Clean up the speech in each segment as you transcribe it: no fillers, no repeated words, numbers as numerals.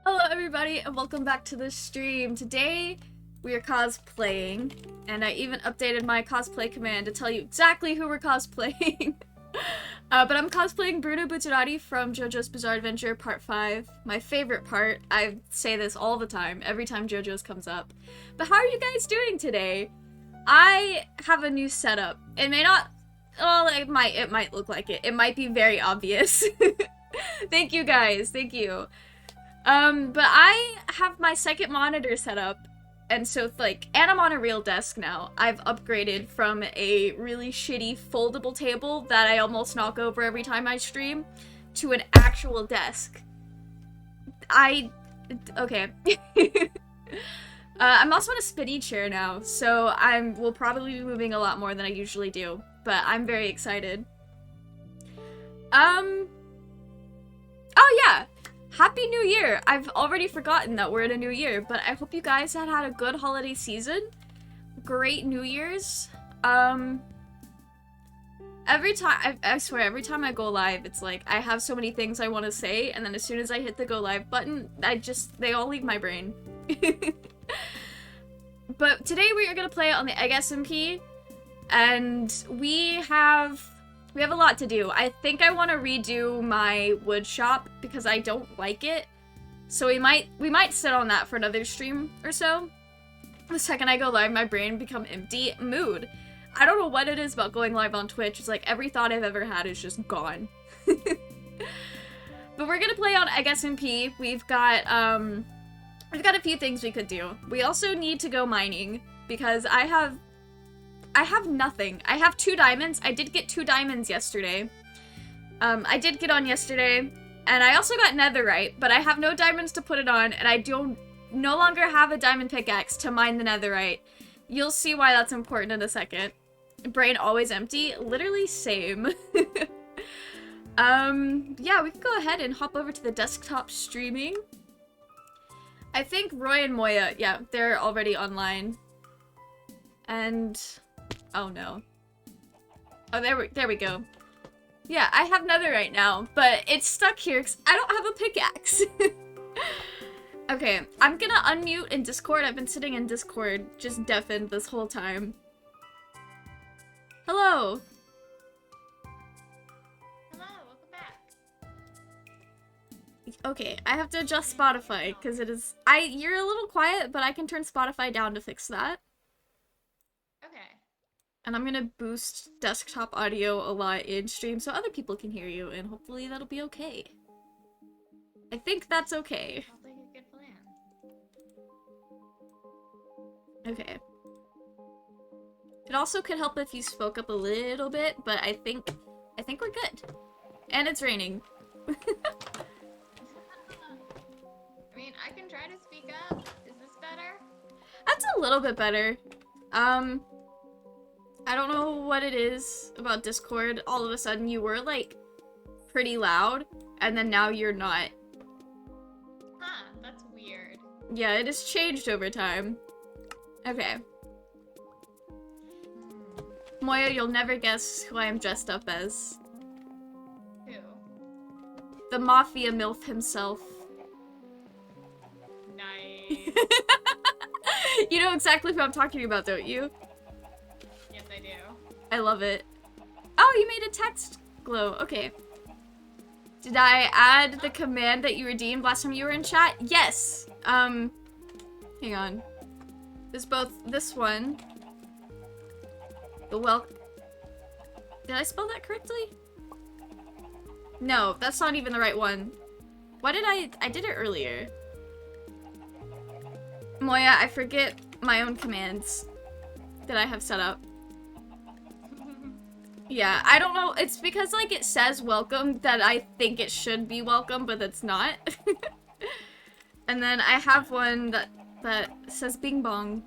Hello everybody and welcome back to the stream. Today we are cosplaying and I even updated my cosplay command to tell you exactly who we're cosplaying. But I'm cosplaying Bruno from Jojo's Bizarre Adventure Part 5. My favorite part. I say this all the time, every time Jojo's comes up. But how are you guys doing today? I have a new setup. It may not... Well, it might look like it. It might be very obvious. Thank you guys, thank you. But I have my second monitor set up, and so, like, and I'm on a real desk now. I've upgraded from a really shitty foldable table that I almost knock over every time I stream to an actual desk. Okay. I'm also in a spinny chair now, so we'll probably be moving a lot more than I usually do, but I'm very excited. Oh yeah! Happy New Year! I've already forgotten that we're in a new year, but I hope you guys had a good holiday season. Great New Year's. Every time, I swear, every time I go live, it's like, I have so many things I want to say, and then as soon as I hit the go live button, they all leave my brain. But today we are gonna play on the EggSMP, and we have a lot to do. I think I want to redo my wood shop because I don't like it. So we might sit on that for another stream or so. The second I go live, my brain become empty. Mood. I don't know what it is about going live on Twitch. It's like every thought I've ever had is just gone. But we're gonna play on EggSMP. We've got a few things we could do. We also need to go mining because I have nothing. I have 2 diamonds. I did get 2 diamonds yesterday. I did get on yesterday, and I also got netherite, but I have no diamonds to put it on, and I no longer have a diamond pickaxe to mine the netherite. You'll see why that's important in a second. Brain always empty. Literally same. Yeah, we can go ahead and hop over to the desktop streaming. I think Roy and Moya, yeah, they're already online. And... oh no. Oh, there we go. Yeah, I have netherite now, but it's stuck here because I don't have a pickaxe. Okay, I'm gonna unmute in Discord. I've been sitting in Discord, just deafened this whole time. Hello! Hello, welcome back. Okay, I have to adjust Spotify, because it is- you're a little quiet, but I can turn Spotify down to fix that. Okay. And I'm gonna boost desktop audio a lot in stream so other people can hear you, and hopefully that'll be okay. I think that's okay. Sounds like a good plan. Okay. It also could help if you spoke up a little bit, but I think we're good. And it's raining. I mean, I can try to speak up. Is this better? That's a little bit better. I don't know what it is about Discord. All of a sudden you were, like, pretty loud, and then now you're not. Huh, that's weird. Yeah, it has changed over time. Okay. Moya, you'll never guess who I am dressed up as. Who? The Mafia MILF himself. Nice. You know exactly who I'm talking about, don't you? Yes, I do. I love it. Oh, you made a text glow. Okay. Did I add the command that you redeemed last time you were in chat? Yes! Hang on. There's both this one. The Did I spell that correctly? No, that's not even the right one. Why did I did it earlier. Moya, I forget my own commands that I have set up. Yeah, I don't know. It's because, like, it says welcome that I think it should be welcome, but it's not. And then I have one that says bing bong.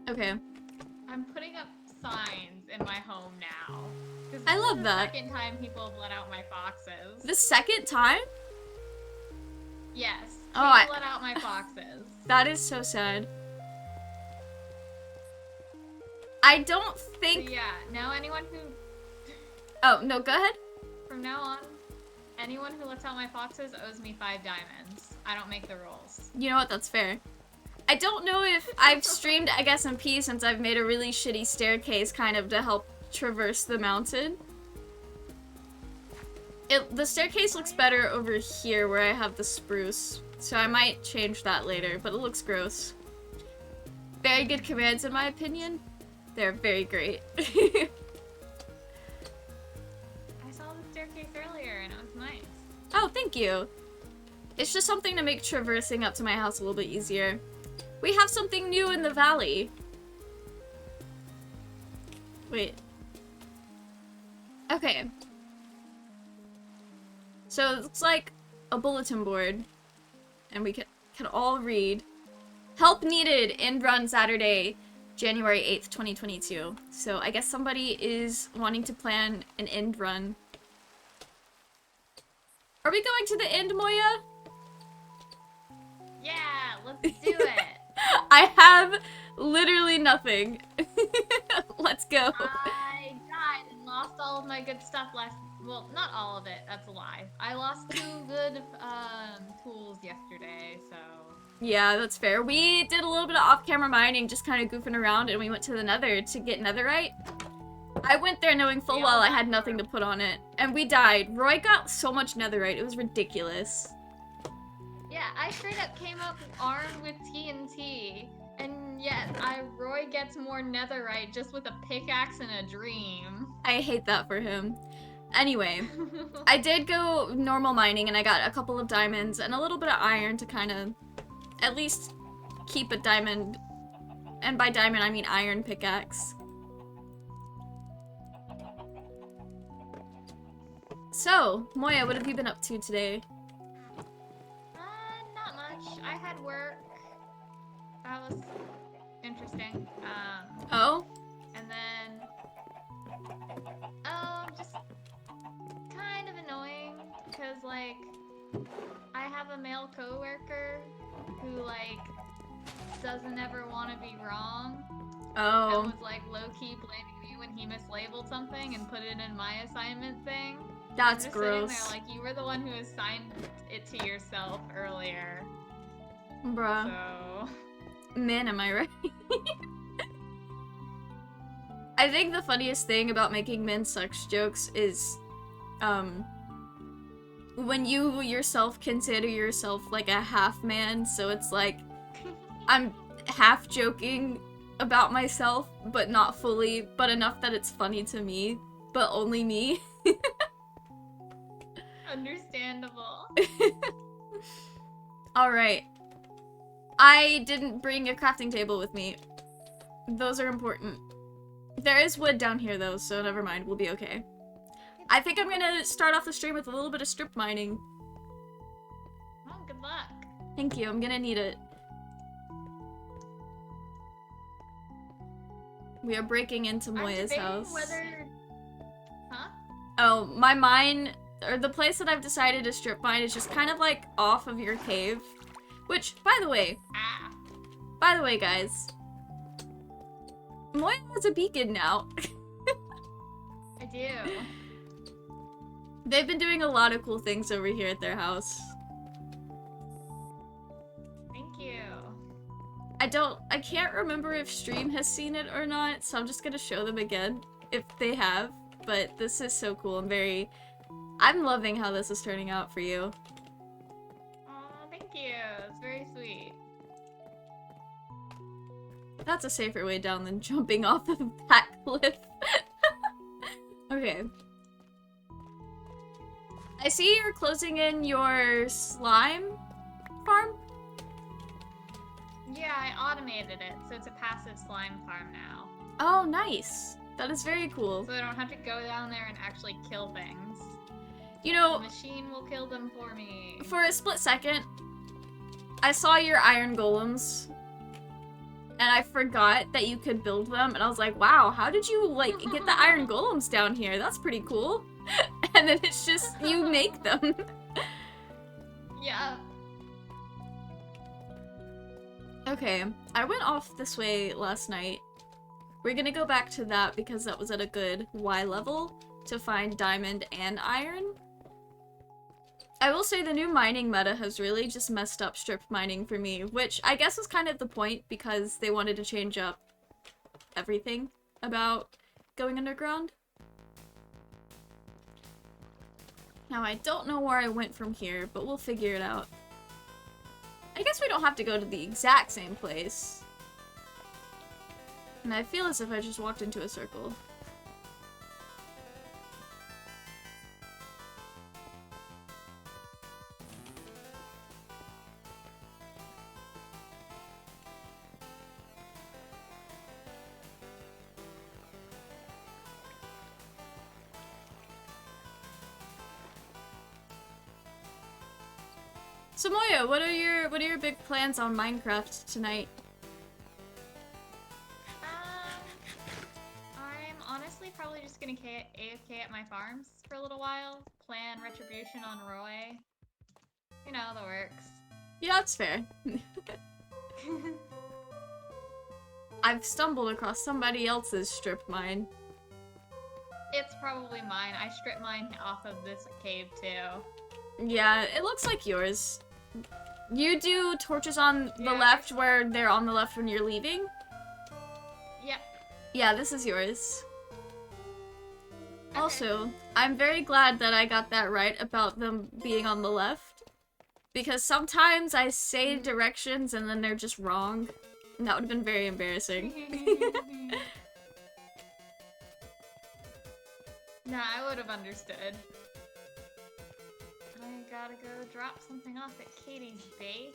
Okay. I'm putting up signs in my home now. Because I this love is the that. second time people have let out my foxes. The second time? Yes. Oh, People let out my foxes. That is so sad. I don't So think... yeah, now anyone who... Oh, no, go ahead. From now on, anyone who lets out my foxes owes me 5 diamonds. I don't make the rules. You know what? That's fair. I don't know if I've streamed EggSMP since I've made a really shitty staircase kind of to help traverse the mountain. The staircase looks better over here where I have the spruce, so I might change that later, but it looks gross. Very good commands in my opinion. They're very great. I saw the staircase earlier and it was nice. Oh, thank you. It's just something to make traversing up to my house a little bit easier. We have something new in the valley. Wait. Okay. So it looks like a bulletin board. And we can all read. Help needed, end run Saturday, January 8th, 2022. So I guess somebody is wanting to plan an end run. Are we going to the end, Moya? Yeah, let's do it. I have literally nothing. Let's go. I died and lost all of my good stuff last... Well, not all of it. That's a lie. I lost 2 good tools yesterday, so... Yeah, that's fair. We did a little bit of off-camera mining, just kind of goofing around, and we went to the nether to get netherite. I went there knowing full well I had nothing to put on it, and we died. Roy got so much netherite, it was ridiculous. Yeah, I straight up came up armed with TNT, and yet Roy gets more netherite just with a pickaxe and a dream. I hate that for him. Anyway, I did go normal mining, and I got a couple of diamonds and a little bit of iron to kind of at least keep a diamond, and by diamond I mean iron pickaxe. So, Moya, what have you been up to today? Not much. I had work. That was interesting. Oh? And then, just kind of annoying, because, like, I have a male coworker who, like, doesn't ever want to be wrong. Oh. And was, like, low-key blaming me when he mislabeled something and put it in my assignment thing. That's just gross. Sitting there, like, you were the one who assigned it to yourself earlier. Bruh. So... Man, am I right? I think the funniest thing about making men sucks jokes is, when you yourself consider yourself like a half man, so it's like, I'm half joking about myself, but not fully, but enough that it's funny to me, but only me. Understandable. Alright. I didn't bring a crafting table with me. Those are important. There is wood down here though, so never mind, we'll be okay. I think I'm gonna start off the stream with a little bit of strip mining. Well, good luck. Thank you, I'm gonna need it. We are breaking into Moya's house. Whether... Huh? Oh, my mine, or the place that I've decided to strip mine is just kind of like off of your cave. Which, by the way, guys, Moya has a beacon now. I do. They've been doing a lot of cool things over here at their house. Thank you. I can't remember if stream has seen it or not, so I'm just gonna show them again if they have, but this is so cool. I'm loving how this is turning out for you. Aw, thank you. It's very sweet. That's a safer way down than jumping off of that cliff. Okay. I see you're closing in your slime farm? Yeah, I automated it, so it's a passive slime farm now. Oh, nice. That is very cool. So I don't have to go down there and actually kill things. You know, The machine will kill them for me. for a split second, I saw your iron golems, and I forgot that you could build them, and I was like, wow, how did you, like, get the iron golems down here? That's pretty cool. And then it's just, you make them. Yeah. Okay, I went off this way last night. We're gonna go back to that because that was at a good Y level to find diamond and iron. I will say the new mining meta has really just messed up strip mining for me, which I guess was kind of the point because they wanted to change up everything about going underground. Now I don't know where I went from here, but we'll figure it out. I guess we don't have to go to the exact same place. And I feel as if I just walked into a circle. So Moya, what are your big plans on Minecraft tonight? I'm honestly probably just gonna AFK at my farms for a little while. Plan retribution on Roy. You know, the works. Yeah, that's fair. I've stumbled across somebody else's strip mine. It's probably mine. I strip mine off of this cave too. Yeah, it looks like yours. You do torches on the Yeah. left where they're on the left when you're leaving? Yep. Yeah, this is yours. Okay. Also, I'm very glad that I got that right about them being on the left. Because sometimes I say directions and then they're just wrong. And that would have been very embarrassing. No, I would have understood. I gotta go drop something off at Katie's base.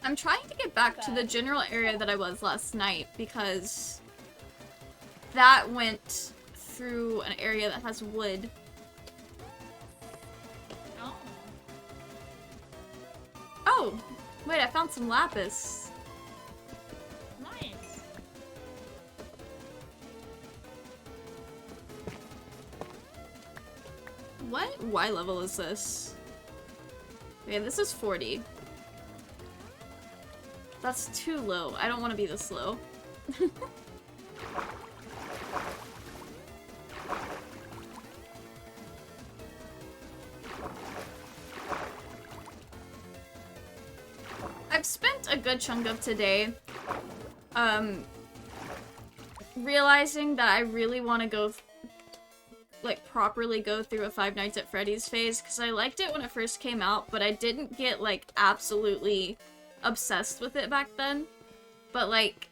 I'm trying to get back to the general area that I was last night because that went through an area that has wood. Oh. Oh, wait, I found some lapis. Nice. What Y level is this? Okay, this is 40. That's too low. I don't want to be this low. I've spent a good chunk of today realizing that I really want to go like properly go through a Five Nights at Freddy's phase because I liked it when it first came out, but I didn't get like absolutely obsessed with it back then. But like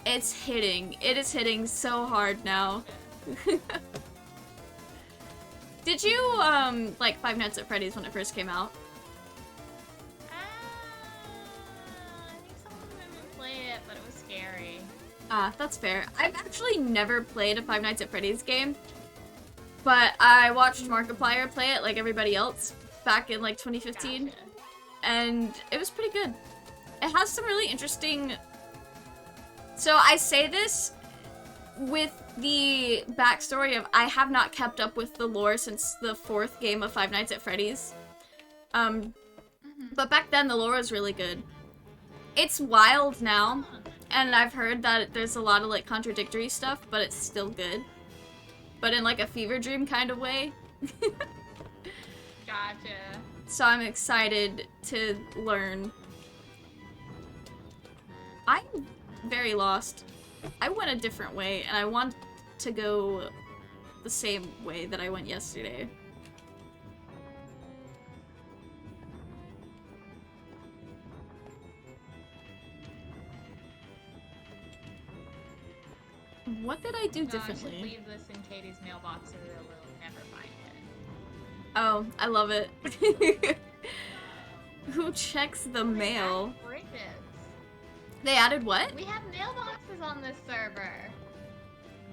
it is hitting so hard now. Did you like Five Nights at Freddy's when it first came out? I think someone made me play it, but it was scary. Ah, that's fair. I've actually never played a Five Nights at Freddy's game, but I watched Markiplier play it like everybody else back in like 2015, Gotcha. and it was pretty good. It has some really interesting... So I say this with the backstory of I have not kept up with the lore since the 4th game of Five Nights at Freddy's. But back then the lore was really good. It's wild now, and I've heard that there's a lot of like contradictory stuff, but it's still good. But in like a fever dream kind of way. Gotcha. So I'm excited to learn. I'm very lost. I went a different way, and I want to go the same way that I went yesterday. What did I do No, I differently? should leave this in Katie's mailbox or we'll never find it. Oh, I love it. Who checks the mail? Bridges. They added what? We have mailboxes on this server.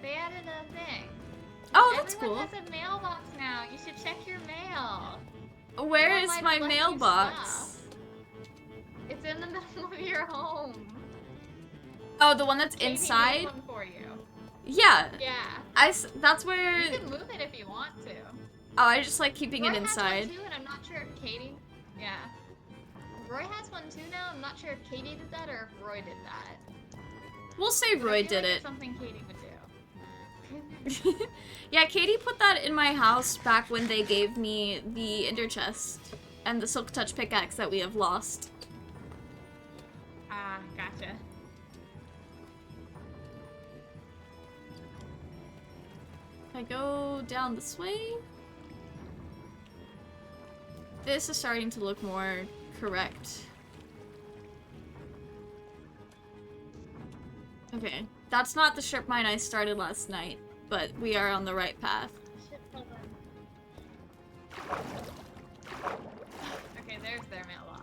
They added a thing. Oh, that's Everyone cool. has a mailbox now. You should check your mail. Where Someone is might my have left you mailbox? stuff. It's in the middle of your home. Oh, the one that's Katie made inside? one for you. Yeah. Yeah. That's where... You can move it if you want to. Oh, I just like keeping Roy it inside. has one too, and I'm not sure if Katie... Yeah. Roy has one too now. I'm not sure if Katie did that or if Roy did that. We'll say But I Roy feel did like it. it's something Katie would do. Yeah, Katie put that in my house back when they gave me the ender chest and the silk touch pickaxe that we have lost. Ah, gotcha. If I go down this way... This is starting to look more correct. Okay, that's not the strip mine I started last night, but we are on the right path. Okay, there's their mailbox.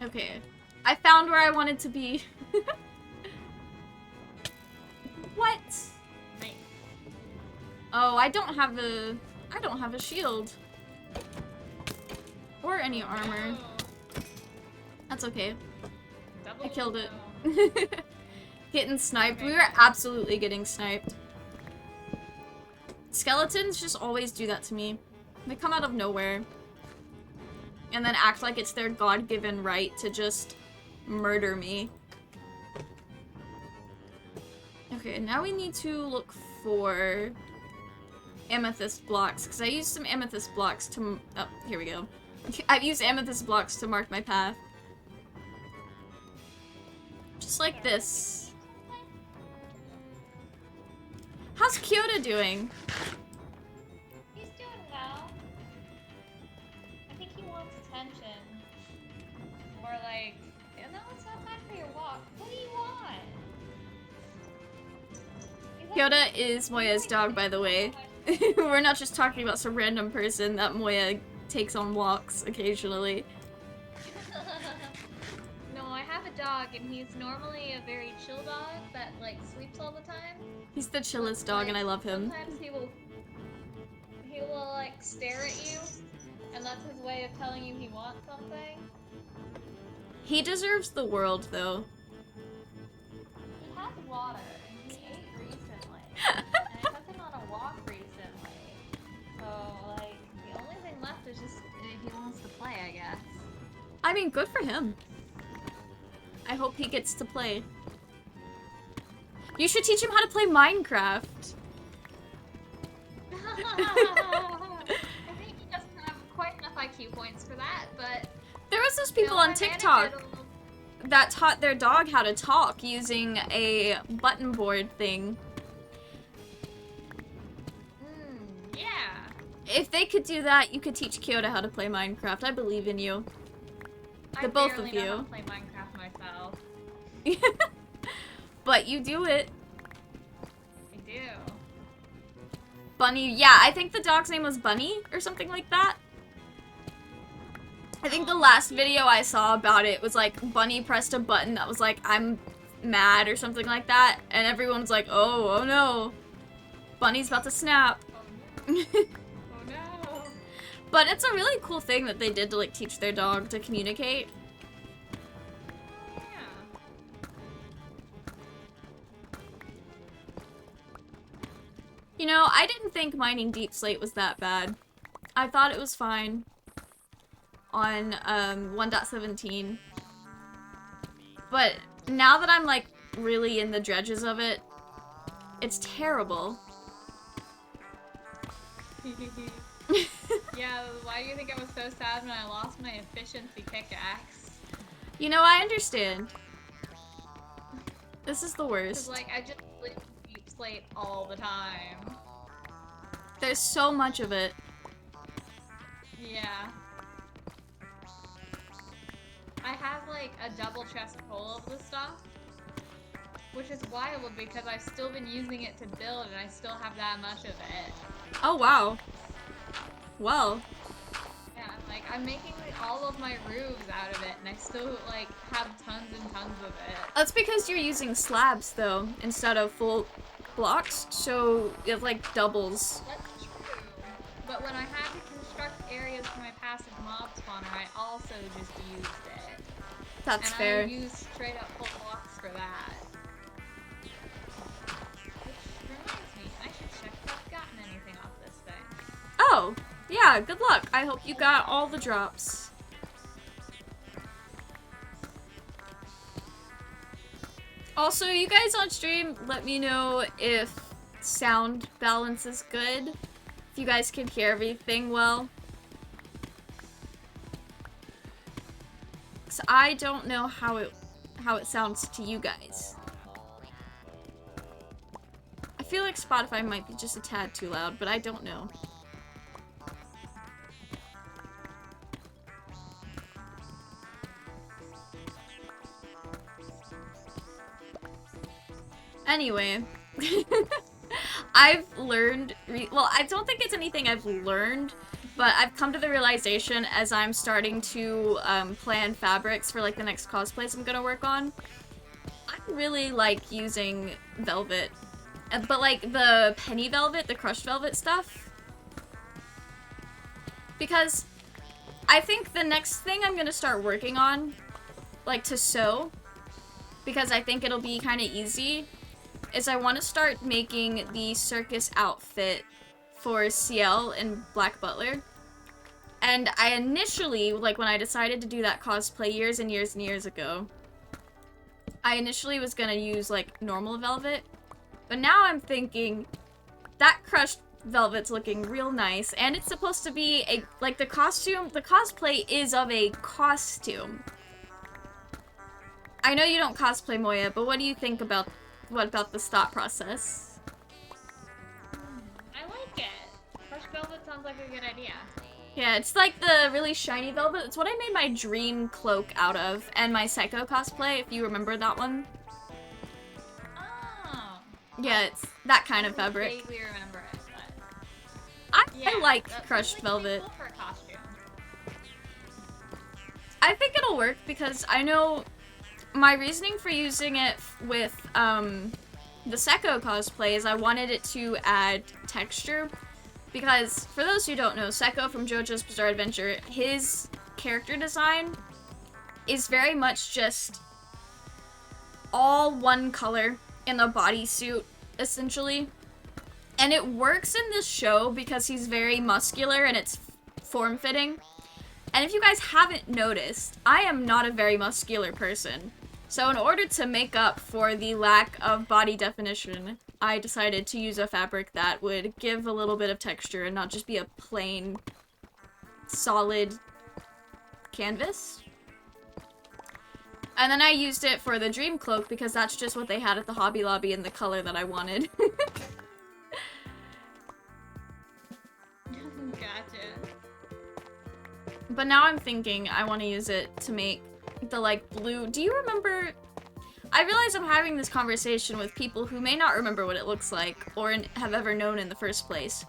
Okay, I found where I wanted to be. What? Nice. Oh, I don't have a shield. Or any armor. Oh, That's okay. double I killed it. no. Getting sniped. Okay. We were absolutely getting sniped. Skeletons just always do that to me. They come out of nowhere. And then act like it's their God-given right to just murder me. Okay, now we need to look for amethyst blocks, because I used some amethyst blocks to... Oh, here we go. I've used amethyst blocks to mark my path. Just like this. How's Kyoto doing? He's doing well. I think he wants attention. Or like, no, it's not time for your walk. What do you want? Kyoto is Moya's dog, by the way. We're not just talking about some random person that Moya takes on walks occasionally. No, I have a dog, and he's normally a very chill dog that like sleeps all the time. He's the chillest dog, and I love him. Sometimes he will like stare at you, and that's his way of telling you he wants something. He deserves the world, though. He has water, and he ate recently, and I took him on a walk recently. So like, the only thing left is just he wants to play, I guess. I mean, good for him. I hope he gets to play. You should teach him how to play Minecraft. I think he doesn't have quite enough IQ points for that, but There was those people you know, on my TikTok manager- that taught their dog how to talk using a button board thing. Yeah. If they could do that, you could teach Kyoto how to play Minecraft. I believe in you. The both of I barely know how you. to play Minecraft myself. But you do it. I do. Bunny, yeah, I think the dog's name was Bunny or something like that. I think the last video I saw about it was like Bunny pressed a button that was like, I'm mad or something like that, and everyone was like, oh no. Bunny's about to snap. Oh no. But it's a really cool thing that they did to like teach their dog to communicate. Yeah. You know, I didn't think mining deep slate was that bad. I thought it was fine on 1.17. But now that I'm like really in the dredges of it, it's terrible. Yeah, why do you think I was so sad when I lost my efficiency pickaxe? You know, I understand. This is the Cause worst. like, I just live deep slate all the time. There's so much of it. Yeah. I have like a double chest full of the stuff. Which is wild because I've still been using it to build and I still have that much of it. Oh wow. Well, Yeah, I'm Like, I'm making all of my roofs out of it, and I still, like, have tons and tons of it. That's because you're using slabs, though, instead of full blocks, so it, like, doubles. That's true. But when I had to construct areas for my passive mob spawner, I also just used it. That's and fair. I used straight up full blocks for that. Which reminds me, I should check if I've gotten anything off this thing. Oh, yeah, good luck. I hope you got all the drops. Also, you guys on stream, let me know if sound balance is good. If you guys can hear everything well. So I don't know how it sounds to you guys. I feel like Spotify might be just a tad too loud, but I don't know. Anyway, I've learned, well, I don't think it's anything I've learned, but I've come to the realization as I'm starting to plan fabrics for like the next cosplays I'm gonna work on. I really like using velvet, but like the penny velvet, the crushed velvet stuff, because I think the next thing I'm gonna start working on, like to sew, because I think it'll be kind of easy, is I want to start making the circus outfit for CL and Black Butler. And I initially, like when I decided to do that cosplay years and years and years ago, I initially was gonna use like normal velvet, but now I'm thinking that crushed velvet's looking real nice, and it's supposed to be a, like the costume, the cosplay is of a costume. I know you don't cosplay, Moya, but what do you think about, what about this thought process? I like it. Crushed velvet sounds like a good idea. Yeah, it's like the really shiny velvet. It's what I made my dream cloak out of, and my Psycho cosplay, if you remember that one. Oh. Yeah, it's that kind of I fabric. vaguely remember it, but... I like that's crushed really velvet. cool for a costume. I think it'll work because I know my reasoning for using it with the Sekko cosplay is I wanted it to add texture, because for those who don't know, Sekko from JoJo's Bizarre Adventure, his character design is very much just all one color in the bodysuit, essentially. And it works in this show because he's very muscular and it's form-fitting. And if you guys haven't noticed, I am not a very muscular person. So in order to make up for the lack of body definition, I decided to use a fabric that would give a little bit of texture and not just be a plain, solid canvas. And then I used it for the dream cloak because that's just what they had at the Hobby Lobby in the color that I wanted. Gotcha. But now I'm thinking I want to use it to make the, like, blue. Do you remember? I realize I'm having this conversation with people who may not remember what it looks like or have ever known in the first place.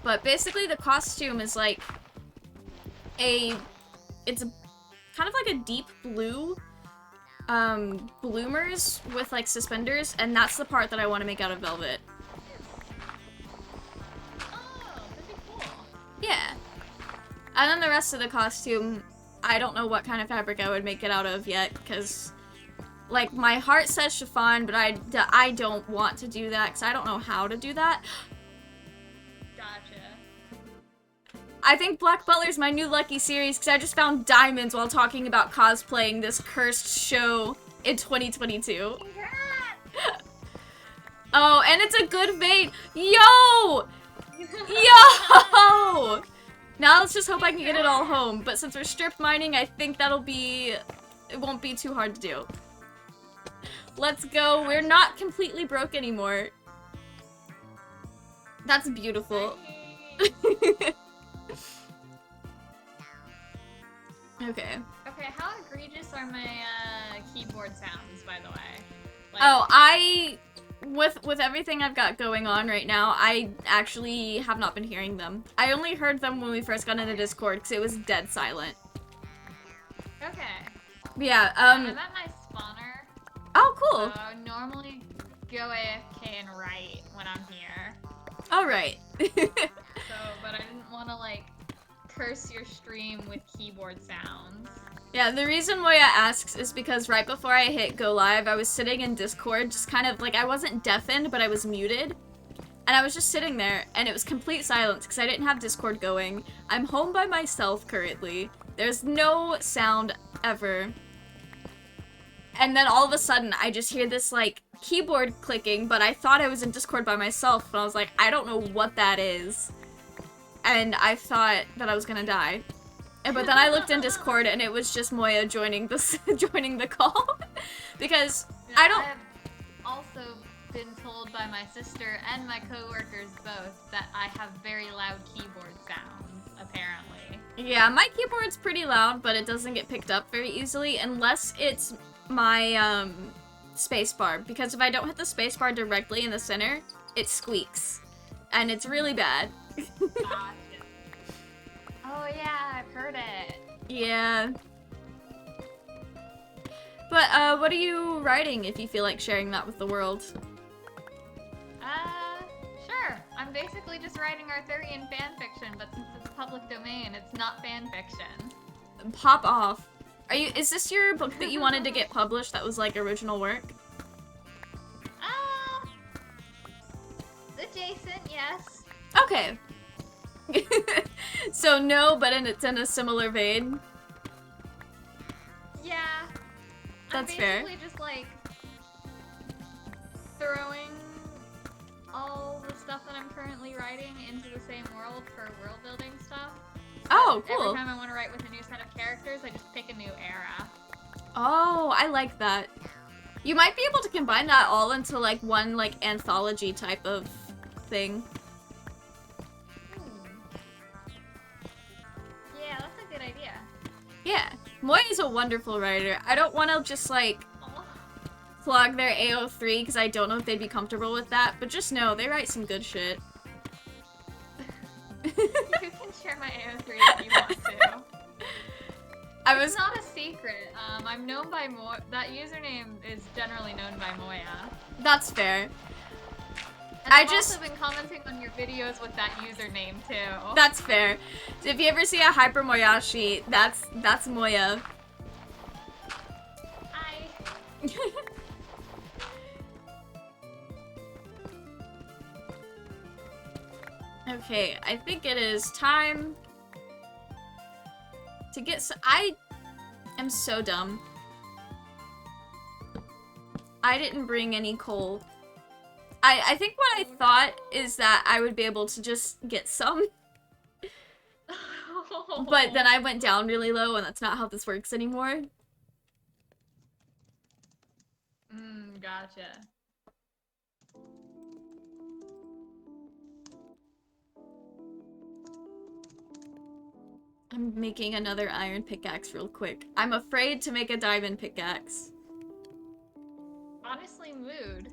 But basically the costume is like it's kind of like a deep blue bloomers with like suspenders, and that's the part that I want to make out of velvet. Oh, that'd be cool. Yeah. And then the rest of the costume, I don't know what kind of fabric I would make it out of yet, because, like, my heart says chiffon, but I don't want to do that, because I don't know how to do that. Gotcha. I think Black Butler's my new lucky series, because I just found diamonds while talking about cosplaying this cursed show in 2022. Congrats! Oh, and it's a good bait. Yo! Yo! Now let's just hope I can get it all home. But since we're strip mining, I think it won't be too hard to do. Let's go. We're not completely broke anymore. That's beautiful. Okay. Okay, how egregious are my keyboard sounds, by the way? Like, Oh, with everything I've got going on right now, I actually have not been hearing them. I only heard them when we first got into Discord because it was dead silent. Okay. Yeah, I'm at my spawner. Oh, cool. So I normally go AFK and write when I'm here. Alright. So, but I didn't want to, like, curse your stream with keyboard sounds. Yeah, the reason Moya asks is because right before I hit go live, I was sitting in Discord, just kind of, like, I wasn't deafened, but I was muted. And I was just sitting there, and it was complete silence, because I didn't have Discord going. I'm home by myself currently. There's no sound ever. And then all of a sudden, I just hear this, like, keyboard clicking, but I thought I was in Discord by myself, and I was like, I don't know what that is. And I thought that I was gonna die. But then I looked in Discord, and it was just Moya joining the call. Because I don't... I've also been told by my sister and my coworkers both that I have very loud keyboard sounds, apparently. Yeah, my keyboard's pretty loud, but it doesn't get picked up very easily unless it's my spacebar, because if I don't hit the spacebar directly in the center, it squeaks, and it's really bad. Gotcha. Oh yeah, I've heard it. Yeah. But what are you writing if you feel like sharing that with the world? Sure. I'm basically just writing Arthurian fanfiction, but since it's public domain, it's not fanfiction. Pop off. Is this your book that you wanted to get published that was like original work? Adjacent, yes. Okay. So no, but it's in a similar vein. Yeah. That's I'm fair. basically just like throwing all the stuff that I'm currently writing into the same world for world building stuff. Oh, But cool. every time I want to write with a new set of characters, I just pick a new era. Oh, I like that. You might be able to combine that all into like one like anthology type of thing. Yeah, that's a good idea. Yeah. Moy is a wonderful writer. I don't want to just like plug their AO3 because I don't know if they'd be comfortable with that, but just know they write some good shit. You can share my AO3 if you want to. It's not a secret. I'm known by that username is generally known by Moya. That's fair. And I've also been commenting on your videos with that username too. That's fair. So if you ever see a Hyper Moyashi, that's Moya. Hi. Okay, I think it is time to get I am so dumb. I didn't bring any coal. I think what I thought is that I would be able to just get some. But then I went down really low, and that's not how this works anymore. Gotcha. I'm making another iron pickaxe real quick. I'm afraid to make a diamond pickaxe. Honestly, mood.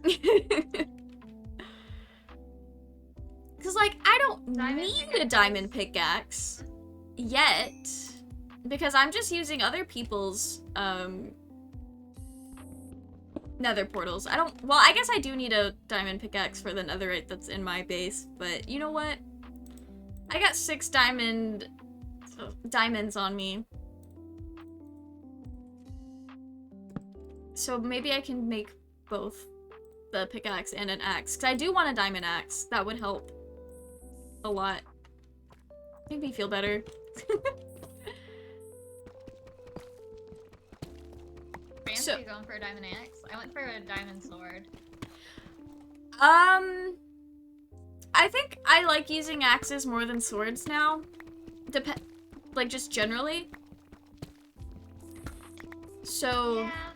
Because, like, I don't need a diamond pickaxe yet. Because I'm just using other people's, nether portals. Well, I guess I do need a diamond pickaxe for the netherite that's in my base. But, you know what? I got 6 diamonds on me. So maybe I can make both the pickaxe and an axe. Because I do want a diamond axe. That would help a lot. Make me feel better. Fancy going for a diamond axe? I went for a diamond sword. I think I like using axes more than swords now. Like, just generally. So, yeah,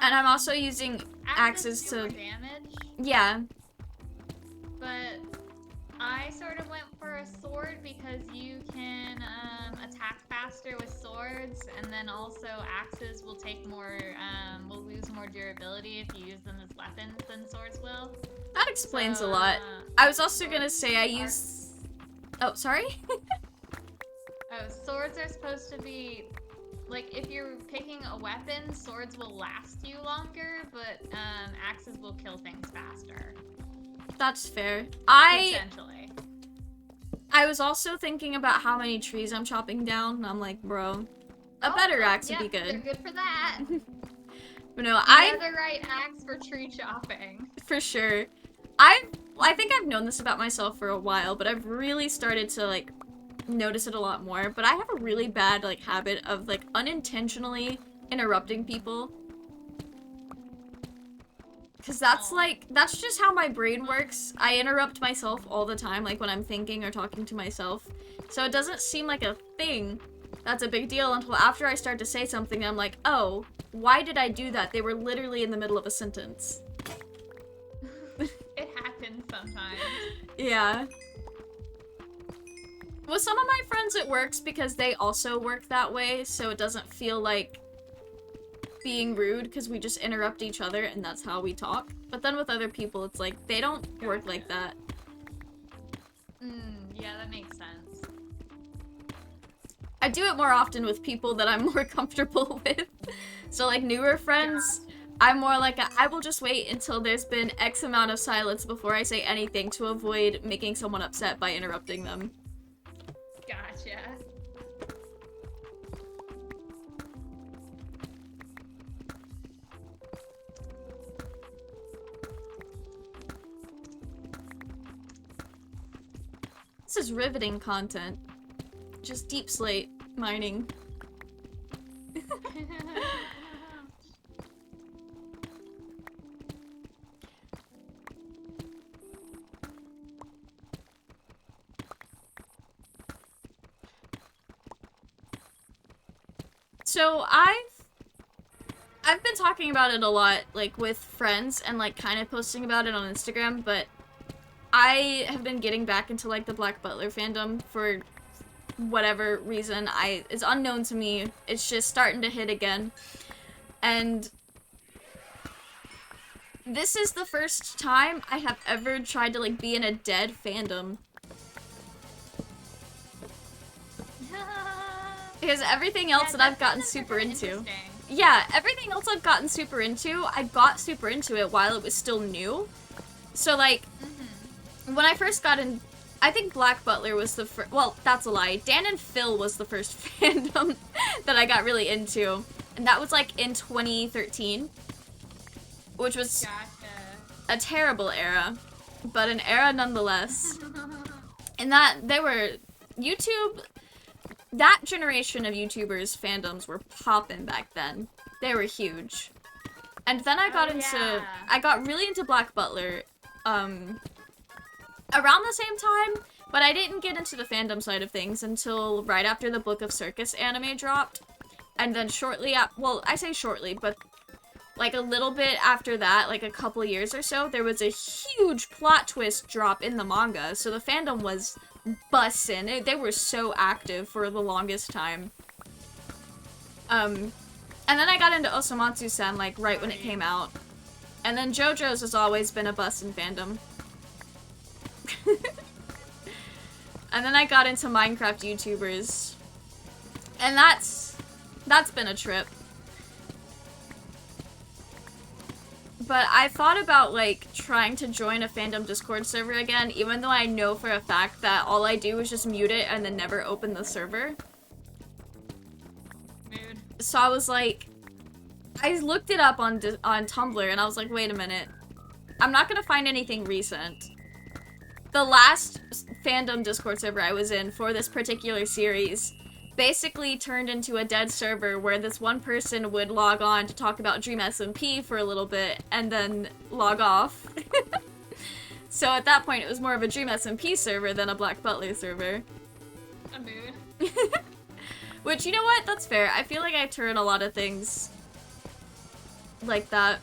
and I'm also using axes do to... more damage. Yeah. But I sort of went for a sword because you can attack faster with swords, and then also axes will take more, will lose more durability if you use them as weapons than swords will. That explains a So, lot. I was also gonna say I use... Oh, sorry? Swords are supposed to be... Like, if you're picking a weapon, swords will last you longer, but axes will kill things faster. That's fair. Potentially. I was also thinking about how many trees I'm chopping down, and I'm like, bro, a better axe would be good. They're good for that. But no, the right axe for tree chopping. For sure. I think I've known this about myself for a while, but I've really started to, like, notice it a lot more. But I have a really bad, like, habit of, like, unintentionally interrupting people. Because that's just how my brain works. I interrupt myself all the time, like, when I'm thinking or talking to myself. So it doesn't seem like a thing that's a big deal until after I start to say something, and I'm like, oh, why did I do that? They were literally in the middle of a sentence. It happens sometimes. Yeah. With some of my friends it works because they also work that way, so it doesn't feel like being rude because we just interrupt each other and that's how we talk. But then with other people it's like, they don't work like that. Yeah, that makes sense. I do it more often with people that I'm more comfortable with. So like newer friends, I'm more like I will just wait until there's been X amount of silence before I say anything to avoid making someone upset by interrupting them. Gotcha. This is riveting content. Just deep slate mining. So I've been talking about it a lot, like, with friends and, like, kind of posting about it on Instagram, but I have been getting back into, like, the Black Butler fandom for whatever reason. It's unknown to me. It's just starting to hit again. And this is the first time I have ever tried to, like, be in a dead fandom. Because everything else that I've gotten super into. Yeah, everything else I've gotten super into, I got super into it while it was still new. So, like, when I first got in, I think Black Butler was the first, well, that's a lie. Dan and Phil was the first fandom that I got really into. And that was, like, in 2013. Which was a terrible era, but an era nonetheless. And that, they were, YouTube, that generation of YouTubers fandoms were popping back then. They were huge. And then I got I got really into Black Butler, around the same time, but I didn't get into the fandom side of things until right after the Book of Circus anime dropped. And then shortly well, I say shortly, but like a little bit after that, like a couple years or so, there was a huge plot twist drop in the manga, so the fandom was bussin'. They were so active for the longest time. And then I got into Osamatsu-san, like, right when it came out. And then Jojo's has always been a bussin' fandom. And then I got into Minecraft YouTubers. And that's been a trip. But I thought about, like, trying to join a fandom Discord server again, even though I know for a fact that all I do is just mute it and then never open the server. Mood. So I was like, I looked it up on Tumblr and I was like, wait a minute. I'm not gonna find anything recent. The last fandom Discord server I was in for this particular series basically turned into a dead server where this one person would log on to talk about EggSMP for a little bit and then log off. So at that point it was more of a EggSMP server than a Black Butler server. A mood. Which, you know what? That's fair. I feel like I turn a lot of things like that.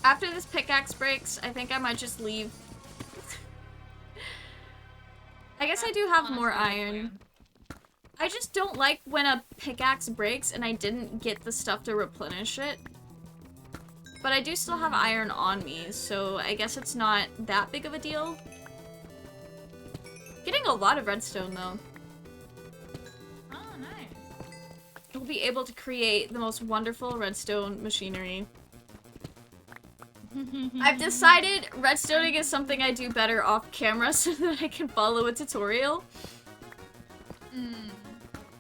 After this pickaxe breaks, I think I might just leave. I guess I That's do have honestly more the iron. plan. I just don't like when a pickaxe breaks and I didn't get the stuff to replenish it. But I do still have iron on me, so I guess it's not that big of a deal. Getting a lot of redstone, though. Oh, nice. We'll be able to create the most wonderful redstone machinery. I've decided redstoning is something I do better off camera so that I can follow a tutorial.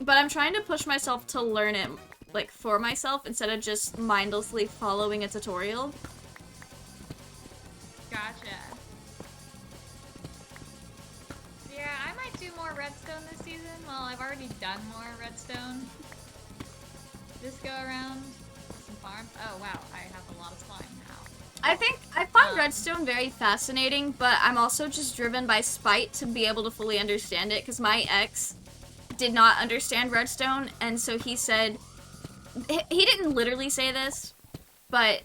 But I'm trying to push myself to learn it, like, for myself instead of just mindlessly following a tutorial. Gotcha. Yeah, I might do more redstone this season. Well, I've already done more redstone this go around. Some farms. Oh wow, I have a lot of slime now. I find redstone very fascinating, but I'm also just driven by spite to be able to fully understand it, because my ex did not understand redstone, and so he said, he didn't literally say this, but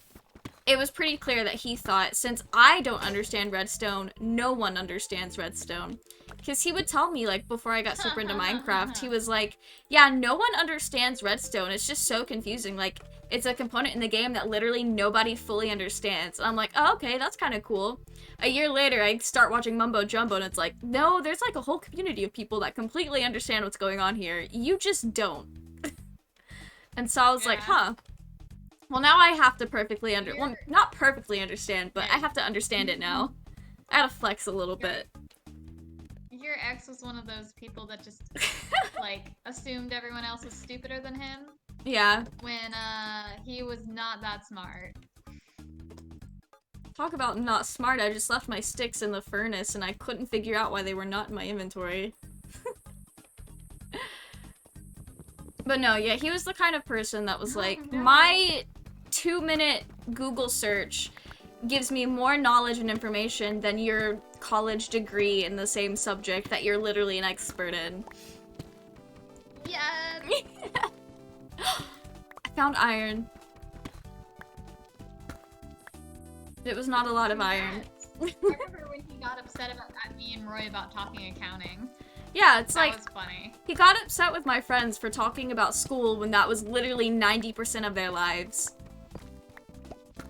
it was pretty clear that he thought, since I don't understand redstone, no one understands redstone. Because he would tell me, like, before I got super into Minecraft, he was like, yeah, no one understands redstone, it's just so confusing, like, it's a component in the game that literally nobody fully understands. And I'm like, oh, okay, that's kind of cool. A year later, I start watching Mumbo Jumbo, and it's like, no, there's like a whole community of people that completely understand what's going on here. You just don't. And so I was like, huh. Well, now I have to perfectly well, not perfectly understand, but I have to understand it now. I gotta flex a little bit. Your ex was one of those people that just, like, assumed everyone else was stupider than him. Yeah. When, he was not that smart. Talk about not smart, I just left my sticks in the furnace and I couldn't figure out why they were not in my inventory. But no, yeah, he was the kind of person that was like, my 2-minute Google search gives me more knowledge and information than your college degree in the same subject that you're literally an expert in. Yes! I found iron. It was not a lot of iron. I remember when he got upset at me and Roy about talking accounting. Yeah, it's that like, was funny. He got upset with my friends for talking about school when that was literally 90% of their lives.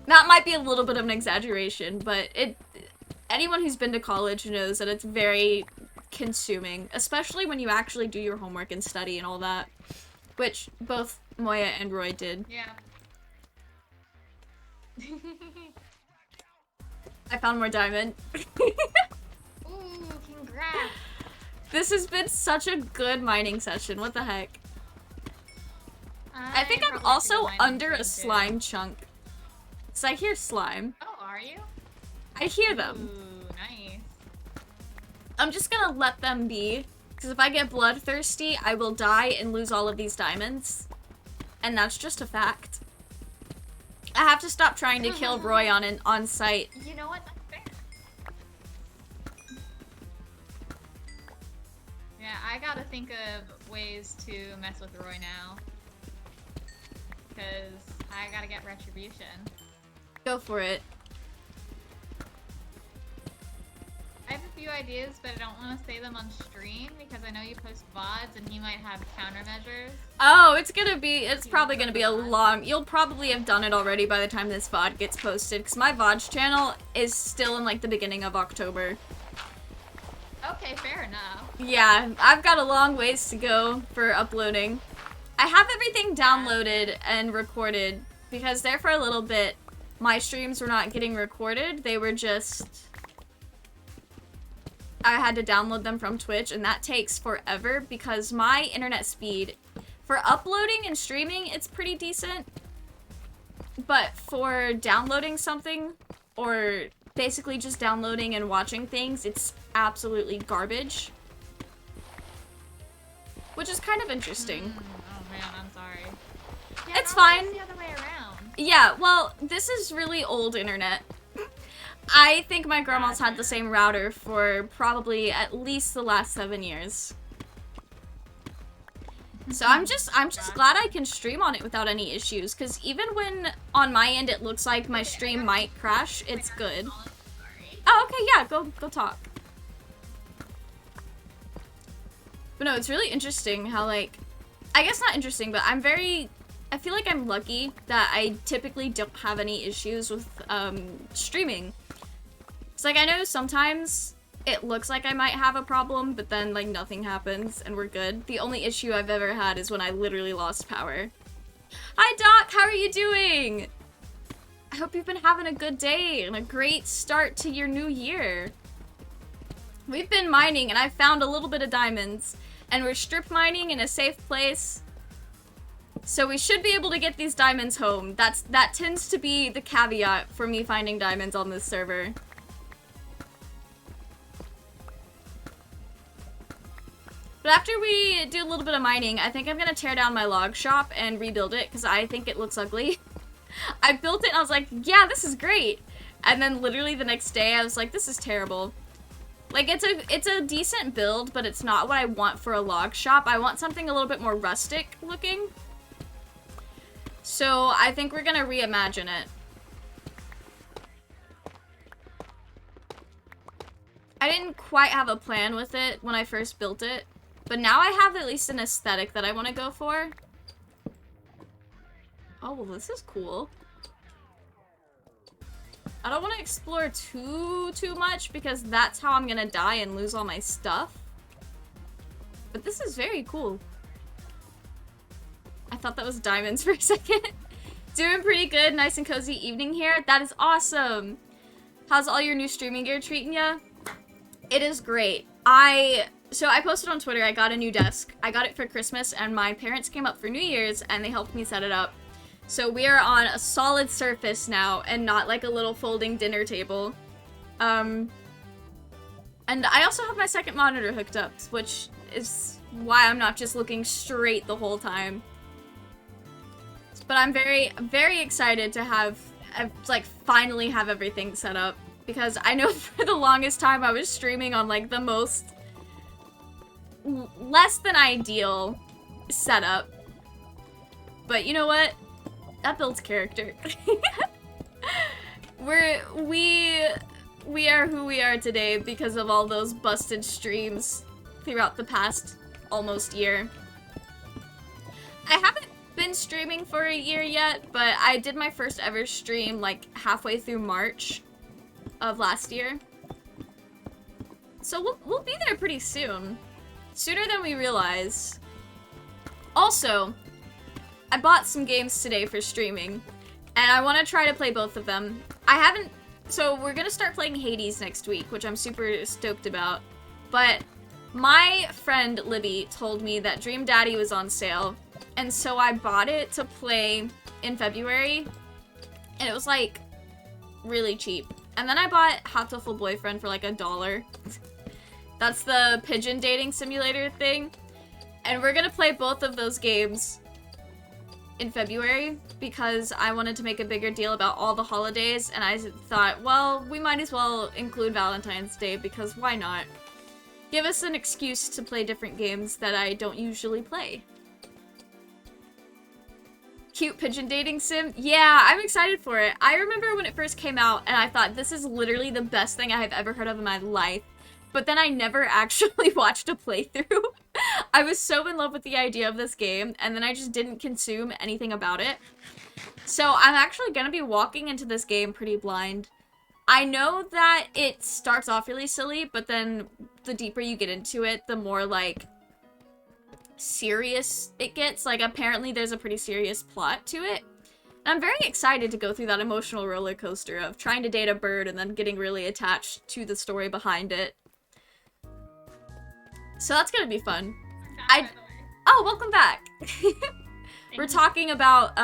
That might be a little bit of an exaggeration, but anyone who's been to college knows that it's very consuming, especially when you actually do your homework and study and all that, which both Moya and Roy did. Yeah. I found more diamond. Ooh, congrats. This has been such a good mining session. What the heck? I think I'm also under a slime chunk. So I hear slime. Oh, are you? I hear them. Ooh, nice. I'm just gonna let them be, because if I get bloodthirsty, I will die and lose all of these diamonds. And that's just a fact. I have to stop trying to kill Roy on site. You know what? That's fair. Yeah, I gotta think of ways to mess with Roy now. Because I gotta get retribution. Go for it. I have a few ideas, but I don't want to say them on stream because I know you post VODs and he might have countermeasures. Oh, it's probably gonna be a long, you'll probably have done it already by the time this VOD gets posted, because my VODs channel is still in like the beginning of October. Okay, fair enough. Yeah, I've got a long ways to go for uploading. I have everything downloaded and recorded, because there for a little bit, my streams were not getting recorded, they were just... I had to download them from Twitch, and that takes forever because my internet speed, for uploading and streaming, it's pretty decent. But for downloading something, or basically just downloading and watching things, it's absolutely garbage. Which is kind of interesting. Oh man, I'm sorry. Yeah, it's fine. It's the other way around. Yeah, well, this is really old internet. I think my grandma's had the same router for probably at least the last 7 years. So I'm just glad I can stream on it without any issues, because even when on my end it looks like my stream might crash, it's good. Oh, okay, yeah, go talk. But no, it's really interesting how, like, I guess not interesting, but I feel like I'm lucky that I typically don't have any issues with streaming. It's like, I know sometimes it looks like I might have a problem, but then, like, nothing happens and we're good. The only issue I've ever had is when I literally lost power. Hi, Doc! How are you doing? I hope you've been having a good day and a great start to your new year. We've been mining and I've found a little bit of diamonds. And we're strip mining in a safe place. So we should be able to get these diamonds home. That tends to be the caveat for me finding diamonds on this server. But after we do a little bit of mining, I think I'm gonna tear down my log shop and rebuild it because I think it looks ugly. I built it and I was like, yeah, this is great. And then literally the next day I was like, this is terrible. Like, it's a decent build, but it's not what I want for a log shop. I want something a little bit more rustic looking. So I think we're gonna reimagine it. I didn't quite have a plan with it when I first built it, but now I have at least an aesthetic that I want to go for. Oh, well, this is cool. I don't want to explore too much because that's how I'm gonna die and lose all my stuff. But this is very cool. I thought that was diamonds for a second. Doing pretty good, nice and cozy evening here. That is awesome. How's all your new streaming gear treating ya? It is great. So I posted on Twitter, I got a new desk. I got it for Christmas and my parents came up for New Year's and they helped me set it up. So we are on a solid surface now and not like a little folding dinner table. And I also have my second monitor hooked up, which is why I'm not just looking straight the whole time. But I'm very excited to have, like, finally have everything set up. Because I know for the longest time I was streaming on, like, the most less than ideal setup. But you know what? That builds character. We are who we are today because of all those busted streams throughout the past almost year. I haven't been streaming for a year yet, but I did my first ever stream like halfway through March of last year. So we'll be there pretty soon. Sooner than we realize. Also, I bought some games today for streaming, and I want to try to play both of them. So we're gonna start playing Hades next week, which I'm super stoked about. But my friend Libby told me that Dream Daddy was on sale, and so I bought it to play in February, and it was like really cheap. And then I bought Hatoful Boyfriend for like $1. That's the pigeon dating simulator thing. And we're gonna play both of those games in February because I wanted to make a bigger deal about all the holidays, and I thought, well, we might as well include Valentine's Day because why not? Give us an excuse to play different games that I don't usually play. Cute pigeon dating sim? Yeah, I'm excited for it. I remember when it first came out and I thought this is literally the best thing I have ever heard of in my life. But then I never actually watched a playthrough. I was so in love with the idea of this game, and then I just didn't consume anything about it. So I'm actually gonna be walking into this game pretty blind. I know that it starts off really silly, but then the deeper you get into it, the more, like, serious it gets. Like, apparently there's a pretty serious plot to it. And I'm very excited to go through that emotional roller coaster of trying to date a bird and then getting really attached to the story behind it. So that's gonna be fun. Oh, welcome back! We're talking about,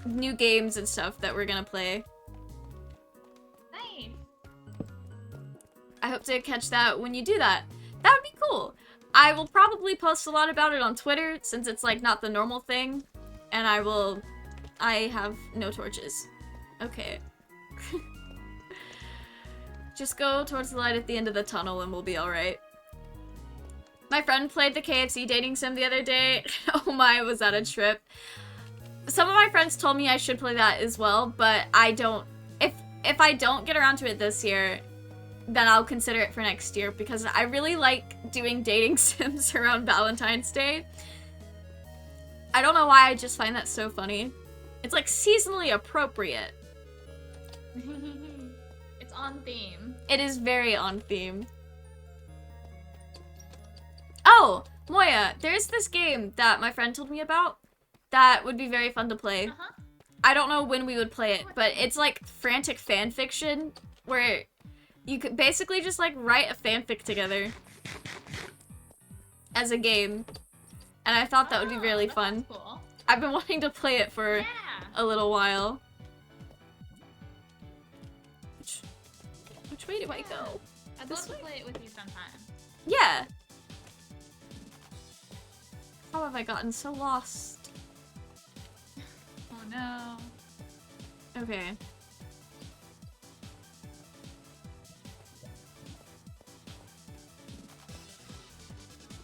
new games and stuff that we're gonna play. Nice. I hope to catch that when you do that. That would be cool. I will probably post a lot about it on Twitter, since it's, like, not the normal thing. And I have no torches. Okay. Just go towards the light at the end of the tunnel and we'll be alright. My friend played the KFC dating sim the other day. Oh my, was that a trip. Some of my friends told me I should play that as well, but I don't. If I don't get around to it this year, then I'll consider it for next year because I really like doing dating sims around Valentine's Day. I don't know why, I just find that so funny. It's like seasonally appropriate. It's on theme. It is very on theme. Oh, Moya, there's this game that my friend told me about that would be very fun to play. I don't know when we would play it, but it's like frantic fan fiction where you could basically just like write a fanfic together as a game. And I thought that would be really fun. Cool. I've been wanting to play it for a little while. Which way do I go? I'd love to play it with you sometime. Yeah. How have I gotten so lost? Oh no. Okay.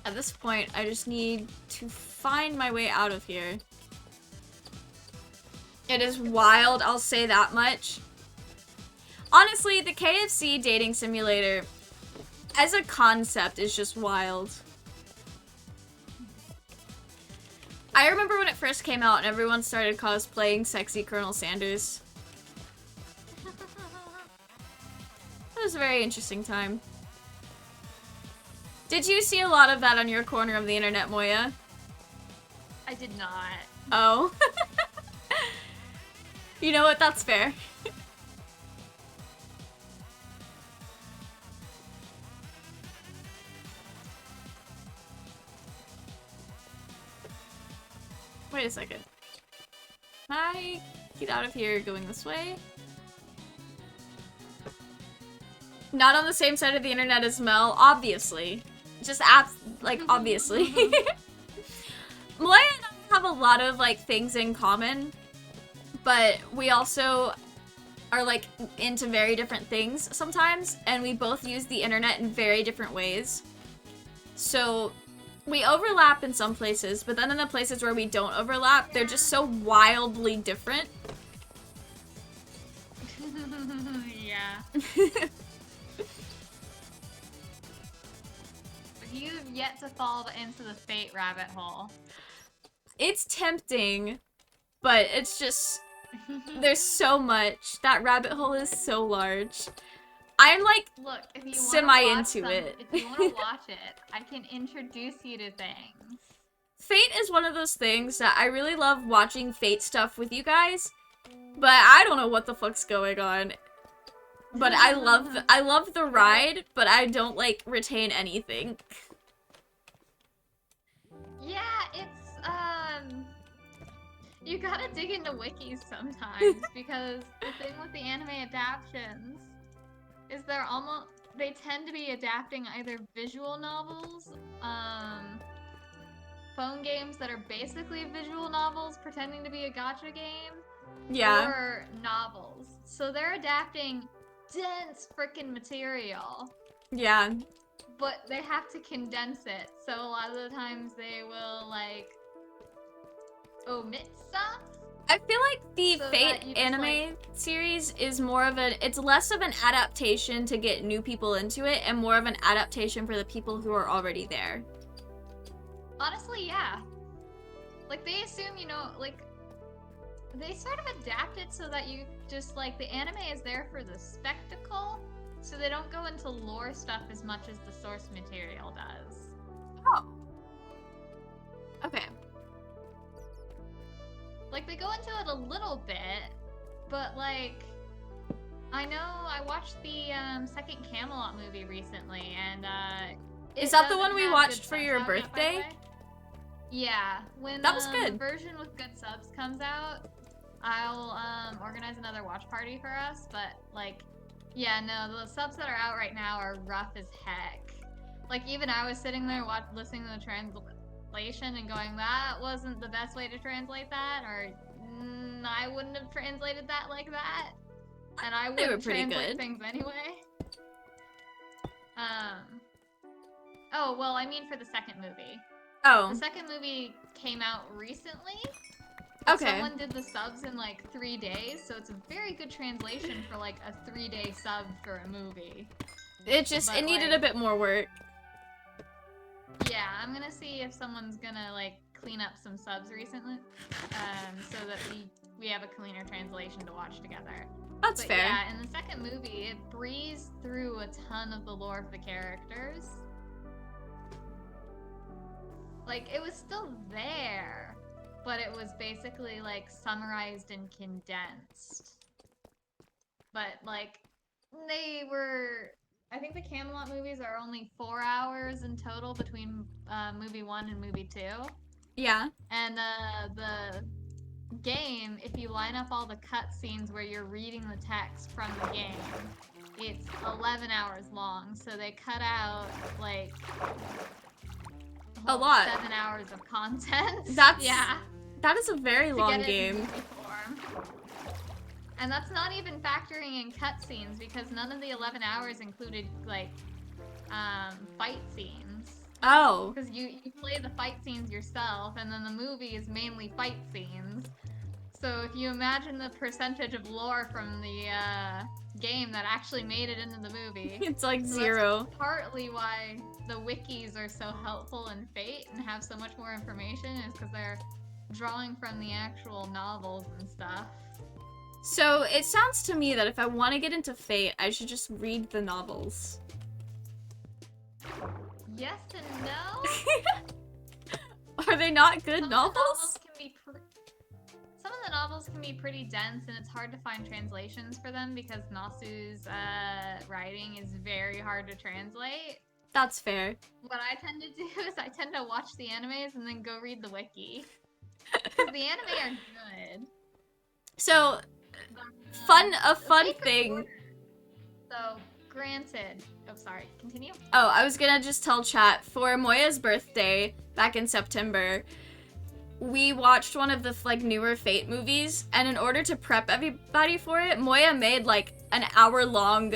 At this point, I just need to find my way out of here. It is wild, I'll say that much. Honestly, the KFC dating simulator, as a concept, is just wild. I remember when it first came out and everyone started cosplaying sexy Colonel Sanders. That was a very interesting time. Did you see a lot of that on your corner of the internet, Moya? I did not. Oh. You know what? That's fair. Wait a second. Can I get out of here going this way? Not on the same side of the internet as Mel, obviously. Just obviously. Malaya and I have a lot of, like, things in common, but we also are, like, into very different things sometimes, and we both use the internet in very different ways. So, we overlap in some places, but then in the places where we don't overlap, they're just so wildly different. Yeah. You've yet to fall into the fate rabbit hole. It's tempting, but it's just, there's so much. That rabbit hole is so large. I'm like, look, if you semi into it. If you want to watch it, I can introduce you to things. Fate is one of those things that I really love watching Fate stuff with you guys, but I don't know what the fuck's going on. But I love the ride, but I don't like retain anything. Yeah, it's you gotta dig into wikis sometimes because the thing with the anime adaptions is they tend to be adapting either visual novels, phone games that are basically visual novels pretending to be a gacha game, Yeah. or novels. So they're adapting dense freaking material. Yeah. But they have to condense it, so a lot of the times they will, like, omit stuff. I feel like the So Fate anime series is more of it's less of an adaptation to get new people into it and more of an adaptation for the people who are already there. Honestly, yeah. Like, they assume, you know, like, they sort of adapt it so that you just, like, the anime is there for the spectacle, so they don't go into lore stuff as much as the source material does. Oh. Okay. Like, they go into it a little bit, but, like, I know I watched the second Camelot movie recently, and is that the one we watched for your birthday? Yet, yeah. When that was good. The version with good subs comes out, I'll organize another watch party for us, but, like, yeah, no, the subs that are out right now are rough as heck. Like, even I was sitting there listening to the translation and going, that wasn't the best way to translate that, or I wouldn't have translated that like that. And I wouldn't translate things anyway. Oh, well, I mean for the second movie. Oh. The second movie came out recently. Okay. Someone did the subs in like 3 days, so it's a very good translation for like a 3-day sub for a movie. It needed a bit more work. Yeah, I'm gonna see if someone's gonna like clean up some subs recently, so that we have a cleaner translation to watch together. That's fair. Yeah, in the second movie, it breezed through a ton of the lore of the characters. Like, it was still there, but it was basically like summarized and condensed. But like, they were. I think the Camelot movies are only 4 hours in total between movie 1 and movie 2. Yeah. And the game, if you line up all the cutscenes where you're reading the text from the game, it's 11 hours long. So they cut out like a lot. 7 hours of content. That is a very long game. And that's not even factoring in cutscenes, because none of the 11 hours included like fight scenes. Oh. Because you play the fight scenes yourself, and then the movie is mainly fight scenes. So if you imagine the percentage of lore from the game that actually made it into the movie, it's like zero. That's partly why the wikis are so helpful in Fate and have so much more information, is because they're drawing from the actual novels and stuff. So it sounds to me that if I want to get into Fate, I should just read the novels. Yes and no. Are they not good novels? Some of the novels can be pretty dense, and it's hard to find translations for them because Nasu's writing is very hard to translate. That's fair. What I tend to do is I tend to watch the animes and then go read the wiki. Because the anime are good. So, a fun thing. So, granted. Oh, sorry. Continue. Oh, I was gonna just tell chat, for Moya's birthday back in September, we watched one of the newer Fate movies, and in order to prep everybody for it, Moya made like an hour-long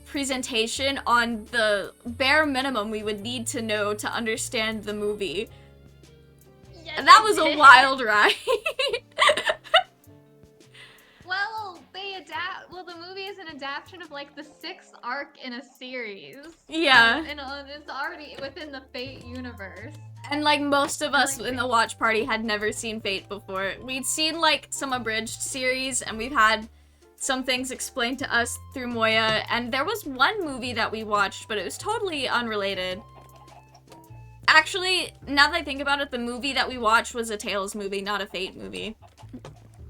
presentation on the bare minimum we would need to know to understand the movie. Yes, and that was a wild ride. Well, the movie is an adaptation of like the 6th arc in a series. Yeah. And it's already within the Fate universe. And like most of us in the watch party had never seen Fate before. We'd seen like some abridged series, and we've had some things explained to us through Moya, and there was one movie that we watched, but it was totally unrelated. Actually, now that I think about it, the movie that we watched was a Tales movie, not a Fate movie.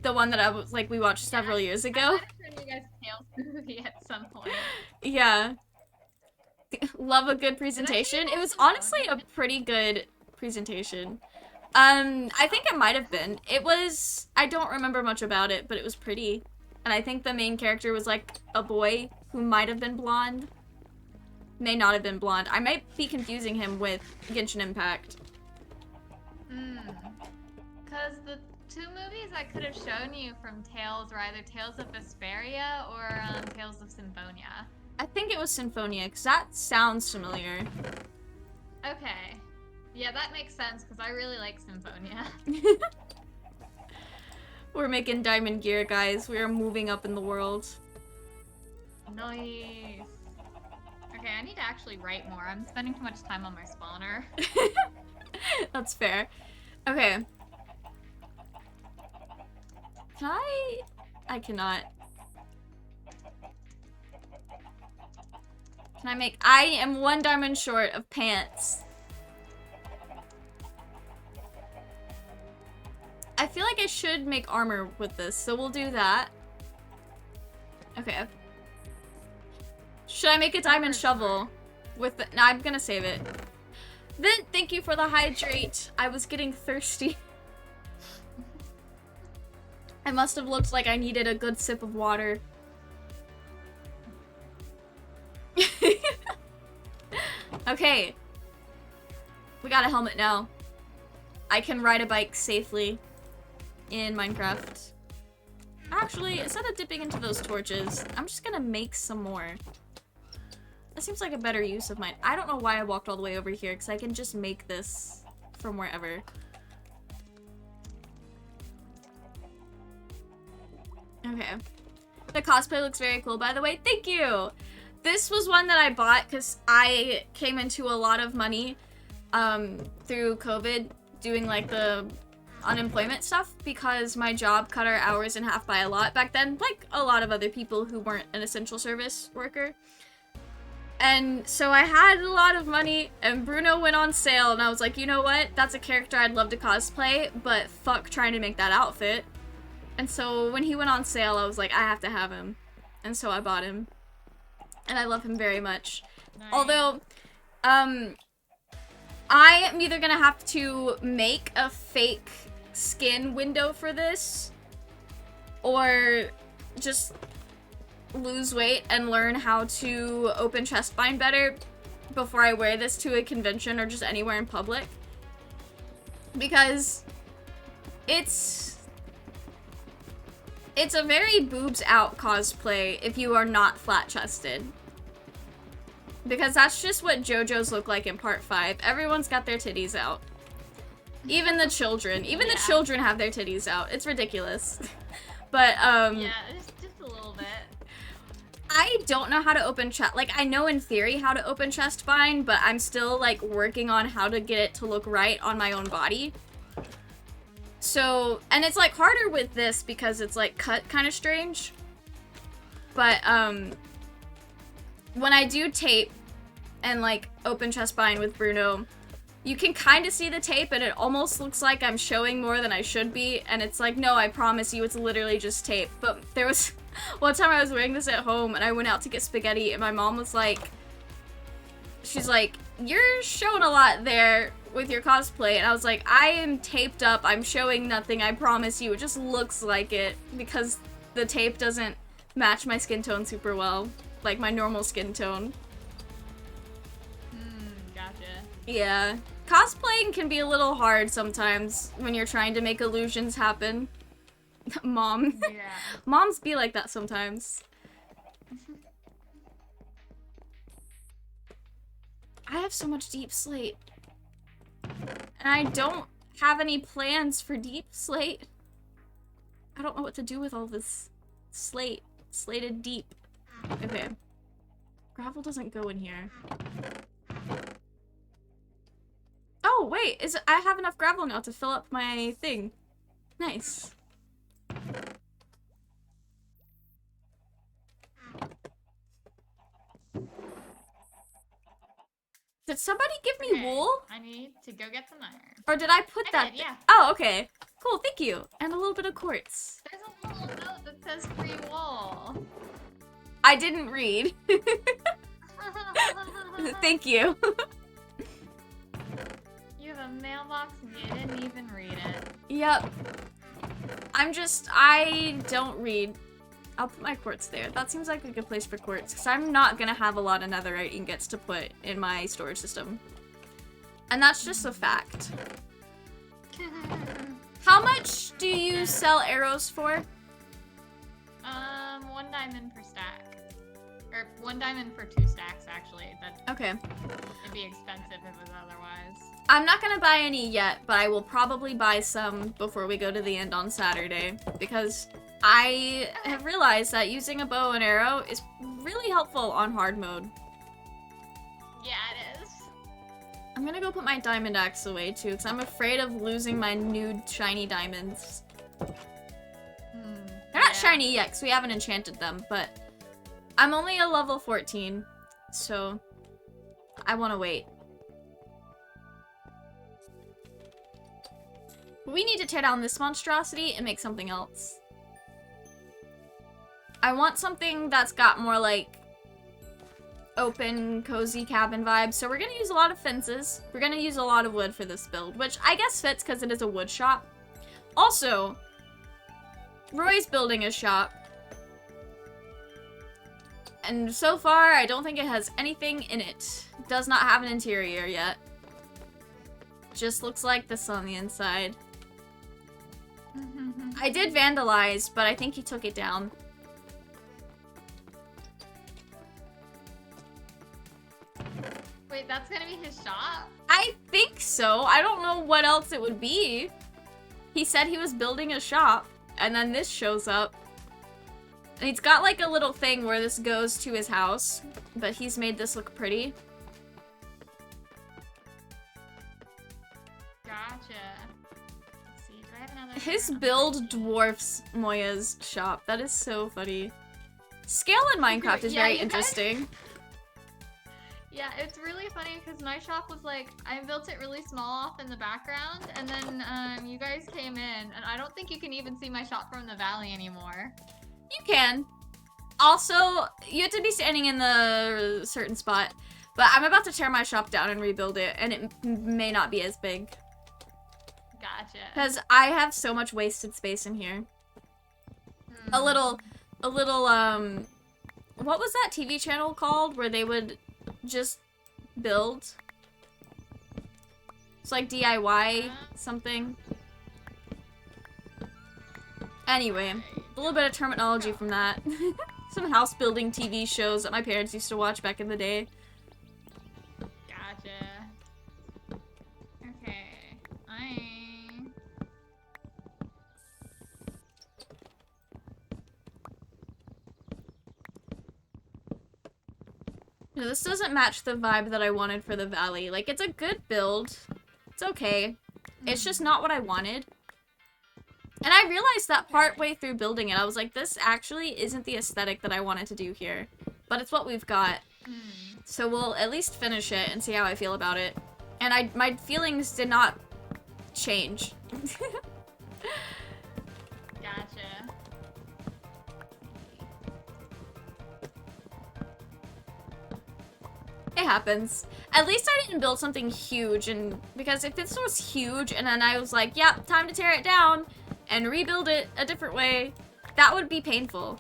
The one that we watched several years ago. I might have shown you guys a Tales movie at some point. Yeah. Love a good presentation. It was honestly a pretty good presentation. I think it might have been. I don't remember much about it, but it was pretty. And I think the main character was like a boy who might have been blonde. May not have been blonde. I might be confusing him with Genshin Impact. Because the 2 movies I could have shown you from Tales were either Tales of Vesperia or Tales of Symphonia. I think it was Symphonia, because that sounds familiar. Okay. Yeah, that makes sense, because I really like Symphonia. We're making diamond gear, guys. We are moving up in the world. Nice. Okay, I need to actually write more. I'm spending too much time on my spawner. That's fair. Okay. Can I cannot. I am 1 diamond short of pants. I feel like I should make armor with this, so we'll do that. Okay. Should I make a diamond shovel with the... No, I'm gonna save it. Then, thank you for the hydrate. I was getting thirsty. I must have looked like I needed a good sip of water. Okay. We got a helmet now. I can ride a bike safely in Minecraft. Actually, instead of dipping into those torches, I'm just gonna make some more. That seems like a better use of mine. I don't know why I walked all the way over here, because I can just make this from wherever. Okay. The cosplay looks very cool, by the way. Thank you! this was one that I bought because I came into a lot of money through COVID doing like the unemployment stuff because my job cut our hours in half by a lot back then, like a lot of other people who weren't an essential service worker. And so I had a lot of money, and Bruno went on sale, and I was like, you know what? That's a character I'd love to cosplay, but fuck trying to make that outfit. And so when he went on sale, I was like, I have to have him. And so I bought him. And I love him very much. Nice. Although, I am either gonna have to make a fake skin window for this, or just lose weight and learn how to open chest bind better before I wear this to a convention or just anywhere in public. Because it's a very boobs out cosplay if you are not flat chested. Because that's just what JoJo's look like in part 5. Everyone's got their titties out. Even the children. Even the children have their titties out. It's ridiculous. But, yeah, just a little bit. I don't know how to open chest. Like, I know in theory how to open chest bind, but I'm still, like, working on how to get it to look right on my own body. So, and it's, like, harder with this because it's, like, cut kind of strange. But, when I do tape and, like, open chest bind with Bruno, you can kind of see the tape, and it almost looks like I'm showing more than I should be, and it's like, no, I promise you, it's literally just tape. But there was one time I was wearing this at home, and I went out to get spaghetti, and my mom was like, she's like, you're showing a lot there with your cosplay, and I was like, I am taped up, I'm showing nothing, I promise you, it just looks like it, because the tape doesn't match my skin tone super well, like my normal skin tone. Gotcha. Yeah. Cosplaying can be a little hard sometimes when you're trying to make illusions happen. Mom. Yeah. Moms be like that sometimes. I have so much deep slate. And I don't have any plans for deep slate. I don't know what to do with all this slate. Slated deep. Okay. Gravel doesn't go in here. Oh, wait, I have enough gravel now to fill up my thing. Nice. Did somebody give me wool? I need to go get some iron. Or did I put that? Yeah. Oh, okay. Cool, thank you. And a little bit of quartz. There's a little note that says free wool. I didn't read. Thank you. You have a mailbox and you didn't even read it. Yep. I don't read. I'll put my quartz there. That seems like a good place for quartz, because I'm not gonna have a lot of netherite ingots to put in my storage system. And that's just a fact. How much do you sell arrows for? 1 diamond per stack. Or 1 diamond for 2 stacks, actually. Okay. It'd be expensive if it was otherwise. I'm not gonna buy any yet, but I will probably buy some before we go to the end on Saturday, because I have realized that using a bow and arrow is really helpful on hard mode. Yeah, it is. I'm gonna go put my diamond axe away too, because I'm afraid of losing my new shiny diamonds. They're not shiny yet, because we haven't enchanted them, but I'm only a level 14, so I want to wait. We need to tear down this monstrosity and make something else. I want something that's got more, like, open, cozy cabin vibes, so we're gonna use a lot of fences. We're gonna use a lot of wood for this build, which I guess fits because it is a wood shop. Also, Roy's building a shop. And so far, I don't think it has anything in it. It does not have an interior yet. Just looks like this on the inside. I did vandalize, but I think he took it down. Wait, that's gonna be his shop? I think so. I don't know what else it would be. He said he was building a shop, and then this shows up. And he's got like a little thing where this goes to his house, but he's made this look pretty. Gotcha. Let's see, do I have another? His build dwarfs Moya's shop. That is so funny. Scale in Minecraft is Yeah, very you guys- interesting. Yeah, it's really funny because my shop was like, I built it really small off in the background, and then you guys came in, and I don't think you can even see my shop from the valley anymore. You can. Also, you have to be standing in the certain spot. But I'm about to tear my shop down and rebuild it, and it may not be as big. Gotcha. Because I have so much wasted space in here. A little, what was that TV channel called where they would just build? It's like DIY something. Anyway, a little bit of terminology from that. Some house building TV shows that my parents used to watch back in the day. Gotcha. Okay. No, this doesn't match the vibe that I wanted for the valley. Like, it's a good build. It's okay. It's just not what I wanted. And I realized that part way through building it. I was like, this actually isn't the aesthetic that I wanted to do here. But it's what we've got. So we'll at least finish it and see how I feel about it. And my feelings did not change. Gotcha. It happens. At least I didn't build something huge, and because if this was huge and then I was like, yeah, time to tear it down and rebuild it a different way, that would be painful.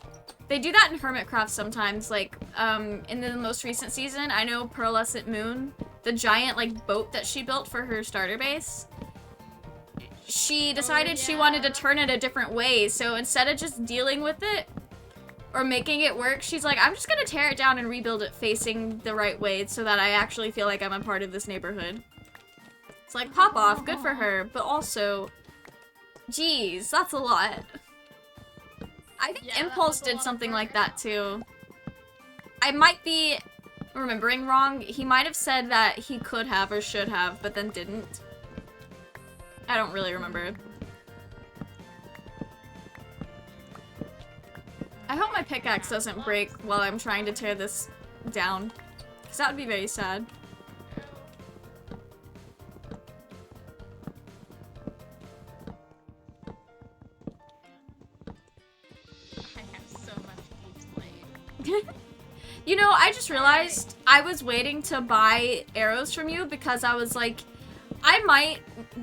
They do that in Hermitcraft sometimes, like, in the most recent season, I know Pearlescent Moon, the giant, like, boat that she built for her starter base, she decided she wanted to turn it a different way, so instead of just dealing with it, or making it work, she's like, I'm just gonna tear it down and rebuild it facing the right way so that I actually feel like I'm a part of this neighborhood. It's like, pop off, good for her, but also, geez, that's a lot. I think Impulse did something like that too. I might be remembering wrong. He might have said that he could have or should have, but then didn't. I don't really remember. I hope my pickaxe doesn't break while I'm trying to tear this down, because that would be very sad. I have so much deep slate. You know, I just realized I was waiting to buy arrows from you because I was like, I might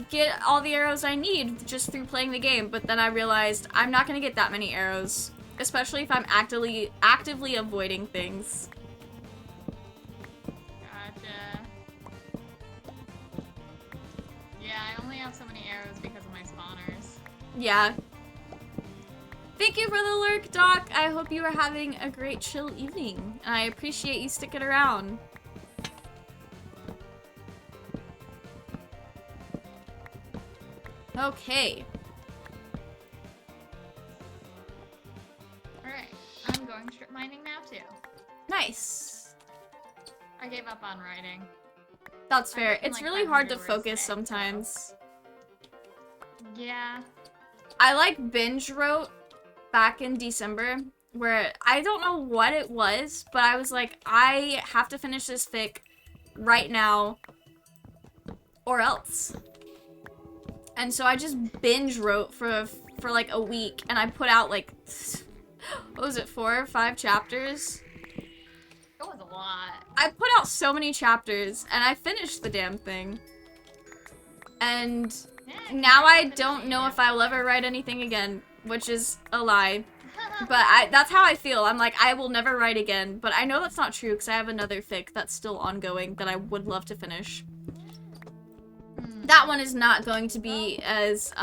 get all the arrows I need just through playing the game, but then I realized I'm not gonna get that many arrows, especially if I'm actively avoiding things. Gotcha. Yeah, I only have so many arrows because of my spawners. Yeah. Thank you for the lurk, Doc. I hope you are having a great chill evening, and I appreciate you sticking around. Okay. Alright, I'm going strip mining now too. Nice. I gave up on writing. That's fair. written, It's like, really hard to 500 words a focus day, so- sometimes. Yeah. I like binge wrote back in December where I don't know what it was, but I was like, I have to finish this fic right now or else. And so I just binge wrote for like a week, and I put out like, what was it, 4 or 5 chapters? It was a lot. I put out so many chapters, and I finished the damn thing. And Yeah, now I don't know if I will ever write anything again, which is a lie. But that's how I feel. I'm like, I will never write again. But I know that's not true, because I have another fic that's still ongoing that I would love to finish. That one is not going to be as,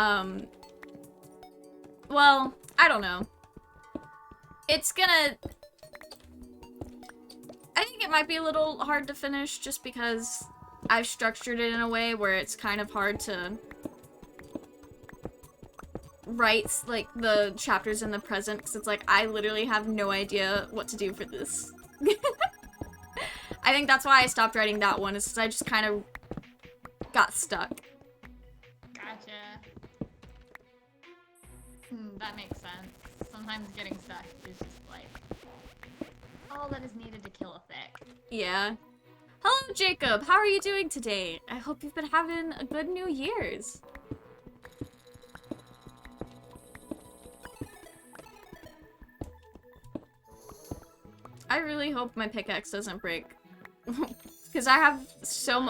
well, I don't know. It's gonna... I think it might be a little hard to finish just because I've structured it in a way where it's kind of hard to writes like the chapters in the present because it's like I literally have no idea what to do for this. I think that's why I stopped writing that one, is because I just kind of got stuck. Gotcha. That makes sense. Sometimes getting stuck is just like all that is needed to kill a fic. Yeah. Hello, Jacob. How are you doing today? I hope you've been having a good New Year's. I really hope my pickaxe doesn't break. Because I have so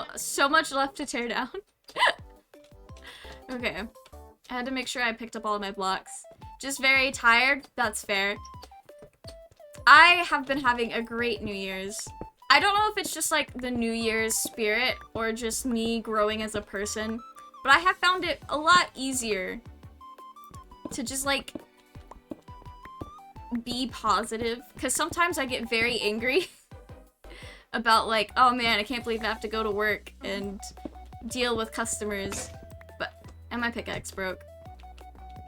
much left to tear down. Okay. I had to make sure I picked up all of my blocks. Just very tired. That's fair. I have been having a great New Year's. I don't know if it's just like the New Year's spirit or just me growing as a person, but I have found it a lot easier to just like be positive, because sometimes I get very angry about like, oh man, I can't believe I have to go to work and deal with customers, and my pickaxe broke.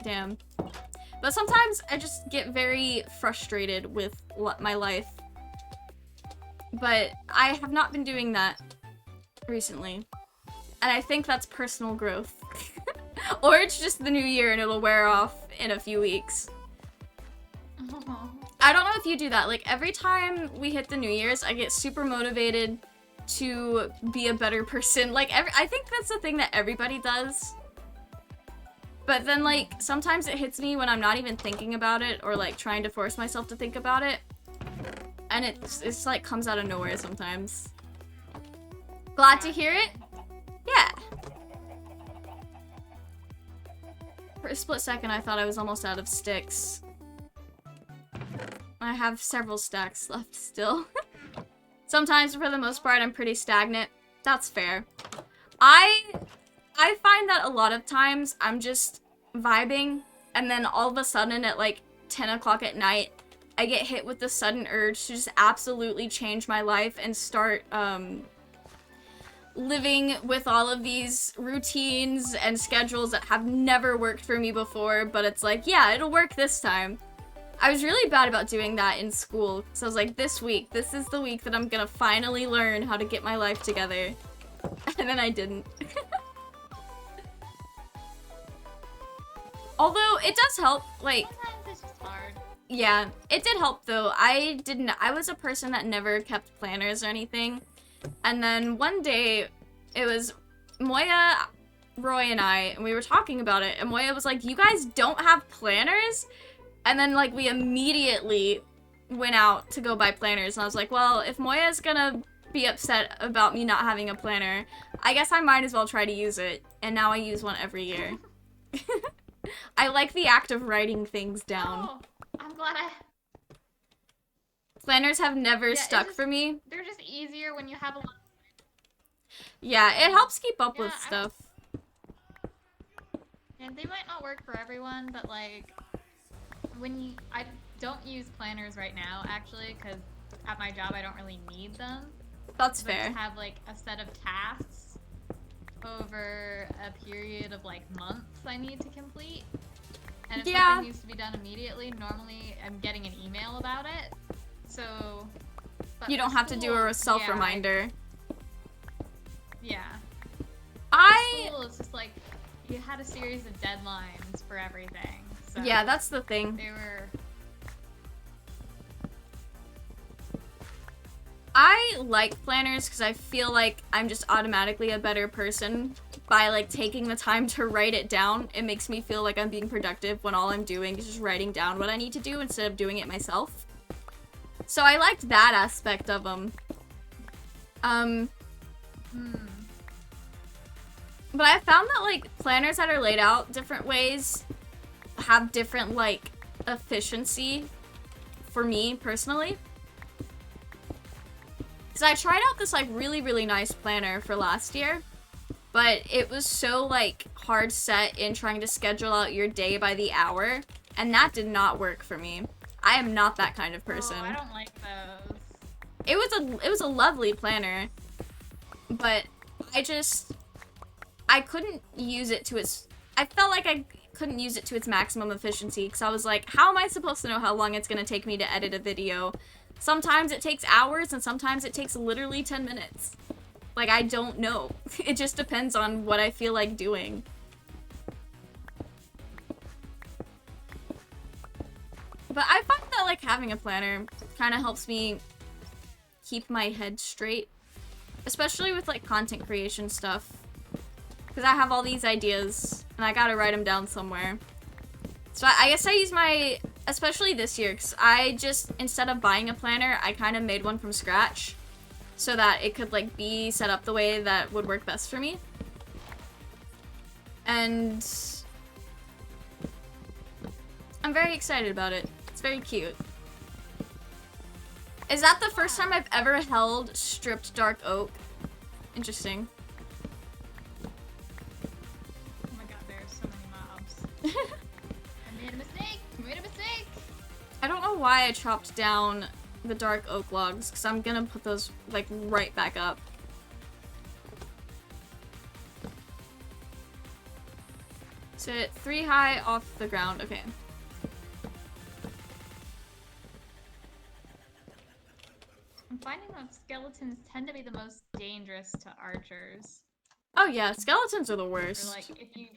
Damn. But sometimes I just get very frustrated with my life. But I have not been doing that recently. And I think that's personal growth. Or it's just the new year and it'll wear off in a few weeks. I don't know if you do that. Like, every time we hit the New Year's, I get super motivated to be a better person. Like, I think that's the thing that everybody does. But then, like, sometimes it hits me when I'm not even thinking about it or, like, trying to force myself to think about it. And it's like, comes out of nowhere sometimes. Glad to hear it? Yeah. For a split second, I thought I was almost out of sticks. I have several stacks left still. Sometimes, for the most part, I'm pretty stagnant. That's fair. I find that a lot of times I'm just vibing, and then all of a sudden at like 10 o'clock at night, I get hit with the sudden urge to just absolutely change my life and start living with all of these routines and schedules that have never worked for me before, but it's like, yeah, it'll work this time. I was really bad about doing that in school, so I was like, this is the week that I'm gonna finally learn how to get my life together. And then I didn't. Although, it does help, like... Sometimes it's just hard. Yeah, it did help though. I was a person that never kept planners or anything. And then one day, it was Moya, Roy, and I, and we were talking about it, and Moya was like, you guys don't have planners? And then, like, we immediately went out to go buy planners, and I was like, well, if Moya's gonna be upset about me not having a planner, I guess I might as well try to use it. And now I use one every year. I like the act of writing things down. Oh, I'm glad Planners have never stuck for me. They're just easier when you have a lot. Yeah, it helps keep up with stuff. And they might not work for everyone, but like, I don't use planners right now, actually, because at my job I don't really need them. That's but fair. to have like a set of tasks over a period of like months I need to complete. And if something needs to be done immediately, normally I'm getting an email about it. So you don't have to do a self-reminder. Yeah. School, it's just like you had a series of deadlines for everything. So yeah, that's the thing. I like planners because I feel like I'm just automatically a better person by like taking the time to write it down. It makes me feel like I'm being productive when all I'm doing is just writing down what I need to do instead of doing it myself. So I liked that aspect of them. But I found that like planners that are laid out different ways have different like efficiency for me personally. So I tried out this like really nice planner for last year, but it was so like hard set in trying to schedule out your day by the hour, and that did not work for me. I am not that kind of person. Oh, I don't like those. It was a lovely planner, but I couldn't use it to its... I felt like I couldn't use it to its maximum efficiency because I was like, how am I supposed to know how long it's gonna take me to edit a video? Sometimes it takes hours and sometimes it takes literally 10 minutes. Like, I don't know. It just depends on what I feel like doing. But I find that, like, having a planner kind of helps me keep my head straight. Especially with, like, content creation stuff. Because I have all these ideas, and I gotta write them down somewhere. So I guess I use my, especially this year, because I just, instead of buying a planner, I kind of made one from scratch. So that it could, like, be set up the way that would work best for me. And I'm very excited about it. It's very cute. Is that the first time I've ever held stripped dark oak? Interesting. Oh my god, there are so many mobs. I made a mistake! I made a mistake! I don't know why I chopped down the dark oak logs, because I'm gonna put those, like, right back up. Sit 3 high off the ground. Okay. I'm finding that skeletons tend to be the most dangerous to archers. Oh yeah, skeletons are the Or worst. like, if you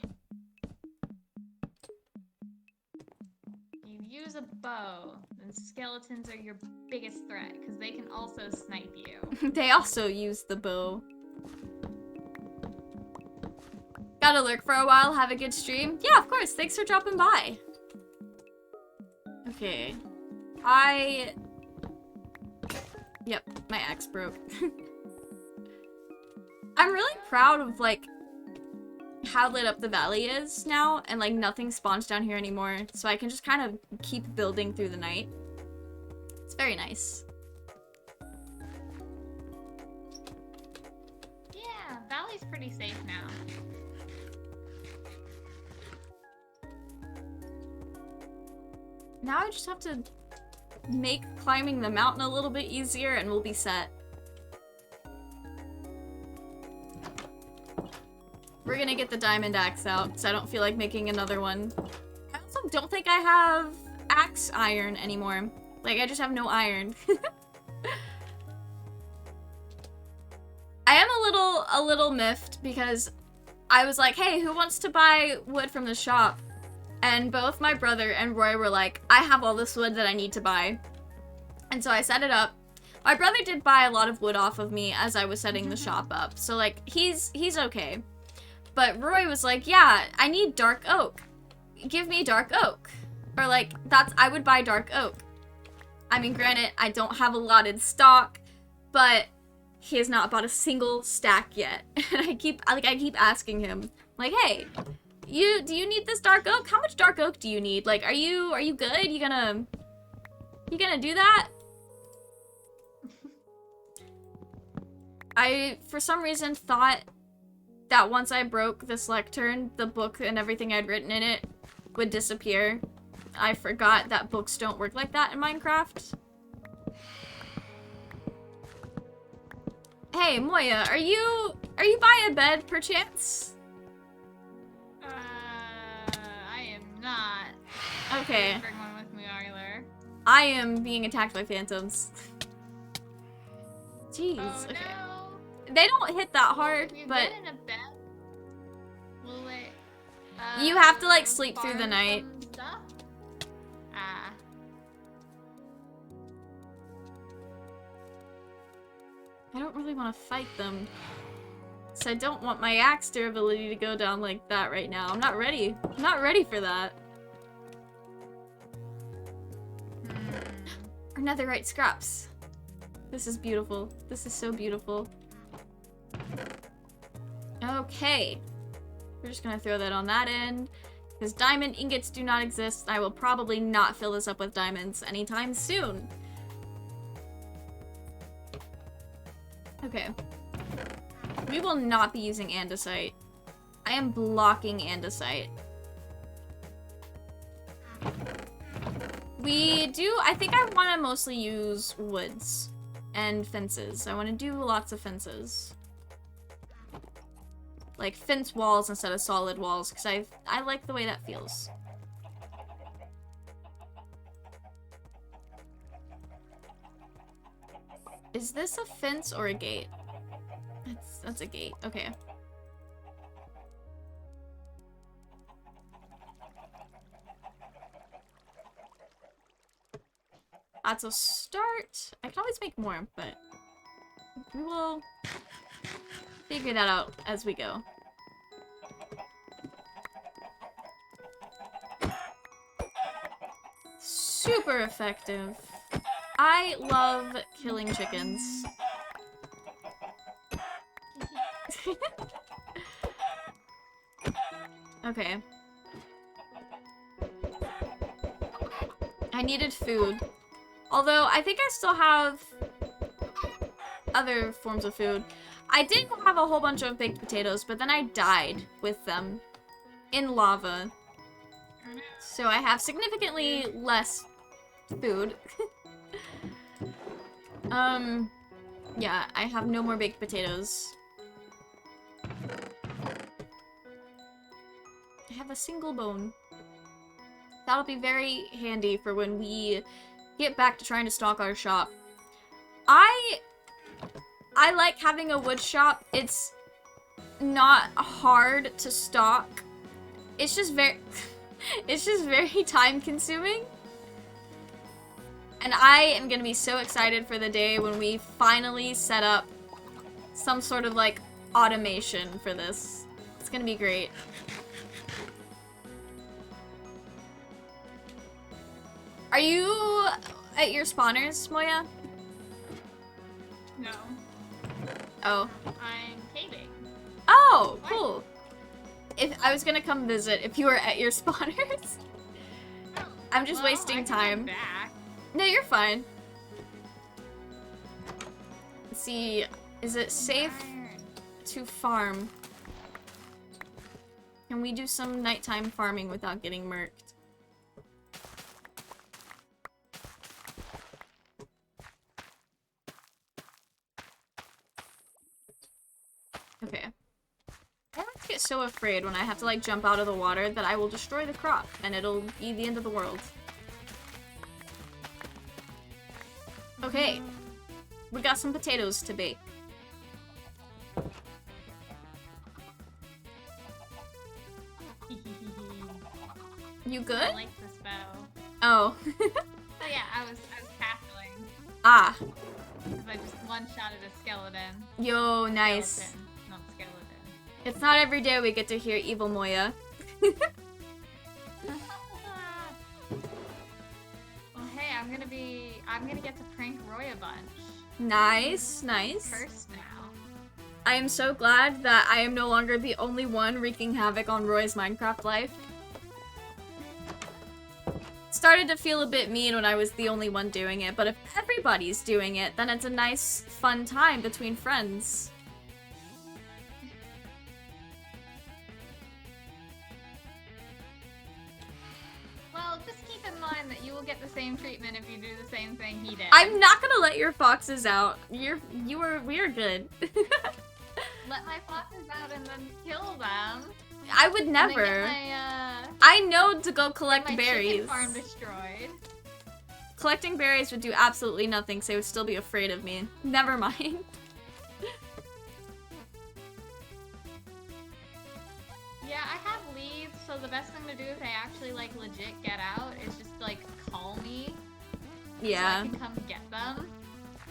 use a bow, then skeletons are your biggest threat, because they can also snipe you. They also use the bow. Gotta lurk for a while, have a good stream? Yeah, of course, thanks for dropping by. Okay. Yep, my axe broke. I'm really proud of, like, how lit up the valley is now, and, like, nothing spawns down here anymore, so I can just kind of keep building through the night. It's very nice. Yeah, valley's pretty safe now. Now I just have to make climbing the mountain a little bit easier, and we'll be set. We're gonna get the diamond axe out, because I don't feel like making another one. I also don't think I have axe iron anymore. Like, I just have no iron. I am a little miffed, because I was like, hey, who wants to buy wood from the shop? And both my brother and Roy were like, I have all this wood that I need to buy. And so I set it up. My brother did buy a lot of wood off of me as I was setting the shop up. So, like, he's okay. But Roy was like, yeah, I need dark oak. Give me dark oak. Or, like, I would buy dark oak. I mean, granted, I don't have a lot in stock, but he has not bought a single stack yet. And I keep asking him, like, hey, do you need this dark oak? How much dark oak do you need? Like, are you good? You gonna do that? I, for some reason, thought that once I broke this lectern, the book and everything I'd written in it would disappear. I forgot that books don't work like that in Minecraft. Hey, Moya, are you by a bed, perchance? I am not. Okay. Bring one with me, Arler. I am being attacked by phantoms. Jeez, Oh okay. no! They don't hit that hard, If you but get in a bed, will it, you have to, like, sleep through the farm night. some stuff? Ah. I don't really want to fight them. So I don't want my axe durability to go down like that right now. I'm not ready. I'm not ready for that. Or netherite scraps. This is beautiful. This is so beautiful. Okay. We're just gonna throw that on that end. Because diamond ingots do not exist. I will probably not fill this up with diamonds anytime soon. Okay. We will not be using andesite. I am blocking andesite. I think I want to mostly use woods and fences. I want to do lots of fences. like fence walls instead of solid walls, because I like the way that feels. Is this a fence or a gate? That's a gate. Okay. That's a start. I can always make more, but we will figure that out as we go. Super effective. I love killing chickens. Okay. I needed food. Although, I think I still have other forms of food. I did have a whole bunch of baked potatoes, but then I died with them in lava. So I have significantly less food. Yeah, I have no more baked potatoes. I have a single bone. That'll be very handy for when we get back to trying to stock our shop. I like having a wood shop. It's not hard to stock. It's just very it's just very time consuming. And I am gonna be so excited for the day when we finally set up some sort of like automation for this. It's gonna be great. Are you at your spawners, Moya? No. Oh. I'm caving. Oh, What? cool. If I was gonna come visit if you were at your spawners. I'm just Well, wasting I can time. come back. No, you're fine. Let's see, is it safe to farm? Can we do some nighttime farming without getting murked? Okay. I always get so afraid when I have to like jump out of the water that I will destroy the crop and it'll be the end of the world. Okay. We got some potatoes to bake. You good? I like this bow. Oh. Oh yeah, I was castling. Ah. Because I just one-shotted a skeleton. Yo, nice. Skeleton, not skeleton. It's not every day we get to hear Evil Moya. Well, hey, I'm gonna get to prank Roy a bunch. Nice, nice. First now. I am so glad that I am no longer the only one wreaking havoc on Roy's Minecraft life. Started to feel a bit mean when I was the only one doing it, but if everybody's doing it, then it's a nice, fun time between friends. Well, just keep in mind that you will get the same treatment if you do the same thing he did. I'm not gonna let your foxes out. We are good. Let my foxes out and then kill them. I would And then never. get my, I know to go collect my berries. chicken farm destroyed. Collecting berries would do absolutely nothing, so they would still be afraid of me. Never mind. Yeah, I have leads, so the best thing to do if they actually like legit get out is just like call me. Yeah, So I can come get them.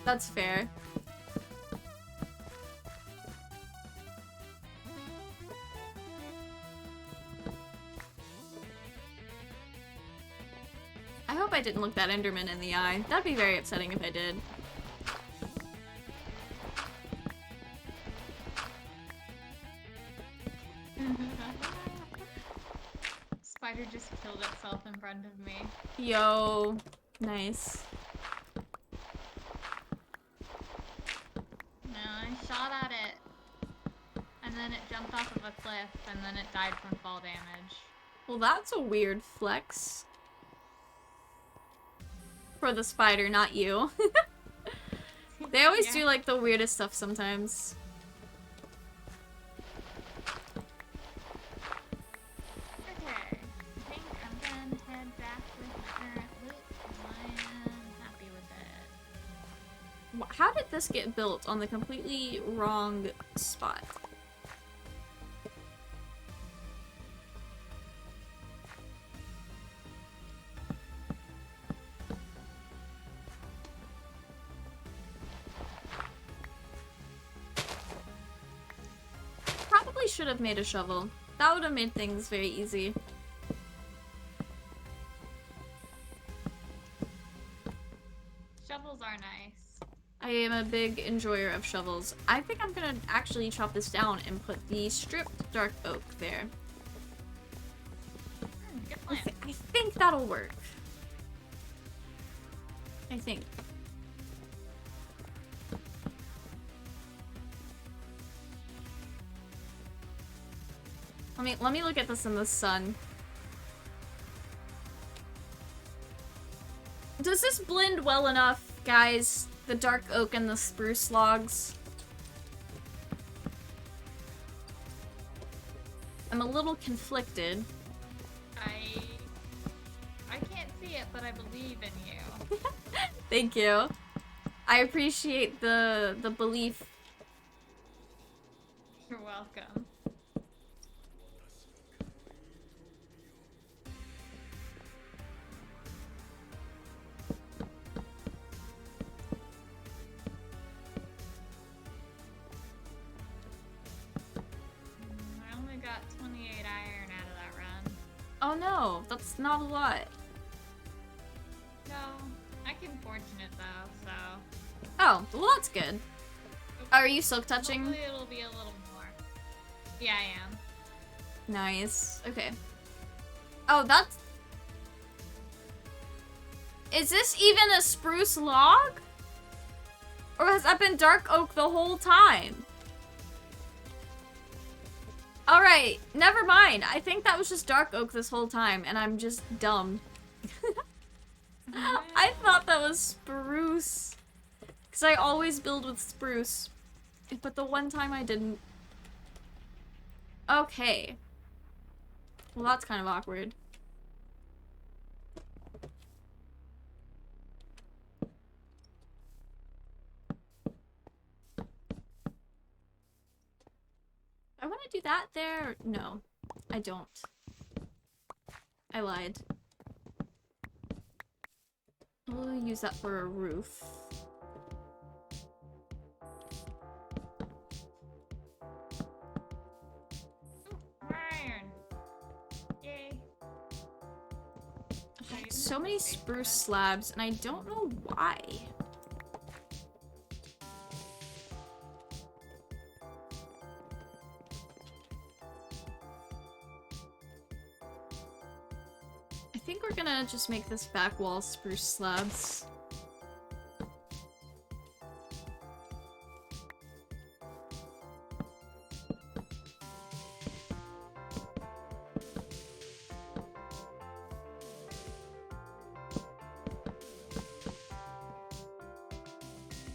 that's fair. I hope I didn't look that Enderman in the eye. That'd be very upsetting if I did. Spider just killed itself in front of me. Yo, nice. No, I shot at it. And then it jumped off of a cliff, and then it died from fall damage. Well, that's a weird flex. For the spider, not you. They always Yeah. do like the weirdest stuff sometimes. How did this get built on the completely wrong spot? Probably should have made a shovel. That would have made things very easy. Shovels are nice. I am a big enjoyer of shovels. I think I'm gonna actually chop this down and put the stripped dark oak there. Good plan. I think that'll work. I think. Let me look at this in the sun. Does this blend well enough, guys? The dark oak and the spruce logs? I'm a little conflicted. I can't see it, but I believe in you. Thank you. I appreciate the belief. You're welcome. I only got 28 iron out of that run. Oh no, that's not a lot. No, I can fortune it though, so. Oh, well that's good. Are you silk touching? Hopefully it'll be a little more. Yeah, I am. Nice. Okay. Oh, that's... Is this even a spruce log? Or has that been dark oak the whole time? Alright, never mind. I think that was just dark oak this whole time, and I'm just dumb. I thought that was spruce. Because I always build with spruce. But the one time I didn't. Okay. Well, that's kind of awkward. I want to do that there. No, I don't. I lied. We'll use that for a roof. Iron. Yay. So many spruce slabs, and I don't know why. I think we're gonna just make this back wall spruce slabs.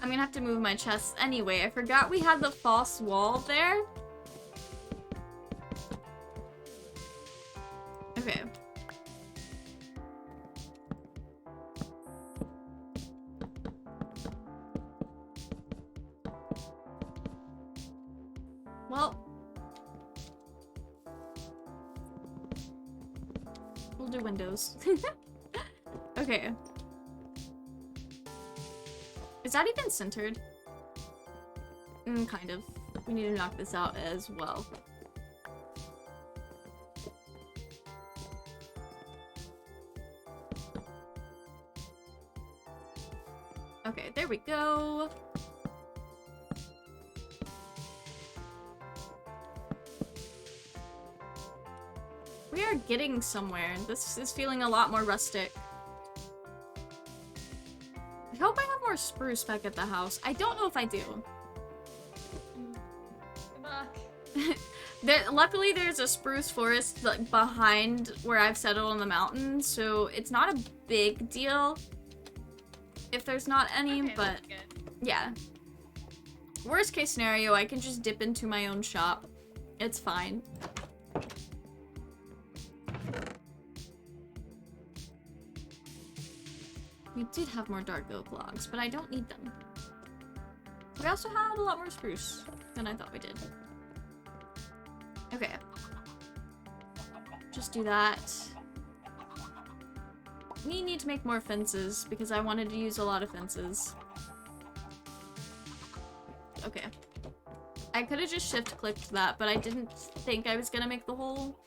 I'm gonna have to move my chest anyway. I forgot we had the false wall there. Okay. Well, we'll do windows. Okay. Is that even centered? Kind of. We need to knock this out as well. Okay, there we go. We are getting somewhere. This is feeling a lot more rustic. I hope I have more spruce back at the house. I don't know if I do. Good luck. Luckily, there's a spruce forest like behind where I've settled on the mountain, so it's not a big deal if there's not any, Okay, but that's good. yeah. Worst case scenario, I can just dip into my own shop. It's fine. We did have more dark oak logs, but I don't need them. We also had a lot more spruce than I thought we did. Okay. Just do that. We need to make more fences because I wanted to use a lot of fences. Okay. I could have just shift-clicked that, but I didn't think I was gonna make the whole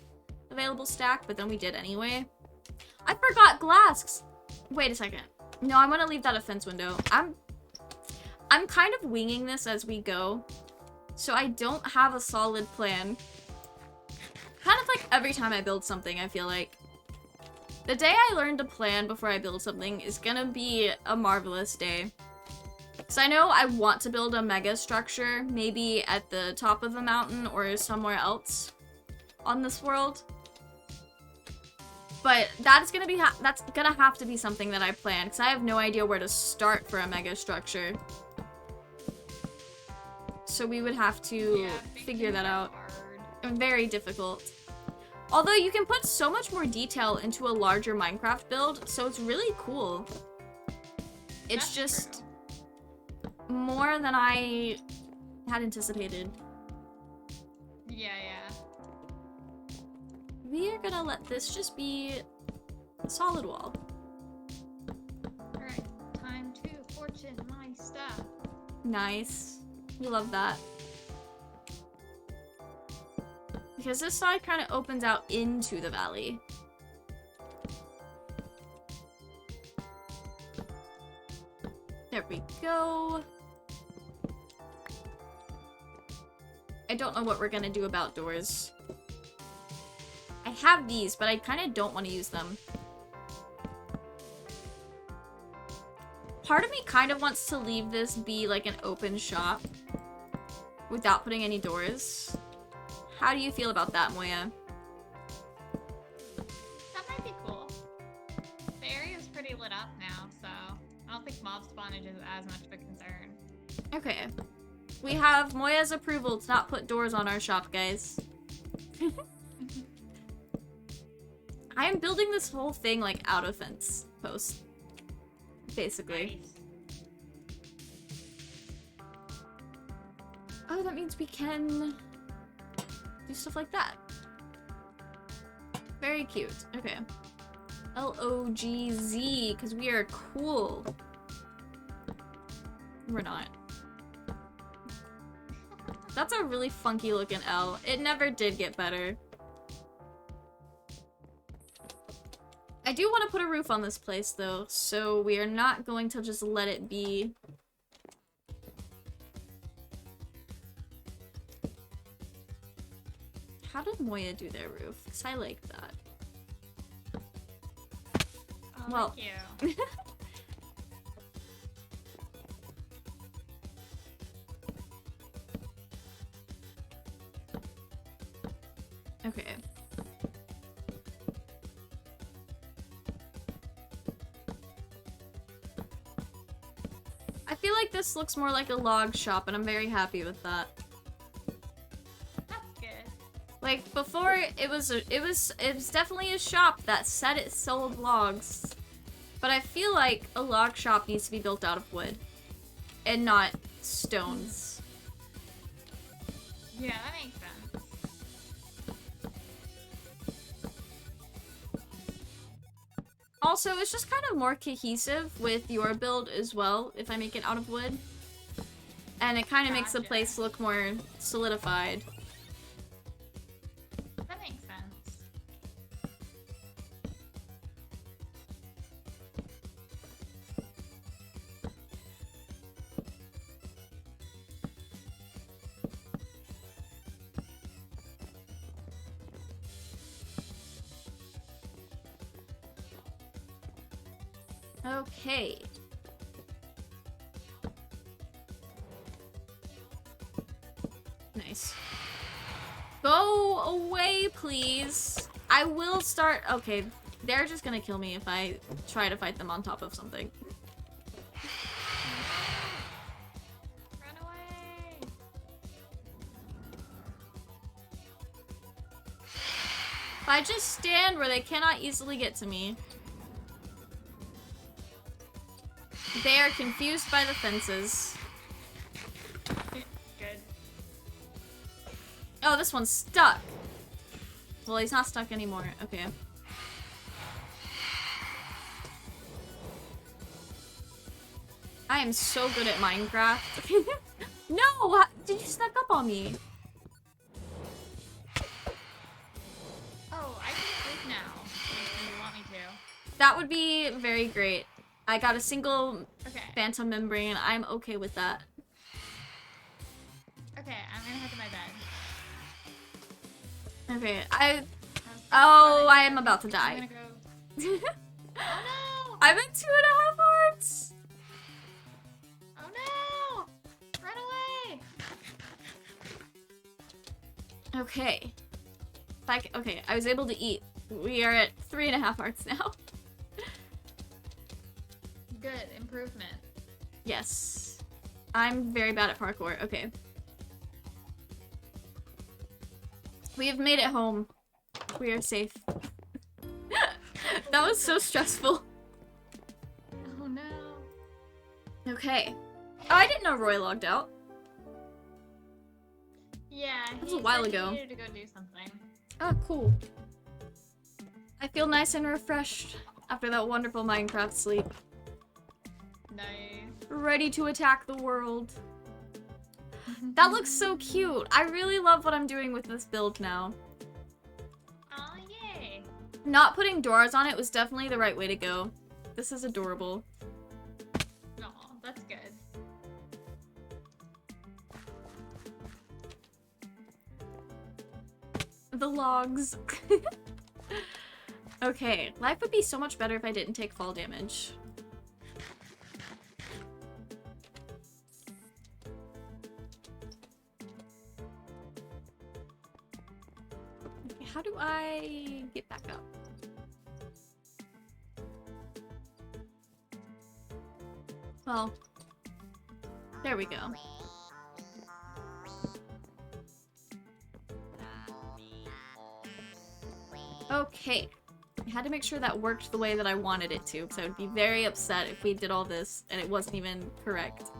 available stack, but then we did anyway. I forgot glass! Wait a second. No, I'm gonna leave that a fence window. I'm kind of winging this as we go, so I don't have a solid plan. Kind of like every time I build something, I feel like. The day I learn to plan before I build something is gonna be a marvelous day. So I know I want to build a mega structure, maybe at the top of a mountain or somewhere else on this world. But that's gonna be that's gonna have to be something that I plan, because I have no idea where to start for a mega structure. So we would have to figure that out. Very difficult. Although you can put so much more detail into a larger Minecraft build, so it's really cool. It's That's just true. more than I had anticipated. Yeah. We are gonna let this just be a solid wall. Alright, time to fortune my stuff. Nice. We love that. Because this side kind of opens out into the valley. There we go. I don't know what we're gonna do about doors. I have these, but I kind of don't want to use them. Part of me kind of wants to leave this be like an open shop without putting any doors. How do you feel about that, Moya? That might be cool. The area is pretty lit up now, so I don't think mob spawnage is as much of a concern. Okay. We have Moya's approval to not put doors on our shop, guys. I am building this whole thing like out of fence posts. Basically. Nice. Oh, that means we can do stuff like that. Very cute. Okay. L-O-G-Z, because we are cool. We're not. That's a really funky looking L. It never did get better. I do want to put a roof on this place, though, so we are not going to just let it be. How did Moya do their roof? Because I like that. Oh, Well. thank you. Okay. I feel like this looks more like a log shop, and I'm very happy with that. That's good. Like before, it was definitely a shop that said it sold logs, but I feel like a log shop needs to be built out of wood, and not stones. Yeah, that makes sense. Also, it's just kind of more cohesive with your build as well, if I make it out of wood. And it kind of makes the Gotcha. place look more solidified. That makes sense. Okay. Nice. Go away, please. I will start. Okay, they're just gonna kill me if I try to fight them on top of something. Run away! If I just stand where they cannot easily get to me. They are confused by the fences. Oh, this one's stuck. Well, he's not stuck anymore. Okay. I am so good at Minecraft. No! Did you snuck up on me? Oh, I can sleep now. If you want me to. That would be very great. I got a single Okay. phantom membrane. I'm okay with that. Okay, I'm gonna head to my bed. Okay, I am about to die. I'm gonna go. Oh no! I'm at 2.5 hearts! Oh no! Run away! Okay. Okay, I was able to eat. We are at 3.5 hearts now. Good, improvement. Yes. I'm very bad at parkour. Okay. We have made it home. We are safe. That was so stressful. Oh no. Okay. Oh, I didn't know Roy logged out. Yeah, That was a while said he ago. needed to go do something. Oh, cool. I feel nice and refreshed after that wonderful Minecraft sleep. Nice. Ready to attack the world. That looks so cute. I really love what I'm doing with this build now. Oh yay! Not putting doors on it was definitely the right way to go. This is adorable. No, that's good. The logs. Okay, life would be so much better if I didn't take fall damage. Okay, how do I get back up? Well, there we go. Okay. I had to make sure that worked the way that I wanted it to, because I would be very upset if we did all this and it wasn't even correct.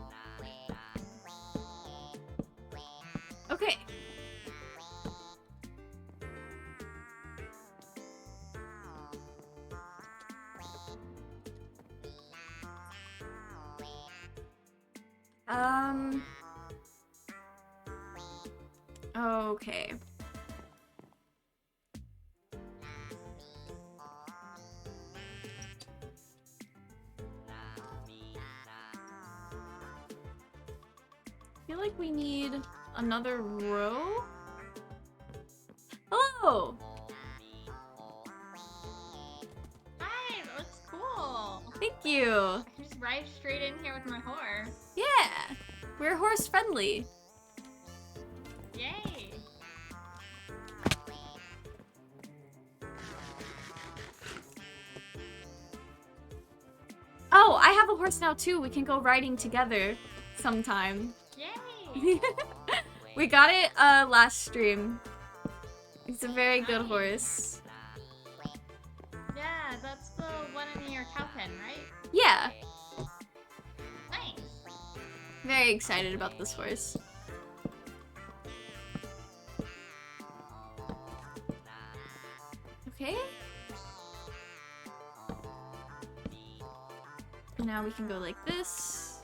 Okay. Okay. I feel like we need another row? Hello! Hi, that looks cool. Thank you! I can just ride straight in here with my horse. Yeah! We're horse friendly. Yay! Oh, I have a horse now too. We can go riding together sometime. Yay! We got it last stream. It's a very good horse. Yeah, that's the one in your cow pen, right? Yeah, Nice. very excited about this horse. Okay. Now we can go like this.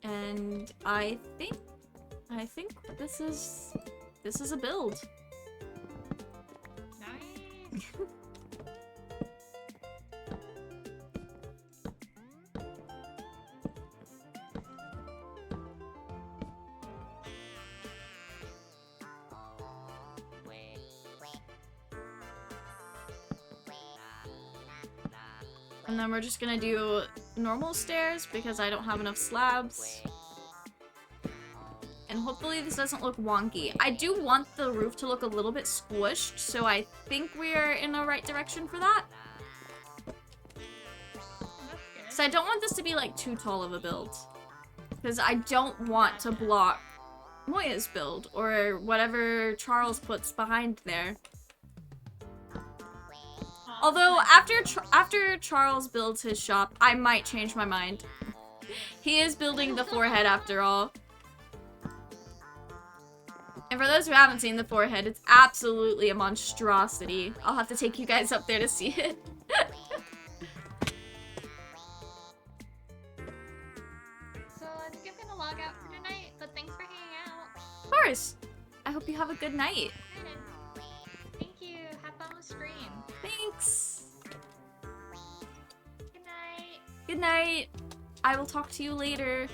And I think this is a build. Nice. And then we're just gonna do normal stairs because I don't have enough slabs. And hopefully this doesn't look wonky. I do want the roof to look a little bit squished, so I think we're in the right direction for that. That's So I don't want this to be like too tall of a build. Because I don't want to block Moya's build or whatever Charles puts behind there. Although after Charles builds his shop, I might change my mind. He is building the forehead after all. And for those who haven't seen the forehead, it's absolutely a monstrosity. I'll have to take you guys up there to see it. So I'm gonna log out for tonight, but thanks for hanging out. Of course. I hope you have a good night. Thank you. Have fun with stream. Thanks. Good night. Good night. I will talk to you later.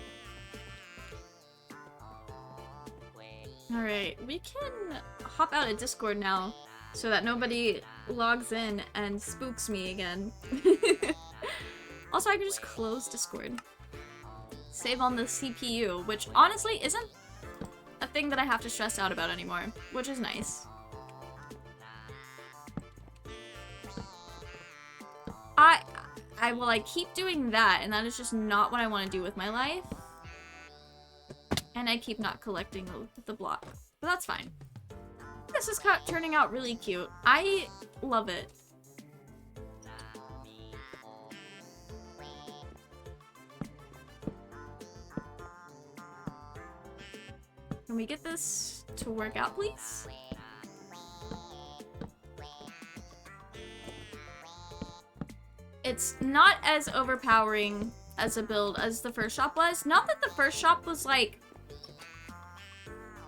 Alright, we can hop out of Discord now so that nobody logs in and spooks me again. Also, I can just close Discord. Save on the CPU, which honestly isn't a thing that I have to stress out about anymore, which is nice. I keep doing that, and that is just not what I want to do with my life. And I keep not collecting the block. But that's fine. This is turning out really cute. I love it. Can we get this to work out, please? It's not as overpowering as a build as the first shop was. Not that the first shop was, like,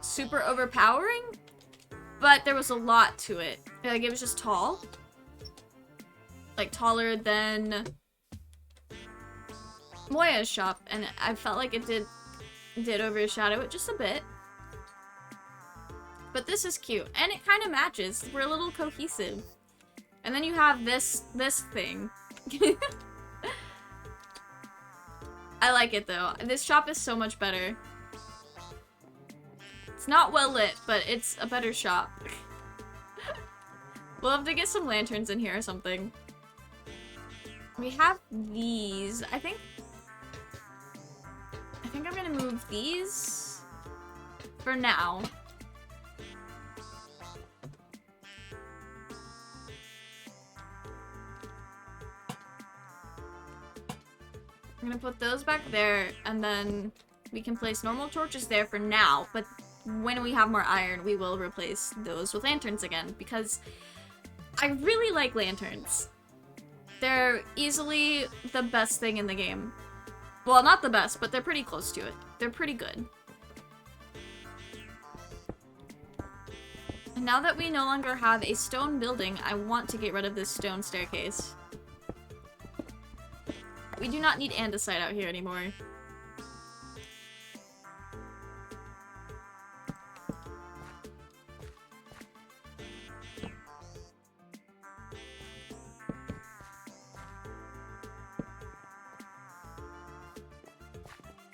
super overpowering, but there was a lot to it. Like, it was just tall. Like, taller than Moya's shop, and I felt like it did overshadow it just a bit. But this is cute, and it kind of matches. We're a little cohesive. And then you have this thing. I like it though. This shop is so much better. It's not well lit, but it's a better shop. We'll have to get some lanterns in here or something. We have these. I think I'm gonna move these for now. I'm gonna put those back there, and then we can place normal torches there for now, but when we have more iron, we will replace those with lanterns again, because I really like lanterns. They're easily the best thing in the game. Well, not the best, but they're pretty close to it. They're pretty good. And now that we no longer have a stone building, I want to get rid of this stone staircase. We do not need andesite out here anymore.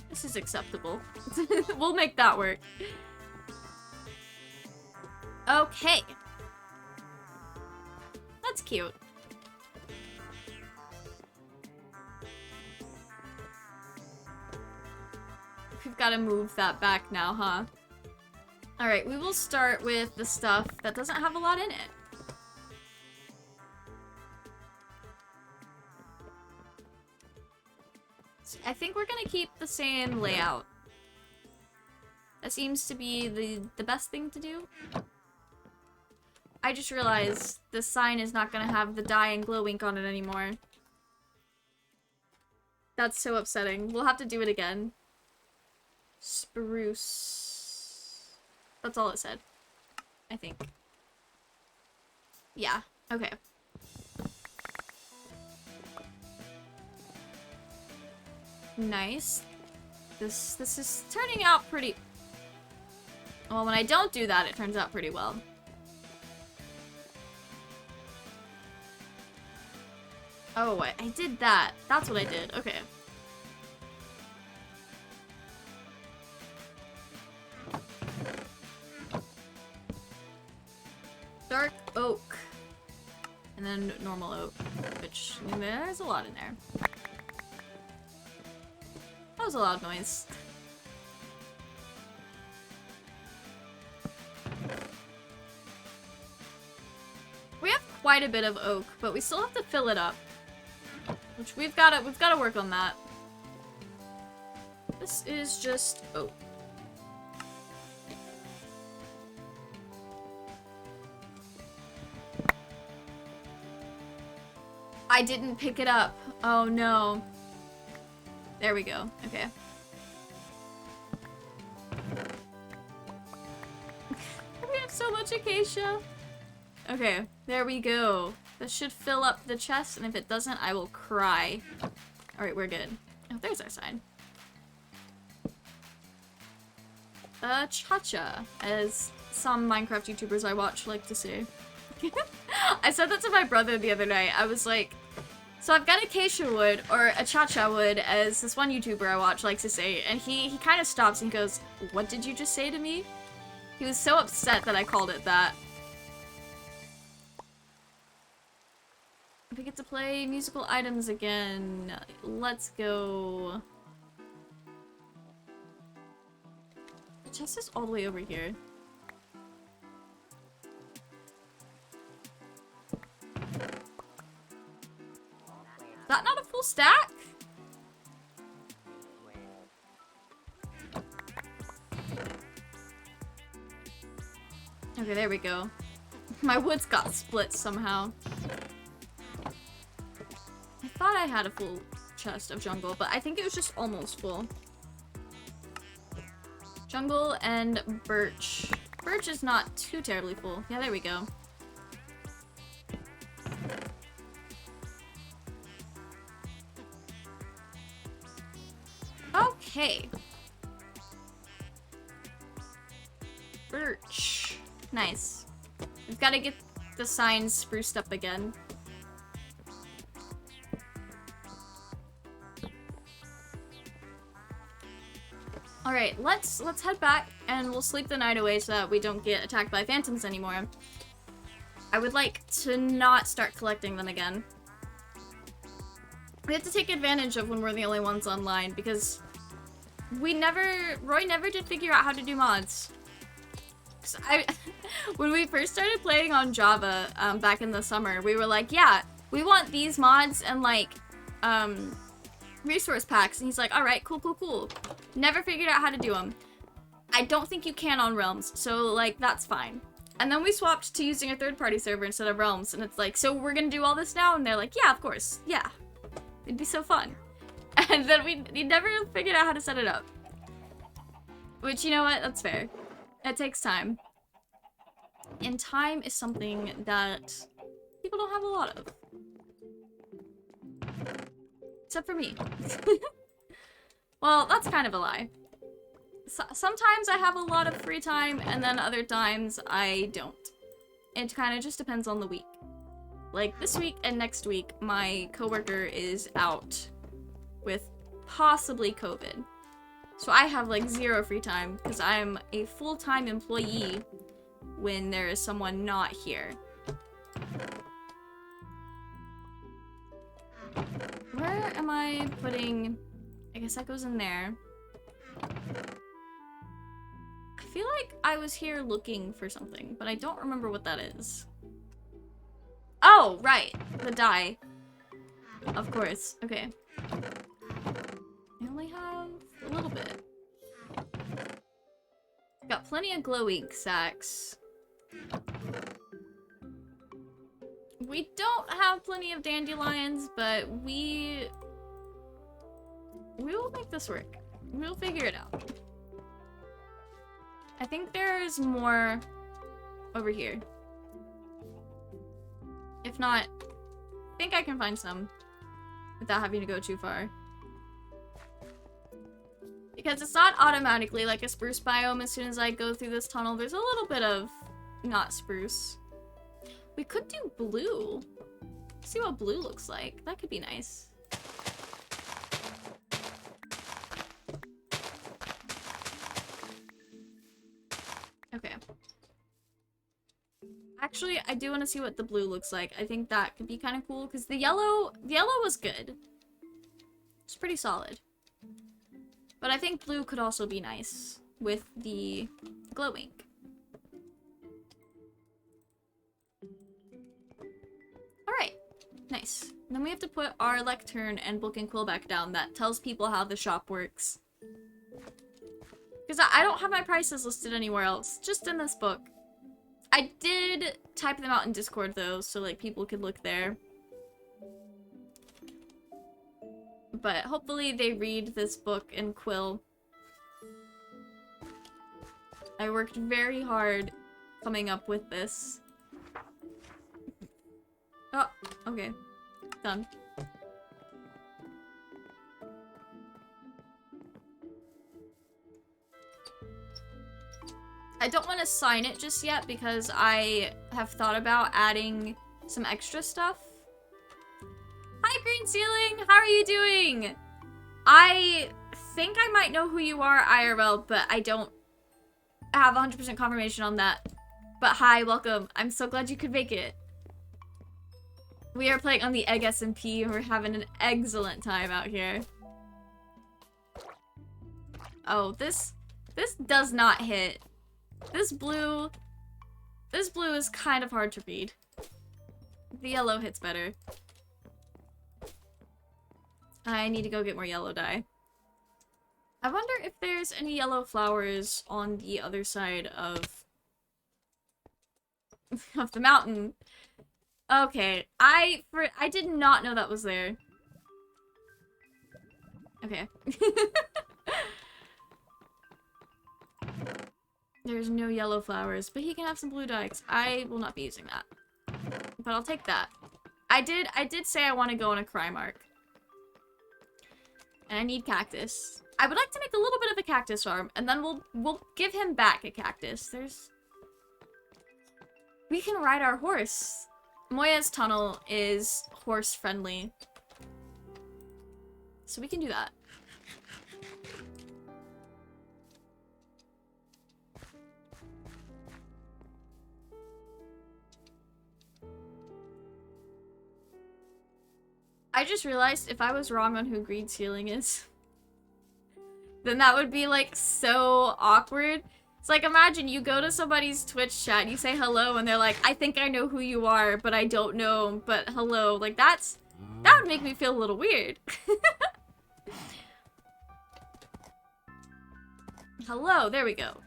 This is acceptable. We'll make that work. Okay. That's cute. We've got to move that back now, huh? Alright, we will start with the stuff that doesn't have a lot in it. So I think we're gonna keep the same layout. That seems to be the best thing to do. I just realized the sign is not gonna have the dye and glow ink on it anymore. That's so upsetting. We'll have to do it again. Spruce. That's all it said. I think. Yeah. Okay. Nice. This is turning out pretty... Well, when I don't do that, it turns out pretty well. Oh, I did that. That's what I did. Okay. Dark oak. And then normal oak, which, I mean, there's a lot in there. That was a loud noise. We have quite a bit of oak, but we still have to fill it up. Which we've gotta work on that. This is just... oh. I didn't pick it up. Oh no. There we go. Okay. We have so much acacia. Okay, there we go. This should fill up the chest, and if it doesn't, I will cry. Alright, we're good. Oh, there's our sign. Cha-cha, as some Minecraft YouTubers I watch like to say. I said that to my brother the other night. I was like, so I've got acacia wood, or a cha-cha wood, as this one YouTuber I watch likes to say, and he kind of stops and goes, "What did you just say to me?" He was so upset that I called it that. We get to play musical items again. Let's go. The chest is all the way over here. Is that not a full stack? Okay, there we go. My woods got split somehow. I thought I had a full chest of jungle, but I think it was just almost full. Jungle and birch. Birch is not too terribly full. Yeah, there we go. Okay. Birch. Nice. We've got to get the signs spruced up again. Alright, let's head back and we'll sleep the night away so that we don't get attacked by phantoms anymore. I would like to not start collecting them again. We have to take advantage of when we're the only ones online because Roy never did figure out how to do mods. When we first started playing on Java back in the summer, we were like, yeah, we want these mods and like resource packs, and he's like, alright, cool. Never figured out how to do them. I don't think you can on Realms, so like that's fine. And then we swapped to using a third-party server instead of Realms, and it's like, so we're gonna do all this now? And they're like, yeah, of course, yeah. It'd be so fun. And then we never figured out how to set it up. Which, you know what, that's fair. It takes time. And time is something that people don't have a lot of. Except for me. Well, that's kind of a lie. Sometimes I have a lot of free time, and then other times I don't. It kind of just depends on the week. Like, this week and next week, my coworker is out with possibly COVID. So I have, like, 0 free time, because I'm a full-time employee when there is someone not here. Where am I putting... I guess that goes in there. I feel like I was here looking for something, but I don't remember what that is. Oh, right. The dye. Of course. Okay. I only have a little bit. Got plenty of glow ink sacks. We don't have plenty of dandelions, but we will make this work. We'll figure it out. I think there's more over here. If not, I think I can find some without having to go too far. Because it's not automatically like a spruce biome as soon as I go through this tunnel. There's a little bit of not spruce. We could do blue. See what blue looks like. That could be nice. Okay. Actually, I do want to see what the blue looks like. I think that could be kind of cool because the yellow was good. It's pretty solid. But I think blue could also be nice with the glow ink. Alright, nice. And then we have to put our lectern and book and quill back down. That tells people how the shop works. Because I don't have my prices listed anywhere else, just in this book. I did type them out in Discord though, so like people could look there. But hopefully they read this book in Quill. I worked very hard coming up with this. Oh, okay. Done. I don't want to sign it just yet because I have thought about adding some extra stuff. Hi, Green Ceiling! How are you doing? I think I might know who you are IRL, but I don't have 100% confirmation on that. But hi, welcome. I'm so glad you could make it. We are playing on the EggSMP and we're having an excellent time out here. Oh, this does not hit. This blue is kind of hard to read. The yellow hits better. I need to go get more yellow dye. I wonder if there's any yellow flowers on the other side of the mountain. Okay, I did not know that was there. Okay. There's no yellow flowers, but he can have some blue dye. I will not be using that. But I'll take that. I did say I want to go on a cry mark. And I need cactus. I would like to make a little bit of a cactus farm, and then we'll give him back a cactus. We can ride our horse. Moya's tunnel is horse friendly. So we can do that. I just realized if I was wrong on who Green Ceiling is, then that would be like so awkward. It's like, imagine you go to somebody's Twitch chat and you say hello and they're like, I think I know who you are, but I don't know, but hello. Like that would make me feel a little weird. Hello, there we go.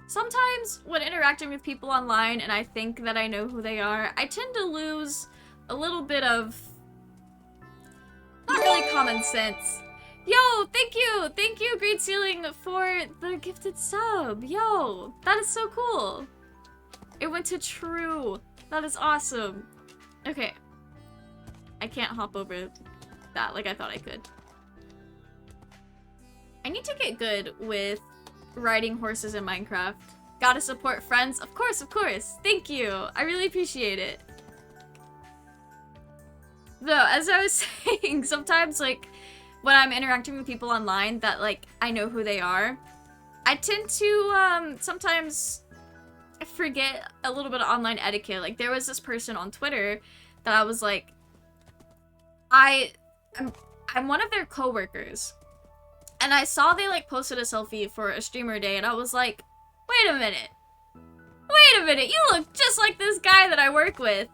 Sometimes when interacting with people online and I think that I know who they are, I tend to lose a little bit of not really common sense. Yo, thank you, Green Ceiling, for the gifted sub. Yo, that is so cool. It went to True. That is awesome. Okay. I can't hop over that like I thought I could. I need to get good with riding horses in Minecraft. Gotta support friends. Of course, of course. Thank you. I really appreciate it. Though, as I was saying, sometimes, like, when I'm interacting with people online that, like, I know who they are, I tend to, sometimes forget a little bit of online etiquette. Like, there was this person on Twitter that I was like, I'm one of their coworkers. And I saw they, like, posted a selfie for a streamer day, and I was like, wait a minute. Wait a minute, you look just like this guy that I work with.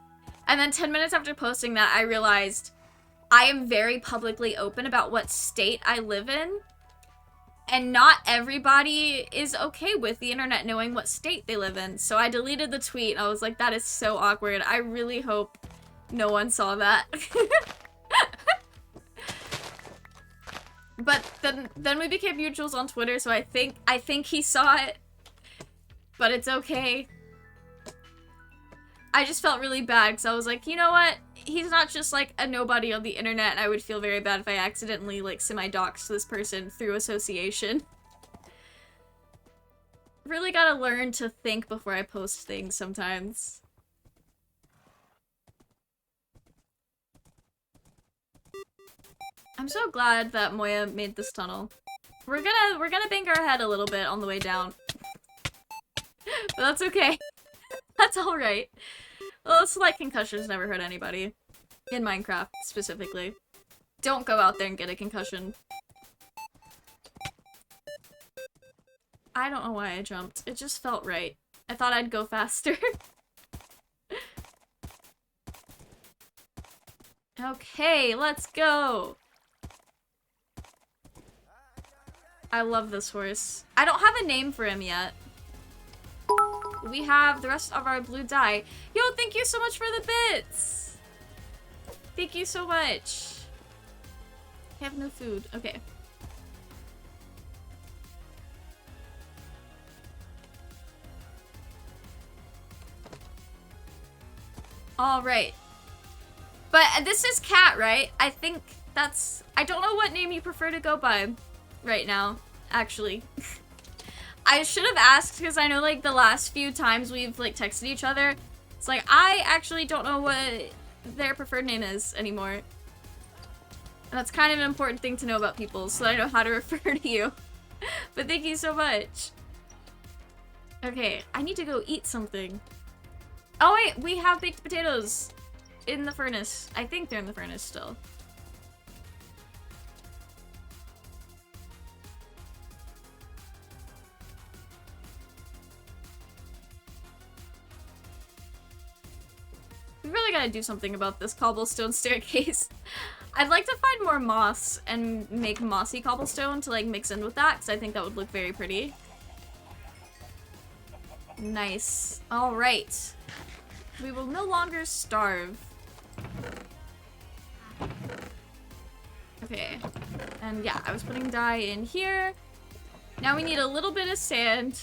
And then 10 minutes after posting that, I realized I am very publicly open about what state I live in. And not everybody is okay with the internet knowing what state they live in. So I deleted the tweet. I was like, that is so awkward. I really hope no one saw that. But then we became mutuals on Twitter, so I think he saw it. But it's okay. I just felt really bad because I was like, you know what? He's not just like a nobody on the internet, and I would feel very bad if I accidentally like semi-doxed this person through association. Really gotta learn to think before I post things sometimes. I'm so glad that Moya made this tunnel. We're gonna bang our head a little bit on the way down. But that's okay. That's alright. Well, slight concussions never hurt anybody. In Minecraft, specifically. Don't go out there and get a concussion. I don't know why I jumped. It just felt right. I thought I'd go faster. Okay, let's go. I love this horse. I don't have a name for him yet. We have the rest of our blue dye. Yo, thank you so much for the bits. Thank you so much. I have no food. Okay. All right. But this is Cat, right? I think that's... I don't know what name you prefer to go by right now, actually. I should have asked because I know like the last few times we've like texted each other, it's like I actually don't know what their preferred name is anymore. And that's kind of an important thing to know about people so I know how to refer to you. But thank you so much. Okay, I need to go eat something. Oh wait, we have baked potatoes in the furnace. I think they're in the furnace still. We really gotta do something about this cobblestone staircase. I'd like to find more moss and make mossy cobblestone to like mix in with that because I think that would look very pretty. Nice. All right. We will no longer starve. Okay. And yeah, I was putting dye in here. Now we need a little bit of sand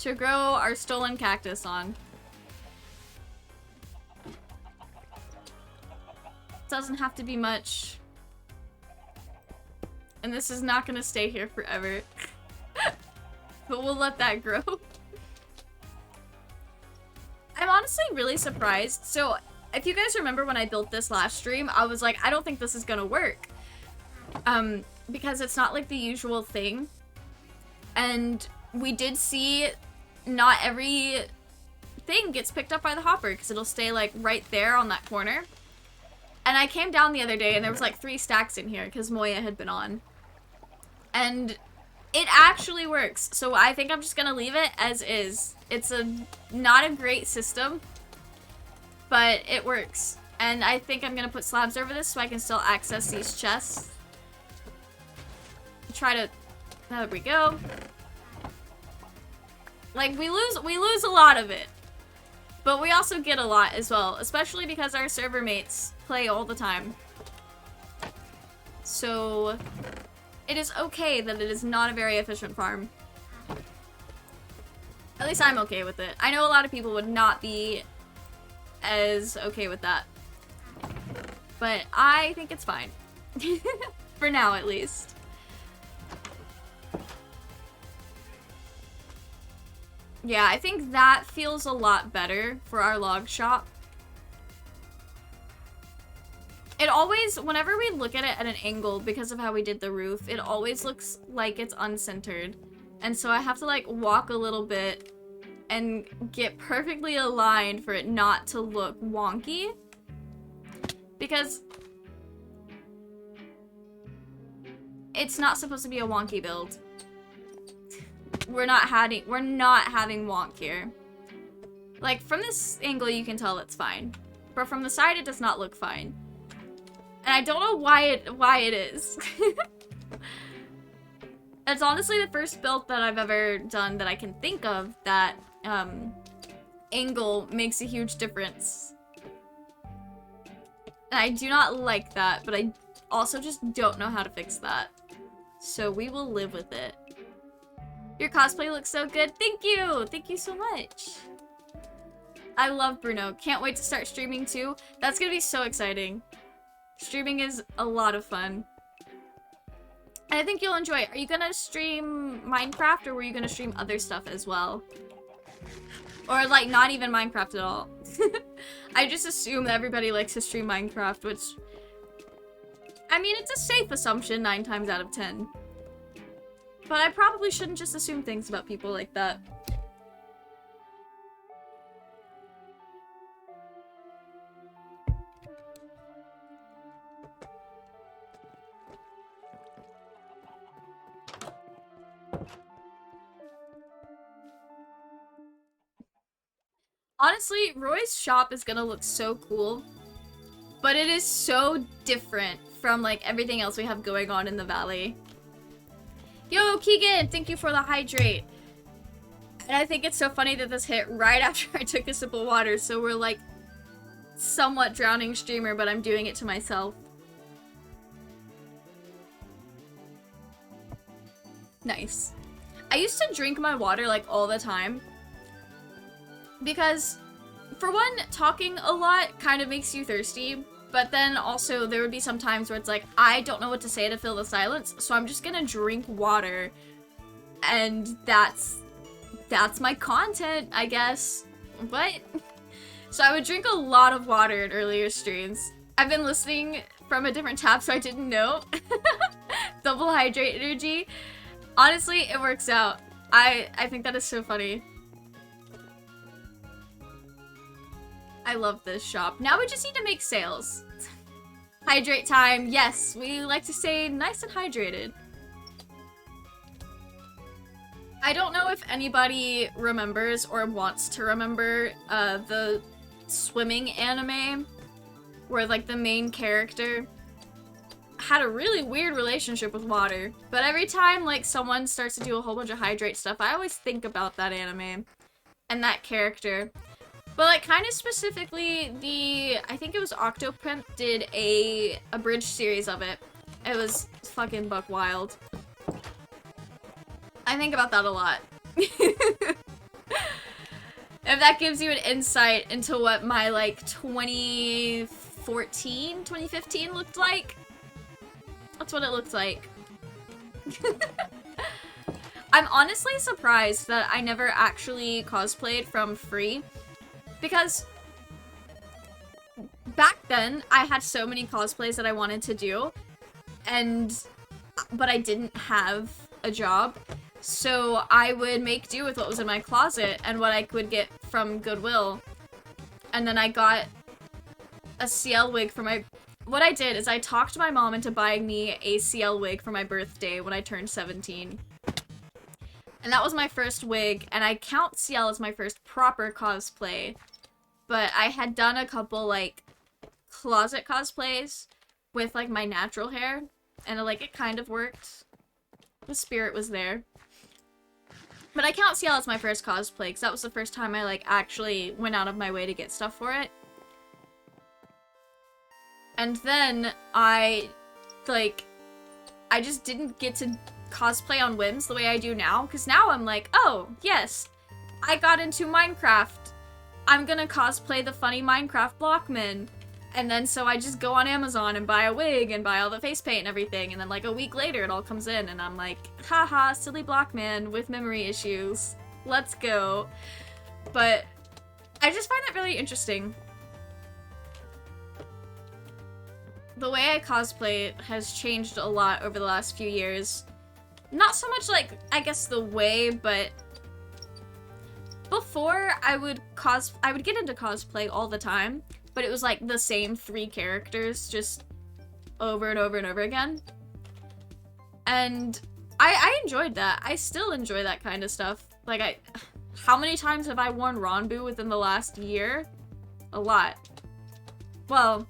to grow our stolen cactus on. Doesn't have to be much. And this is not gonna stay here forever. But we'll let that grow. I'm honestly really surprised. So, if you guys remember when I built this last stream, I was like, I don't think this is gonna work. Because it's not like the usual thing. And we did see not every thing gets picked up by the hopper because it'll stay like right there on that corner. And I came down the other day and there was like 3 stacks in here because Moya had been on. And it actually works. So I think I'm just gonna leave it as is. It's not a great system, but it works. And I think I'm gonna put slabs over this so I can still access these chests. Try to, there we go. Like we lose a lot of it, but we also get a lot as well, especially because our server mates play all the time. So it is okay that it is not a very efficient farm. At least I'm okay with it. I know a lot of people would not be as okay with that. But I think it's fine. For now, at least. Yeah, I think that feels a lot better for our log shop. It always, whenever we look at it at an angle, because of how we did the roof, it always looks like it's uncentered. And so I have to like walk a little bit and get perfectly aligned for it not to look wonky. Because it's not supposed to be a wonky build. We're not having wonk here. Like from this angle you can tell it's fine. But from the side it does not look fine. And I don't know why it is. It's honestly the first build that I've ever done that I can think of that angle makes a huge difference. And I do not like that, but I also just don't know how to fix that. So we will live with it. Your cosplay looks so good. Thank you! Thank you so much. I love Bruno. Can't wait to start streaming too. That's gonna be so exciting. Streaming is a lot of fun. And I think you'll enjoy it. Are you gonna stream Minecraft or were you gonna stream other stuff as well? Or like not even Minecraft at all? I just assume that everybody likes to stream Minecraft, which... I mean, it's a safe assumption 9 times out of 10. But I probably shouldn't just assume things about people like that. Honestly, Roy's shop is gonna look so cool but it is so different from like everything else we have going on in the valley. Yo, Keegan, thank you for the hydrate. And I think it's so funny that this hit right after I took a sip of water, so we're like somewhat drowning streamer, but I'm doing it to myself. Nice. I used to drink my water like all the time because, for one, talking a lot kind of makes you thirsty, but then also there would be some times where it's like, I don't know what to say to fill the silence, so I'm just gonna drink water, and that's my content, I guess. But so I would drink a lot of water in earlier streams. I've been listening from a different tab, so I didn't know. Double hydrate energy. Honestly, it works out. I think that is so funny. I love this shop. Now we just need to make sales. Hydrate time. Yes, we like to stay nice and hydrated. I don't know if anybody remembers or wants to remember the swimming anime where like the main character had a really weird relationship with water. But every time like someone starts to do a whole bunch of hydrate stuff, I always think about that anime and that character. But like kind of specifically I think it was Octopimp did a abridged series of it. It was fucking buck wild. I think about that a lot. If that gives you an insight into what my like 2014, 2015 looked like, that's what it looked like. I'm honestly surprised that I never actually cosplayed from free, because back then I had so many cosplays that I wanted to do, but I didn't have a job. So I would make do with what was in my closet and what I could get from Goodwill. And then I got a CL wig for my... What I did is I talked my mom into buying me a CL wig for my birthday when I turned 17. And that was my first wig, and I count CL as my first proper cosplay. But I had done a couple, like, closet cosplays with, like, my natural hair. And, like, it kind of worked. The spirit was there. But I count CL as my first cosplay, because that was the first time I, like, actually went out of my way to get stuff for it. And then I just didn't get to cosplay on whims the way I do now, because now I'm like, oh, yes, I got into Minecraft. I'm gonna cosplay the funny Minecraft Blockman. And then so I just go on Amazon and buy a wig and buy all the face paint and everything, and then like a week later it all comes in and I'm like, haha, silly Blockman with memory issues. Let's go. But I just find that really interesting. The way I cosplay has changed a lot over the last few years. Not so much like, I guess, the way, but before I would get into cosplay all the time, but it was like the same 3 characters just over and over and over again. And I enjoyed that. I still enjoy that kind of stuff. Like, how many times have I worn Ranbu within the last year? A lot. Well,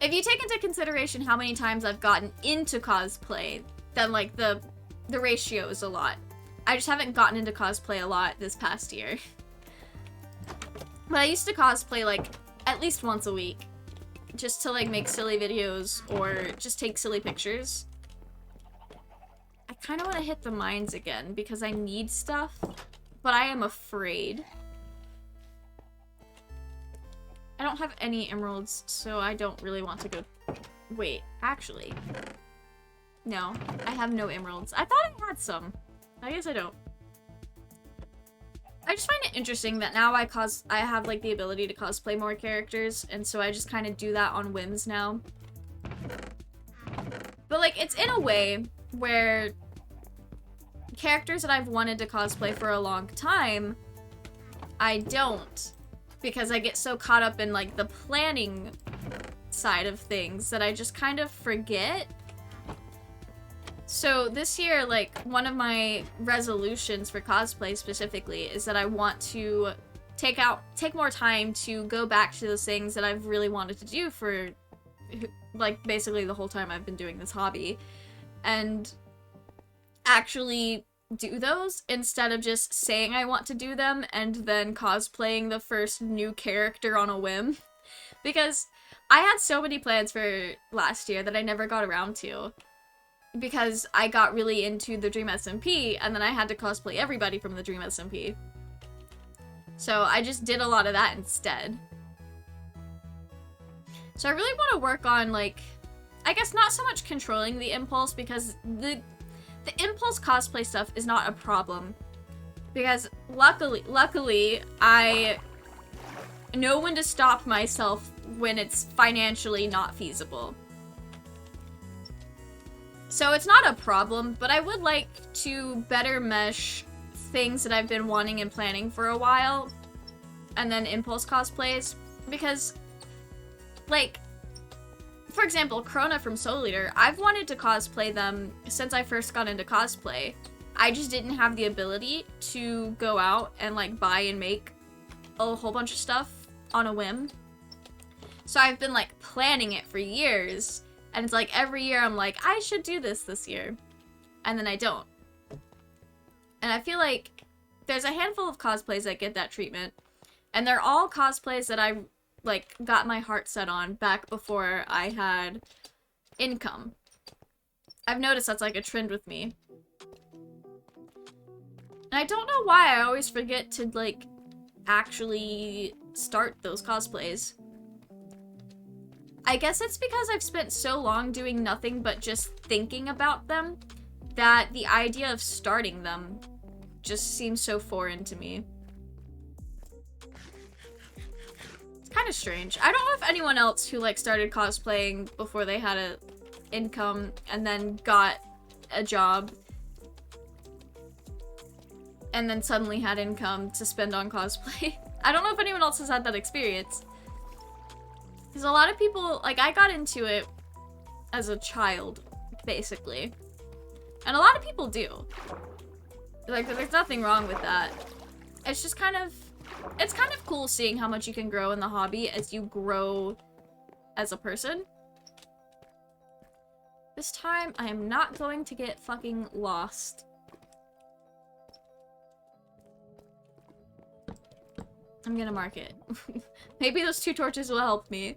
if you take into consideration how many times I've gotten into cosplay, then like the ratio is a lot. I just haven't gotten into cosplay a lot this past year. But I used to cosplay like at least once a week, just to like make silly videos or just take silly pictures. I kind of want to hit the mines again because I need stuff, but I am afraid. I don't have any emeralds, so I don't really want to go... Wait, actually. No, I have no emeralds. I thought I had some. I guess I don't. I just find it interesting that now I have like the ability to cosplay more characters, and so I just kind of do that on whims now. But like, it's in a way where characters that I've wanted to cosplay for a long time, I don't. Because I get so caught up in like the planning side of things that I just kind of forget. So this year, like, one of my resolutions for cosplay specifically is that I want to take more time to go back to those things that I've really wanted to do for, like, basically the whole time I've been doing this hobby, and actually do those instead of just saying I want to do them and then cosplaying the first new character on a whim. Because I had so many plans for last year that I never got around to. Because I got really into the Dream SMP, and then I had to cosplay everybody from the Dream SMP. So I just did a lot of that instead. So I really want to work on, like, I guess not so much controlling the impulse, because the impulse cosplay stuff is not a problem. Because luckily, I know when to stop myself when it's financially not feasible. So it's not a problem, but I would like to better mesh things that I've been wanting and planning for a while, and then impulse cosplays, because, like, for example, Krona from Soul Eater, I've wanted to cosplay them since I first got into cosplay. I just didn't have the ability to go out and, like, buy and make a whole bunch of stuff on a whim. So I've been, like, planning it for years, and it's like every year I'm like, I should do this year, and then I don't. And I feel like there's a handful of cosplays that get that treatment, and they're all cosplays that I, like, got my heart set on back before I had income. I've noticed that's, like, a trend with me. And I don't know why I always forget to, like, actually start those cosplays. I guess it's because I've spent so long doing nothing but just thinking about them that the idea of starting them just seems so foreign to me. It's kind of strange. I don't know if anyone else who, like, started cosplaying before they had a income and then got a job and then suddenly had income to spend on cosplay. I don't know if anyone else has had that experience. Because a lot of people, like, I got into it as a child, basically. And a lot of people do. Like, there's nothing wrong with that. It's just kind of, it's kind of cool seeing how much you can grow in the hobby as you grow as a person. This time, I am not going to get fucking lost. I'm gonna mark it. Maybe those 2 torches will help me.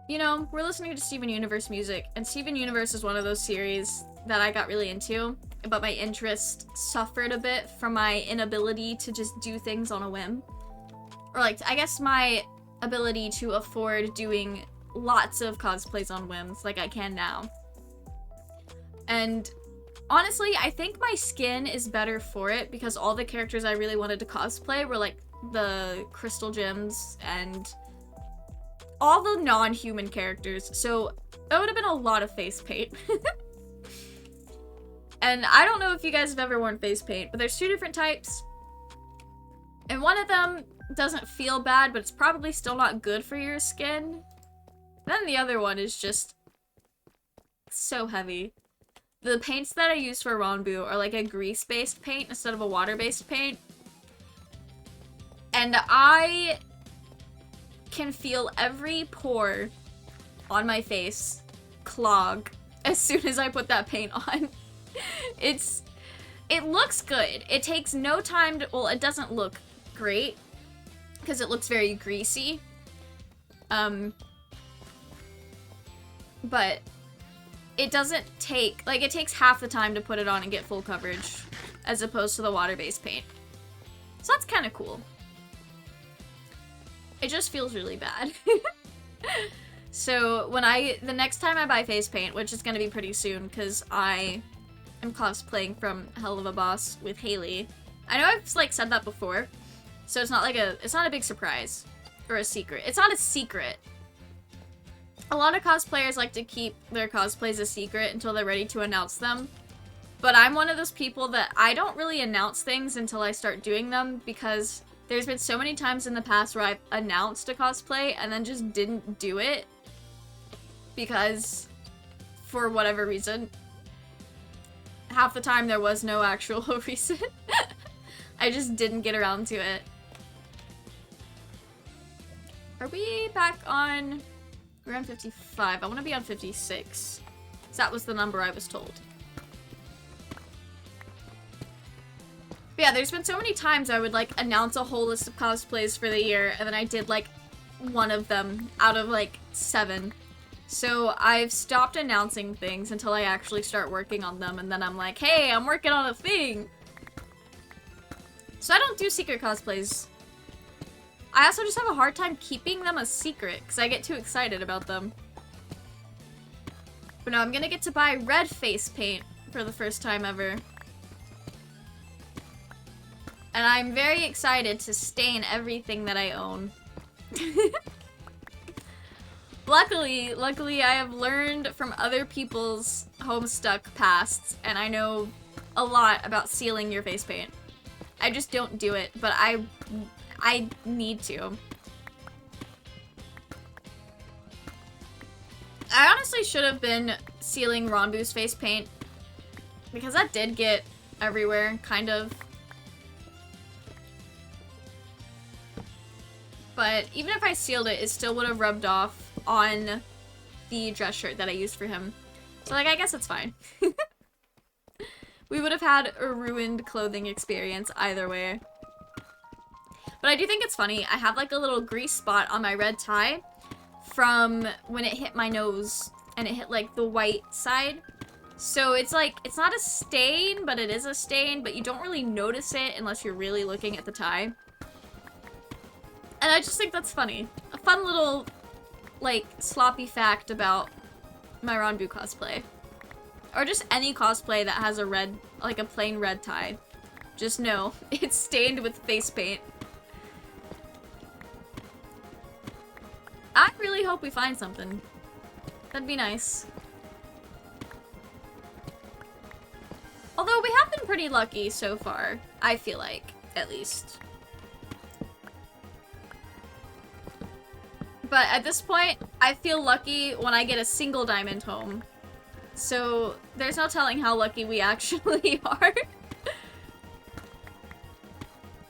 You know, we're listening to Steven Universe music, and Steven Universe is one of those series that I got really into, but my interest suffered a bit from my inability to just do things on a whim. Or, like, I guess my ability to afford doing lots of cosplays on whims like I can now. And honestly, I think my skin is better for it because all the characters I really wanted to cosplay were, like, the crystal gems and all the non-human characters, so that would have been a lot of face paint. And I don't know if you guys have ever worn face paint, but there's 2 different types. And one of them doesn't feel bad, but it's probably still not good for your skin. Then the other one is just so heavy. The paints that I use for Ranbu are like a grease-based paint instead of a water-based paint. And I can feel every pore on my face clog as soon as I put that paint on. It looks good. It takes no time to, well, it doesn't look great because it looks very greasy. But it doesn't take, like, it takes half the time to put it on and get full coverage as opposed to the water-based paint. So that's kind of cool. It just feels really bad. So when the next time I buy face paint, which is gonna be pretty soon because I am cosplaying from Hell of a Boss with Haley. I know I've, like, said that before, so it's not like it's not a big surprise or a secret. It's not a secret. A lot of cosplayers like to keep their cosplays a secret until they're ready to announce them. But I'm one of those people that I don't really announce things until I start doing them because there's been so many times in the past where I've announced a cosplay and then just didn't do it because for whatever reason. Half the time there was no actual reason. I just didn't get around to it. Are we back on... We're on 55. I want to be on 56. So that was the number I was told. But yeah, there's been so many times I would, like, announce a whole list of cosplays for the year, and then I did, like, one of them out of, like, 7. So I've stopped announcing things until I actually start working on them, and then I'm like, hey, I'm working on a thing! So I don't do secret cosplays. I also just have a hard time keeping them a secret, because I get too excited about them. But no, I'm gonna get to buy red face paint for the first time ever. And I'm very excited to stain everything that I own. Luckily, I have learned from other people's Homestuck pasts, and I know a lot about sealing your face paint. I just don't do it, but I need to. I honestly should have been sealing Ronbu's face paint, because that did get everywhere, kind of. But even if I sealed it, it still would have rubbed off on the dress shirt that I used for him. So, like, I guess it's fine. We would have had a ruined clothing experience either way. But I do think it's funny. I have, like, a little grease spot on my red tie from when it hit my nose and it hit, like, the white side. So it's, like, it's not a stain, but it is a stain, but you don't really notice it unless you're really looking at the tie. And I just think that's funny. A fun little, like, sloppy fact about my Ronbu cosplay. Or just any cosplay that has a red, like a plain red tie. Just know, it's stained with face paint. I really hope we find something. That'd be nice. Although we have been pretty lucky so far, I feel like, at least. But at this point, I feel lucky when I get a single diamond home. So there's no telling how lucky we actually are.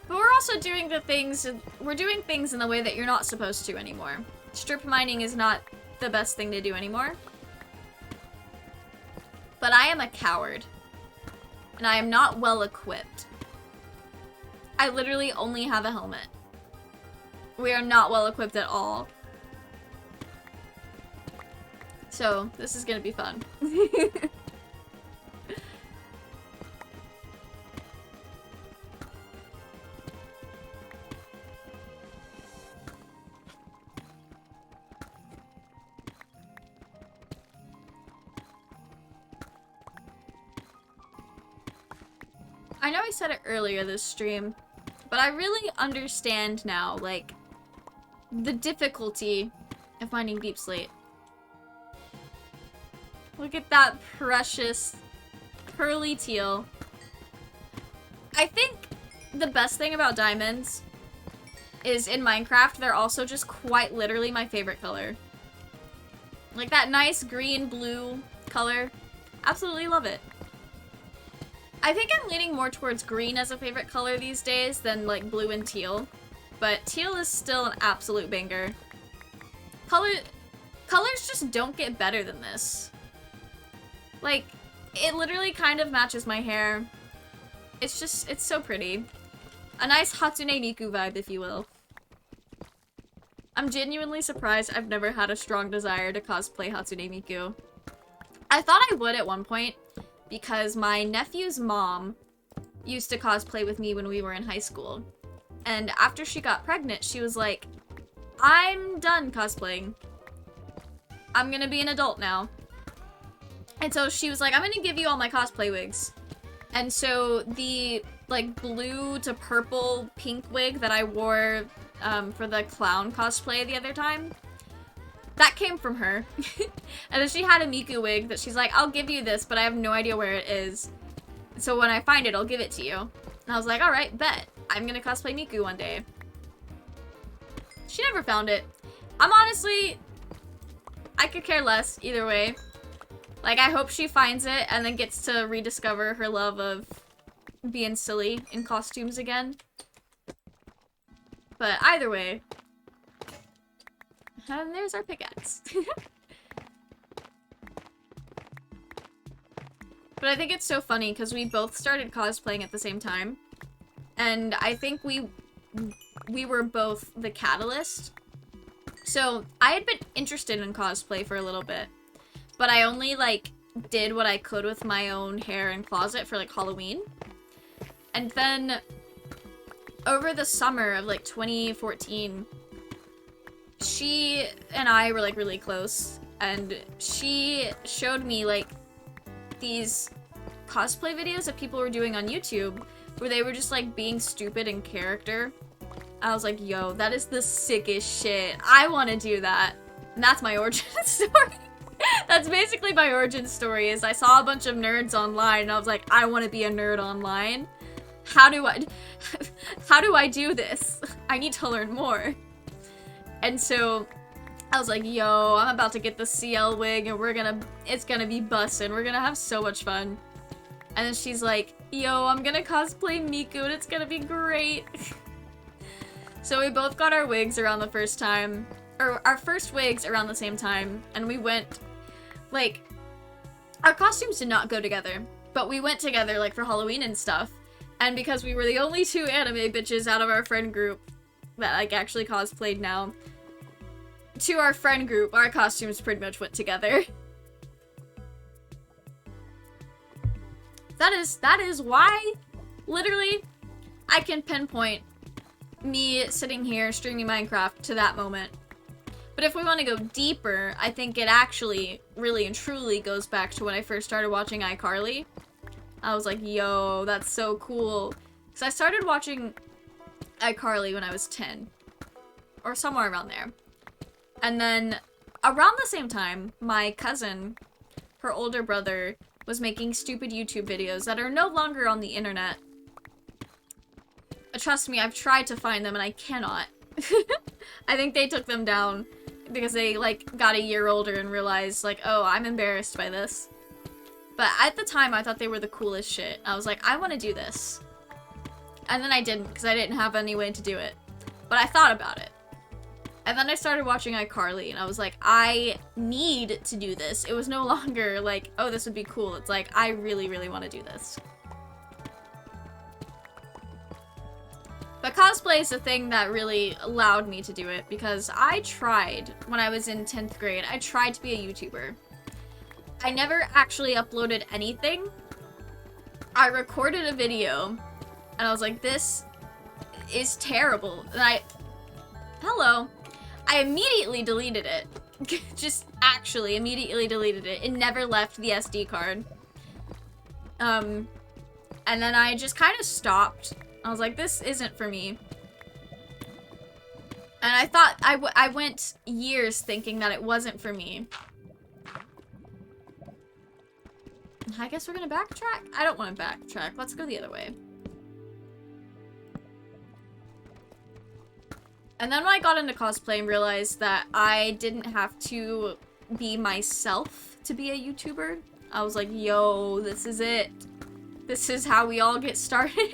But we're also doing the things, we're doing things in the way that you're not supposed to anymore. Strip mining is not the best thing to do anymore. But I am a coward. And I am not well equipped. I literally only have a helmet. We are not well equipped at all. So, this is gonna be fun. I know I said it earlier this stream, but I really understand now, like, the difficulty of finding deep slate. Look at that precious pearly teal. I think the best thing about diamonds is in Minecraft, they're also just quite literally my favorite color. Like that nice green-blue color. Absolutely love it. I think I'm leaning more towards green as a favorite color these days than like blue and teal. But teal is still an absolute banger. Colors just don't get better than this. Like, it literally kind of matches my hair. It's just, it's so pretty. A nice Hatsune Miku vibe, if you will. I'm genuinely surprised I've never had a strong desire to cosplay Hatsune Miku. I thought I would at one point, because my nephew's mom used to cosplay with me when we were in high school. And after she got pregnant, she was like, I'm done cosplaying. I'm gonna be an adult now. And so she was like, I'm gonna give you all my cosplay wigs. And so the, like, blue to purple pink wig that I wore for the clown cosplay the other time, that came from her. And then she had a Miku wig that she's like, I'll give you this, but I have no idea where it is. So when I find it, I'll give it to you. And I was like, alright, bet. I'm gonna cosplay Miku one day. She never found it. I'm honestly... I could care less either way. Like, I hope she finds it and then gets to rediscover her love of being silly in costumes again. But either way. And there's our pickaxe. But I think it's so funny because we both started cosplaying at the same time. And I think we were both the catalyst. So I had been interested in cosplay for a little bit. But I only, like, did what I could with my own hair and closet for, like, Halloween. And then over the summer of, like, 2014, she and I were, like, really close. And she showed me, like, these cosplay videos that people were doing on YouTube where they were just, like, being stupid in character. I was like, yo, that is the sickest shit. I want to do that. And that's my origin story. That's basically my origin story, is I saw a bunch of nerds online and I was like, I want to be a nerd online. How do I do this? I need to learn more. And so I was like, yo, I'm about to get the CL wig and it's gonna be bussin'. We're gonna have so much fun. And then she's like, yo, I'm gonna cosplay Miku and it's gonna be great. So we both got our wigs around the first time, or our first wigs around the same time, and we went, like, our costumes did not go together, but we went together, like, for Halloween and stuff. And because we were the only two anime bitches out of our friend group that, like, actually cosplayed now, to our friend group, our costumes pretty much went together. That is why, literally, I can pinpoint me sitting here streaming Minecraft to that moment. But if we want to go deeper, I think it actually really and truly goes back to when I first started watching iCarly. I was like, yo, that's so cool. Because I started watching iCarly when I was 10. Or somewhere around there. And then, around the same time, my cousin, her older brother, was making stupid YouTube videos that are no longer on the internet. Trust me, I've tried to find them and I cannot. I think they took them down because they, like, got a year older and realized, like, oh, I'm embarrassed by this. But at the time, I thought they were the coolest shit. I was like, I want to do this. And then I didn't, because I didn't have any way to do it. But I thought about it. And then I started watching iCarly, and I was like, I need to do this. It was no longer like, oh, this would be cool. It's like, I really, really want to do this. But cosplay is the thing that really allowed me to do it, because I tried, when I was in 10th grade, I tried to be a YouTuber. I never actually uploaded anything. I recorded a video, and I was like, this is terrible. And hello. I immediately deleted it. Just actually immediately deleted it. It never left the SD card. And then I just kind of stopped. I was like, this isn't for me. And I thought, I went years thinking that it wasn't for me. I guess we're gonna backtrack? I don't want to backtrack. Let's go the other way. And then when I got into cosplay and realized that I didn't have to be myself to be a YouTuber, I was like, yo, this is it. This is how we all get started.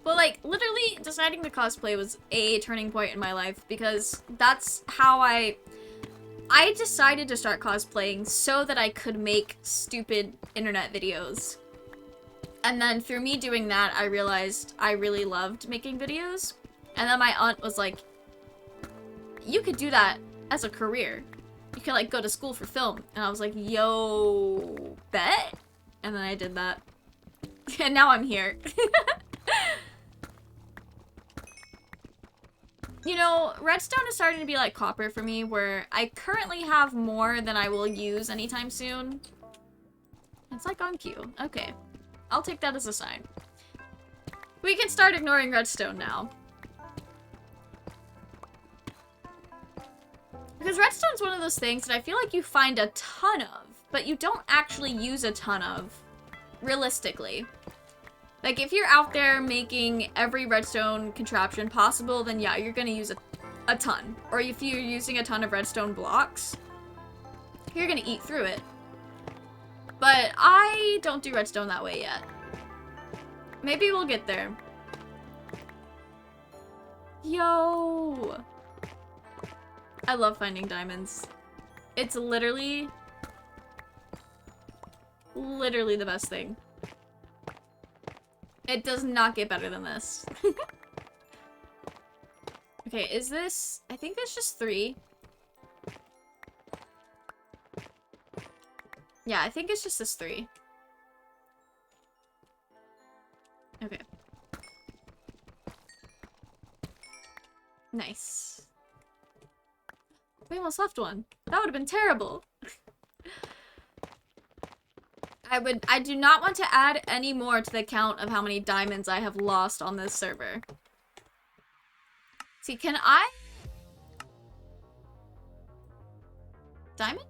But, like, literally deciding to cosplay was a turning point in my life, because that's how I decided to start cosplaying so that I could make stupid internet videos. And then through me doing that, I realized I really loved making videos. And then my aunt was like, you could do that as a career. You could, like, go to school for film. And I was like, yo, bet? And then I did that. And now I'm here. You know, redstone is starting to be like copper for me, where I currently have more than I will use anytime soon. It's like on cue. Okay. I'll take that as a sign. We can start ignoring redstone now. Because redstone's one of those things that I feel like you find a ton of, but you don't actually use a ton of, realistically. Like, if you're out there making every redstone contraption possible, then yeah, you're gonna use a ton, or if you're using a ton of redstone blocks, you're gonna eat through it. But I don't do redstone that way yet. Maybe we'll get there. Yo! I love finding diamonds. It's literally the best thing. It does not get better than this. Okay, is this... I think there's just 3. Yeah, I think it's just this 3. Okay. Nice. We almost left one. That would have been terrible. I do not want to add any more to the count of how many diamonds I have lost on this server. See, can I? Diamond?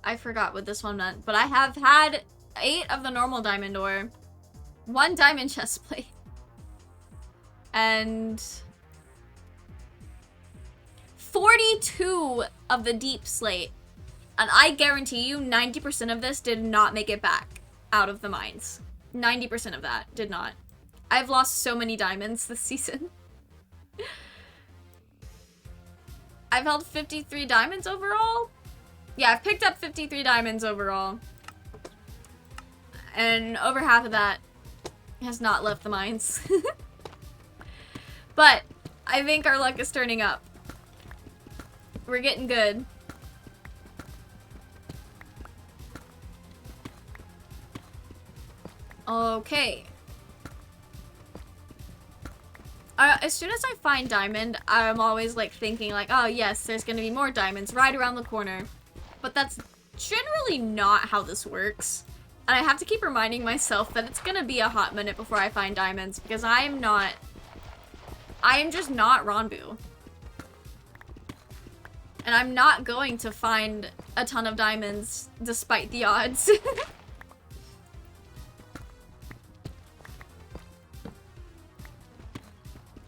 I forgot what this one meant, but I have had 8 of the normal diamond ore, 1 diamond chest plate, and 42 of the deep slate. And I guarantee you 90% of this did not make it back out of the mines. 90% of that did not. I've lost so many diamonds this season. I've held 53 diamonds overall. Yeah, I've picked up 53 diamonds overall. And over half of that has not left the mines. But I think our luck is turning up. We're getting good. Okay. As soon as I find diamond, I'm always like thinking like, oh yes, there's gonna be more diamonds right around the corner. But that's generally not how this works. And I have to keep reminding myself that it's gonna be a hot minute before I find diamonds because I am just not Ronbu. And I'm not going to find a ton of diamonds despite the odds.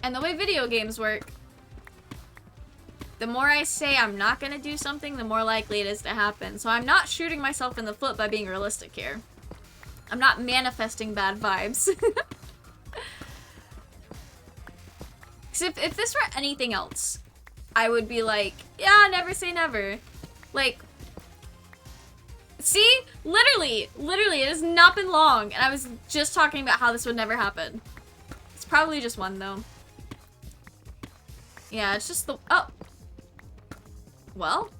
And the way video games work, the more I say I'm not gonna do something, the more likely it is to happen. So I'm not shooting myself in the foot by being realistic here. I'm not manifesting bad vibes. Because if this were anything else, I would be like, yeah, never say never. Like, see? Literally, it has not been long. And I was just talking about how this would never happen. It's probably just 1, though. Yeah, it's just the... Oh! Well?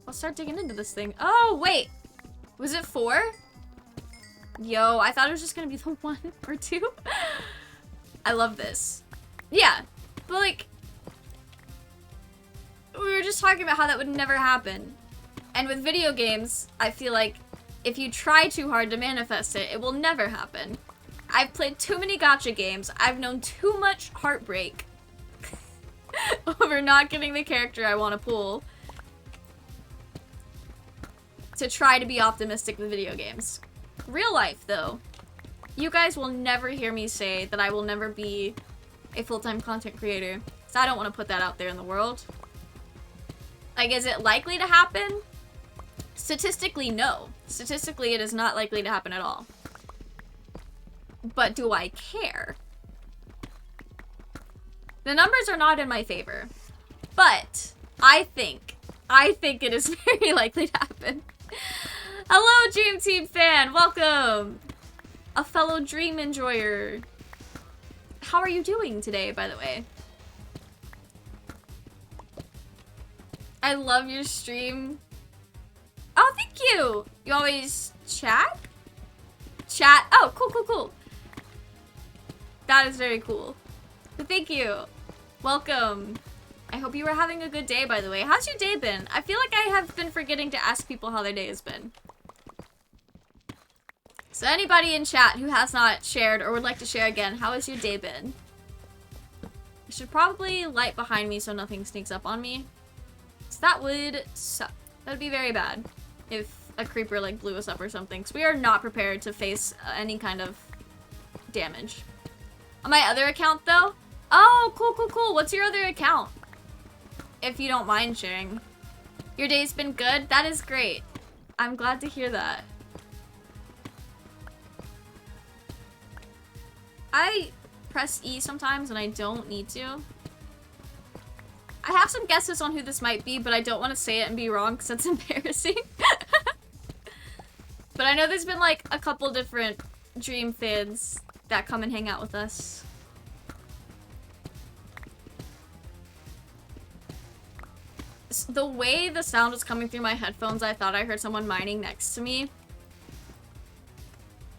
I'll start digging into this thing. Oh, wait! Was it 4? Yo, I thought it was just gonna be the 1 or 2. I love this. Yeah, but like... We were just talking about how that would never happen. And with video games, I feel like if you try too hard to manifest it, it will never happen. I've played too many gacha games. I've known too much heartbreak over not getting the character I want to pull to try to be optimistic with video games. Real life, though. You guys will never hear me say that I will never be a full-time content creator. So I don't want to put that out there in the world. Like, is it likely to happen? Statistically, no. Statistically, it is not likely to happen at all. But do I care? The numbers are not in my favor. But I think it is very likely to happen. Hello, Dream Team fan! Welcome! A fellow dream enjoyer. How are you doing today, by the way? I love your stream. Oh, thank you! You always chat? Chat? Oh, cool. That is very cool. But thank you. Welcome. I hope you were having a good day, by the way. How's your day been? I feel like I have been forgetting to ask people how their day has been. So anybody in chat who has not shared or would like to share again, how has your day been? I should probably light behind me so nothing sneaks up on me. So that would suck. That would be very bad if a creeper like blew us up or something. Because we are not prepared to face any kind of damage. On my other account, though? Oh, cool, cool, cool. What's your other account? If you don't mind sharing. Your day's been good? That is great. I'm glad to hear that. I press E sometimes and I don't need to. I have some guesses on who this might be, but I don't want to say it and be wrong because it's embarrassing. But I know there's been like a couple different Dream fans that come and hang out with us. The way the sound was coming through my headphones, I thought I heard someone mining next to me.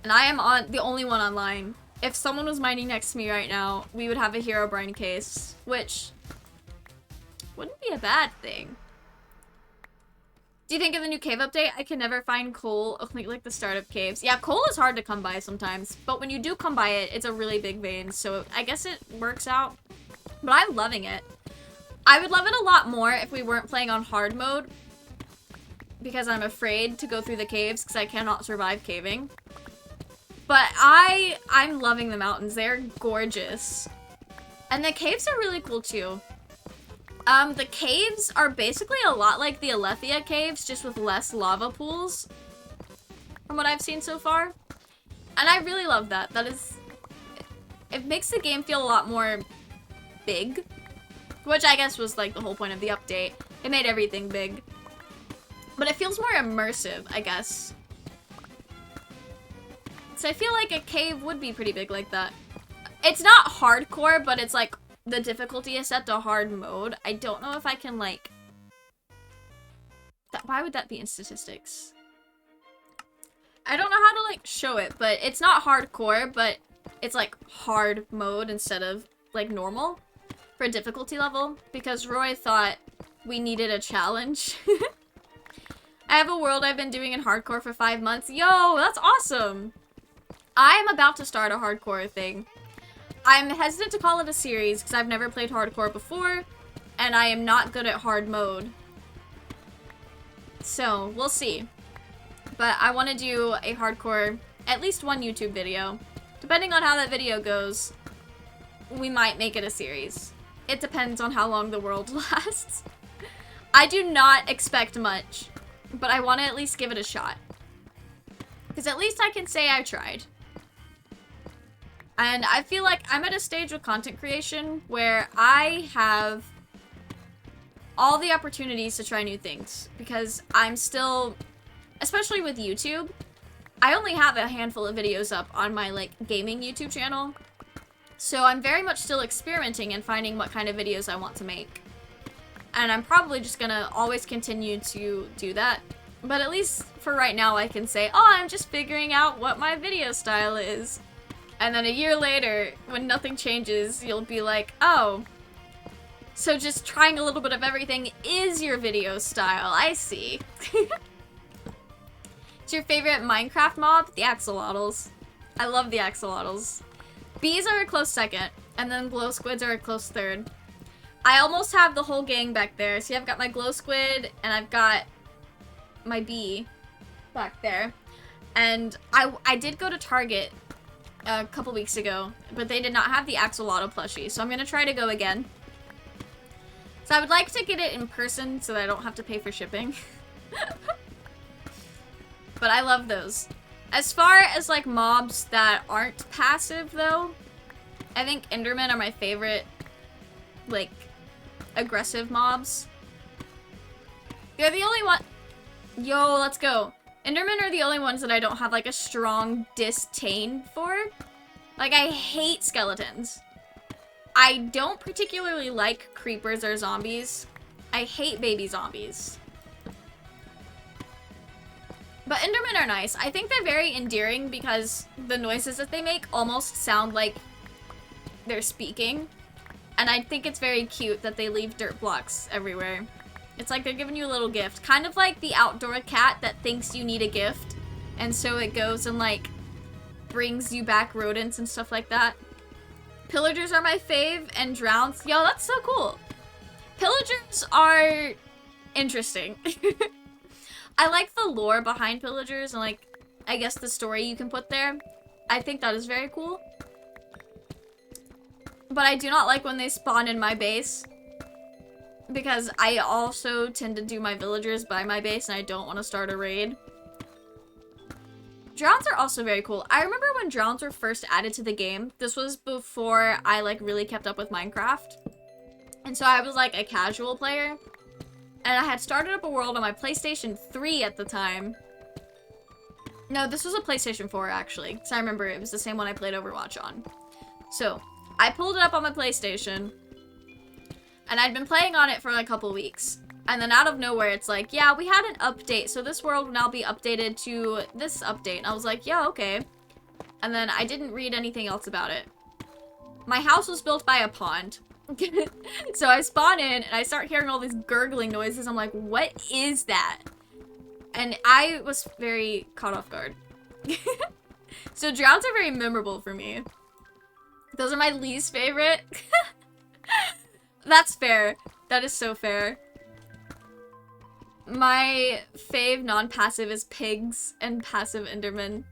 And I am the only one online. If someone was mining next to me right now, we would have a Herobrine case, which wouldn't be a bad thing. Do you think of the new cave update? I can never find coal, only like the startup caves. Yeah, coal is hard to come by sometimes, but when you do come by it, it's a really big vein, so I guess it works out. But I'm loving it. I would love it a lot more if we weren't playing on hard mode, because I'm afraid to go through the caves because I cannot survive caving. But I'm loving the mountains. They're gorgeous. And the caves are really cool too. The caves are basically a lot like the Alethea caves, just with less lava pools, from what I've seen so far. And I really love that. It makes the game feel a lot more big, which I guess was like the whole point of the update. It made everything big. But it feels more immersive, I guess. So I feel like a cave would be pretty big like that. It's not hardcore, but it's like the difficulty is set to hard mode. I don't know if I can like... Why would that be in statistics? I don't know how to like show it, but it's not hardcore, but it's like hard mode instead of like normal for difficulty level, because Roy thought we needed a challenge. I have a world I've been doing in hardcore for 5 months. Yo, that's awesome! I am about to start a hardcore thing. I'm hesitant to call it a series because I've never played hardcore before, and I am not good at hard mode. So, we'll see. But I want to do a hardcore, at least one YouTube video. Depending on how that video goes, we might make it a series. It depends on how long the world lasts. I do not expect much, but I want to at least give it a shot. Because at least I can say I tried. And I feel like I'm at a stage with content creation where I have all the opportunities to try new things. Because I'm still, especially with YouTube, I only have a handful of videos up on my like gaming YouTube channel. So I'm very much still experimenting and finding what kind of videos I want to make. And I'm probably just gonna always continue to do that. But at least for right now I can say, oh, I'm just figuring out what my video style is. And then a year later, when nothing changes, you'll be like, oh, so just trying a little bit of everything is your video style. I see. It's your favorite Minecraft mob? The axolotls. I love the axolotls. Bees are a close second, and then glow squids are a close third. I almost have the whole gang back there. See, I've got my glow squid, and I've got my bee back there. And I did go to Target a couple weeks ago, but they did not have the axolotl plushie, so I'm gonna try to go again. So I would like to get it in person so that I don't have to pay for shipping. But I love those. As far as like mobs that aren't passive though, I think Endermen are my favorite like aggressive mobs. They're the only one. Yo, let's go. Endermen are the only ones that I don't have like a strong disdain for. Like, I hate skeletons. I don't particularly like creepers or zombies. I hate baby zombies. But Endermen are nice. I think they're very endearing because the noises that they make almost sound like they're speaking. And I think it's very cute that they leave dirt blocks everywhere. It's like they're giving you a little gift. Kind of like the outdoor cat that thinks you need a gift. And so it goes and like brings you back rodents and stuff like that. Pillagers are my fave, and drowns. Yo, that's so cool. Pillagers are interesting. I like the lore behind pillagers and like, I guess the story you can put there. I think that is very cool. But I do not like when they spawn in my base. Because I also tend to do my villagers by my base and I don't want to start a raid. Drowns are also very cool. I remember when drowns were first added to the game. This was before I like really kept up with Minecraft. And so I was like a casual player. And I had started up a world on my PlayStation 3 at the time. No, this was a PlayStation 4 actually. So I remember it was the same one I played Overwatch on. So I pulled it up on my PlayStation. And I'd been playing on it for like a couple weeks. And then out of nowhere, it's like, yeah, we had an update. So this world will now be updated to this update. And I was like, yeah, okay. And then I didn't read anything else about it. My house was built by a pond. So I spawn in and I start hearing all these gurgling noises. I'm like, what is that? And I was very caught off guard. So drowns are very memorable for me. Those are my least favorite. That's fair. That is so fair. My fave non-passive is pigs and passive enderman.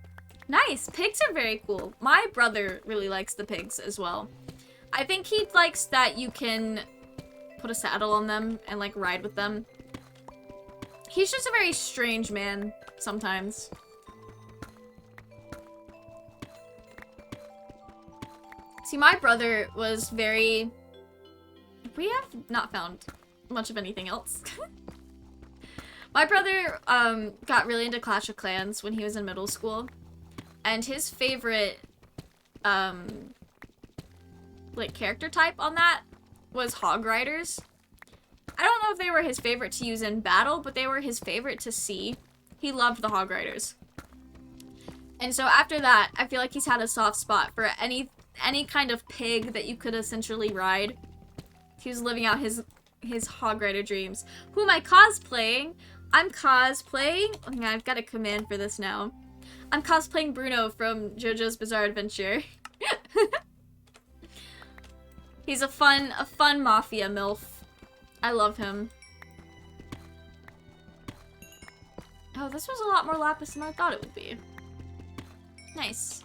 Nice! Pigs are very cool. My brother really likes the pigs as well. I think he likes that you can put a saddle on them and like ride with them. He's just a very strange man sometimes. See, my brother was very... We have not found much of anything else. My brother got really into Clash of Clans when he was in middle school. And his favorite like character type on that was Hog Riders. I don't know if they were his favorite to use in battle, but they were his favorite to see. He loved the Hog Riders. And so after that, I feel like he's had a soft spot for any kind of pig that you could essentially ride. He was living out his Hog Rider dreams. Who am I cosplaying? I'm cosplaying... Oh, I've got a command for this now. I'm cosplaying Bruno from Jojo's Bizarre Adventure. He's a fun mafia MILF. I love him. Oh, this was a lot more lapis than I thought it would be. Nice.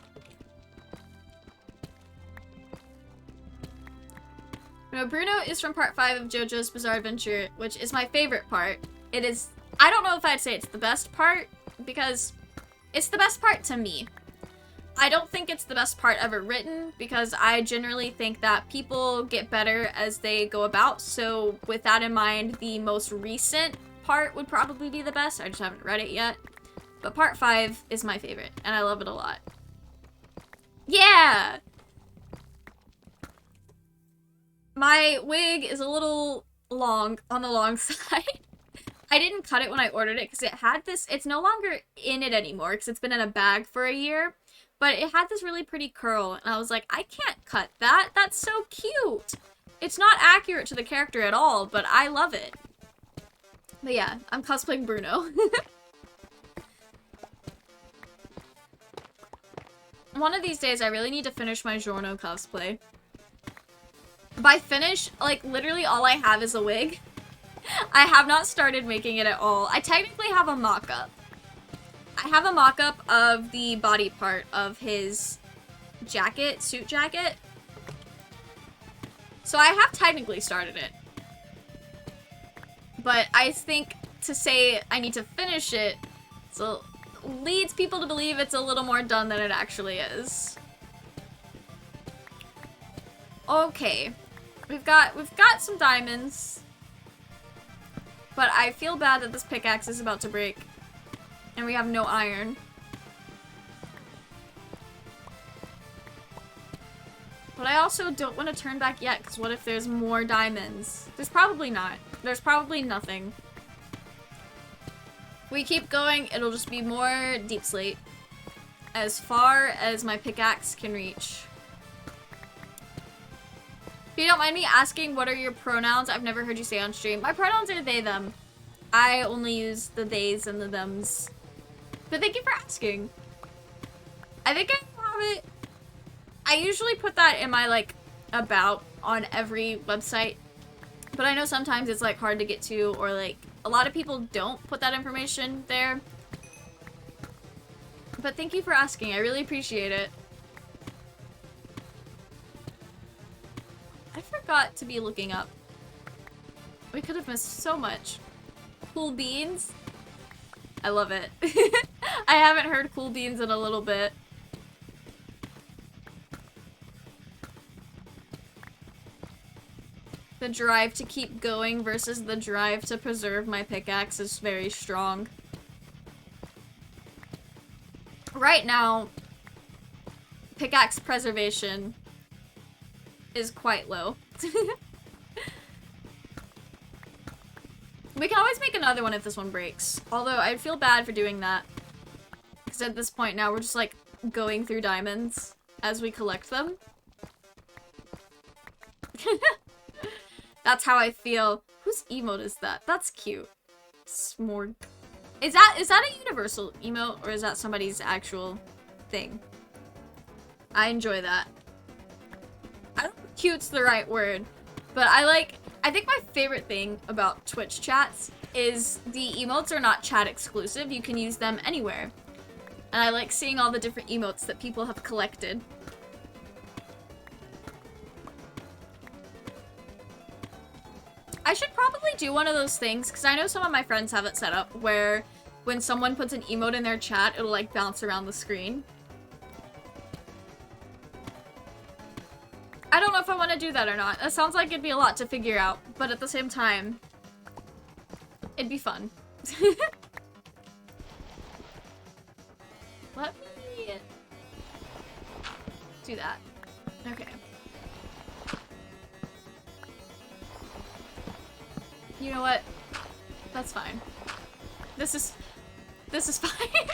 No, Bruno is from part 5 of Jojo's Bizarre Adventure, which is my favorite part. It is... I don't know if I'd say it's the best part, because it's the best part to me. I don't think it's the best part ever written, because I generally think that people get better as they go about, so with that in mind, the most recent part would probably be the best. I just haven't read it yet. But part 5 is my favorite, and I love it a lot. Yeah! My wig is a little long, on the long side. I didn't cut it when I ordered it because it had this, it's no longer in it anymore because it's been in a bag for a year, but it had this really pretty curl and I was like, I can't cut that. That's so cute. It's not accurate to the character at all, but I love it. But yeah, I'm cosplaying Bruno. One of these days, I really need to finish my Giorno cosplay. By finish, like, literally all I have is a wig. I have not started making it at all. I technically have a mock-up. I have a mock-up of the body part of his jacket, suit jacket. So I have technically started it. But I think to say I need to finish it, so leads people to believe it's a little more done than it actually is. Okay. We've got some diamonds. But I feel bad that this pickaxe is about to break. And we have no iron. But I also don't want to turn back yet, because what if there's more diamonds? There's probably not. There's probably nothing. If we keep going, it'll just be more deep slate. As far as my pickaxe can reach. If you don't mind me asking, what are your pronouns? I've never heard you say on stream. My pronouns are they, them. I only use the theys and the thems. But thank you for asking. I think I have it. I usually put that in my, like, about on every website. But I know sometimes it's, like, hard to get to, or, like, a lot of people don't put that information there. But thank you for asking. I really appreciate it. got to be looking up. We could have missed so much. Cool beans. I love it. I haven't heard cool beans in a little bit. The drive to keep going versus the drive to preserve my pickaxe is very strong. Right now, pickaxe preservation is quite low. We can always make another one if this one breaks. Although, I'd feel bad for doing that. Because at this point now, we're just like going through diamonds as we collect them. That's how I feel. Whose emote is that? That's cute. Smorg. Is that a universal emote or is that somebody's actual thing? I enjoy that. I don't know if cute's the right word, but I think my favorite thing about Twitch chats is the emotes are not chat exclusive. You can use them anywhere. And I like seeing all the different emotes that people have collected. I should probably do one of those things, because I know some of my friends have it set up, where when someone puts an emote in their chat, it'll like bounce around the screen. I don't know if I want to do that or not. That sounds like it'd be a lot to figure out, but at the same time, it'd be fun. Let me do that. Okay. You know what? That's fine. This is fine.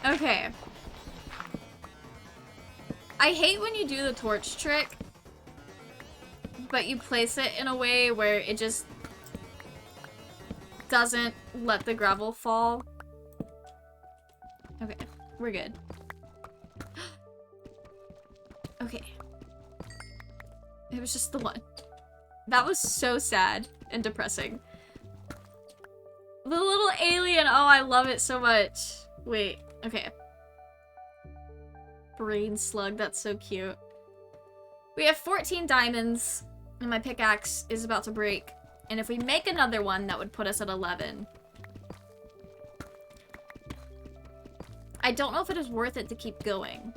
Okay. I hate when you do the torch trick, but you place it in a way where it just doesn't let the gravel fall. Okay, we're good. Okay. It was just the one. That was so sad and depressing. The little alien, oh, I love it so much. Wait, okay. Brain slug, that's so cute. We have 14 diamonds, and my pickaxe is about to break. And if we make another one, that would put us at 11. I don't know if it is worth it to keep going.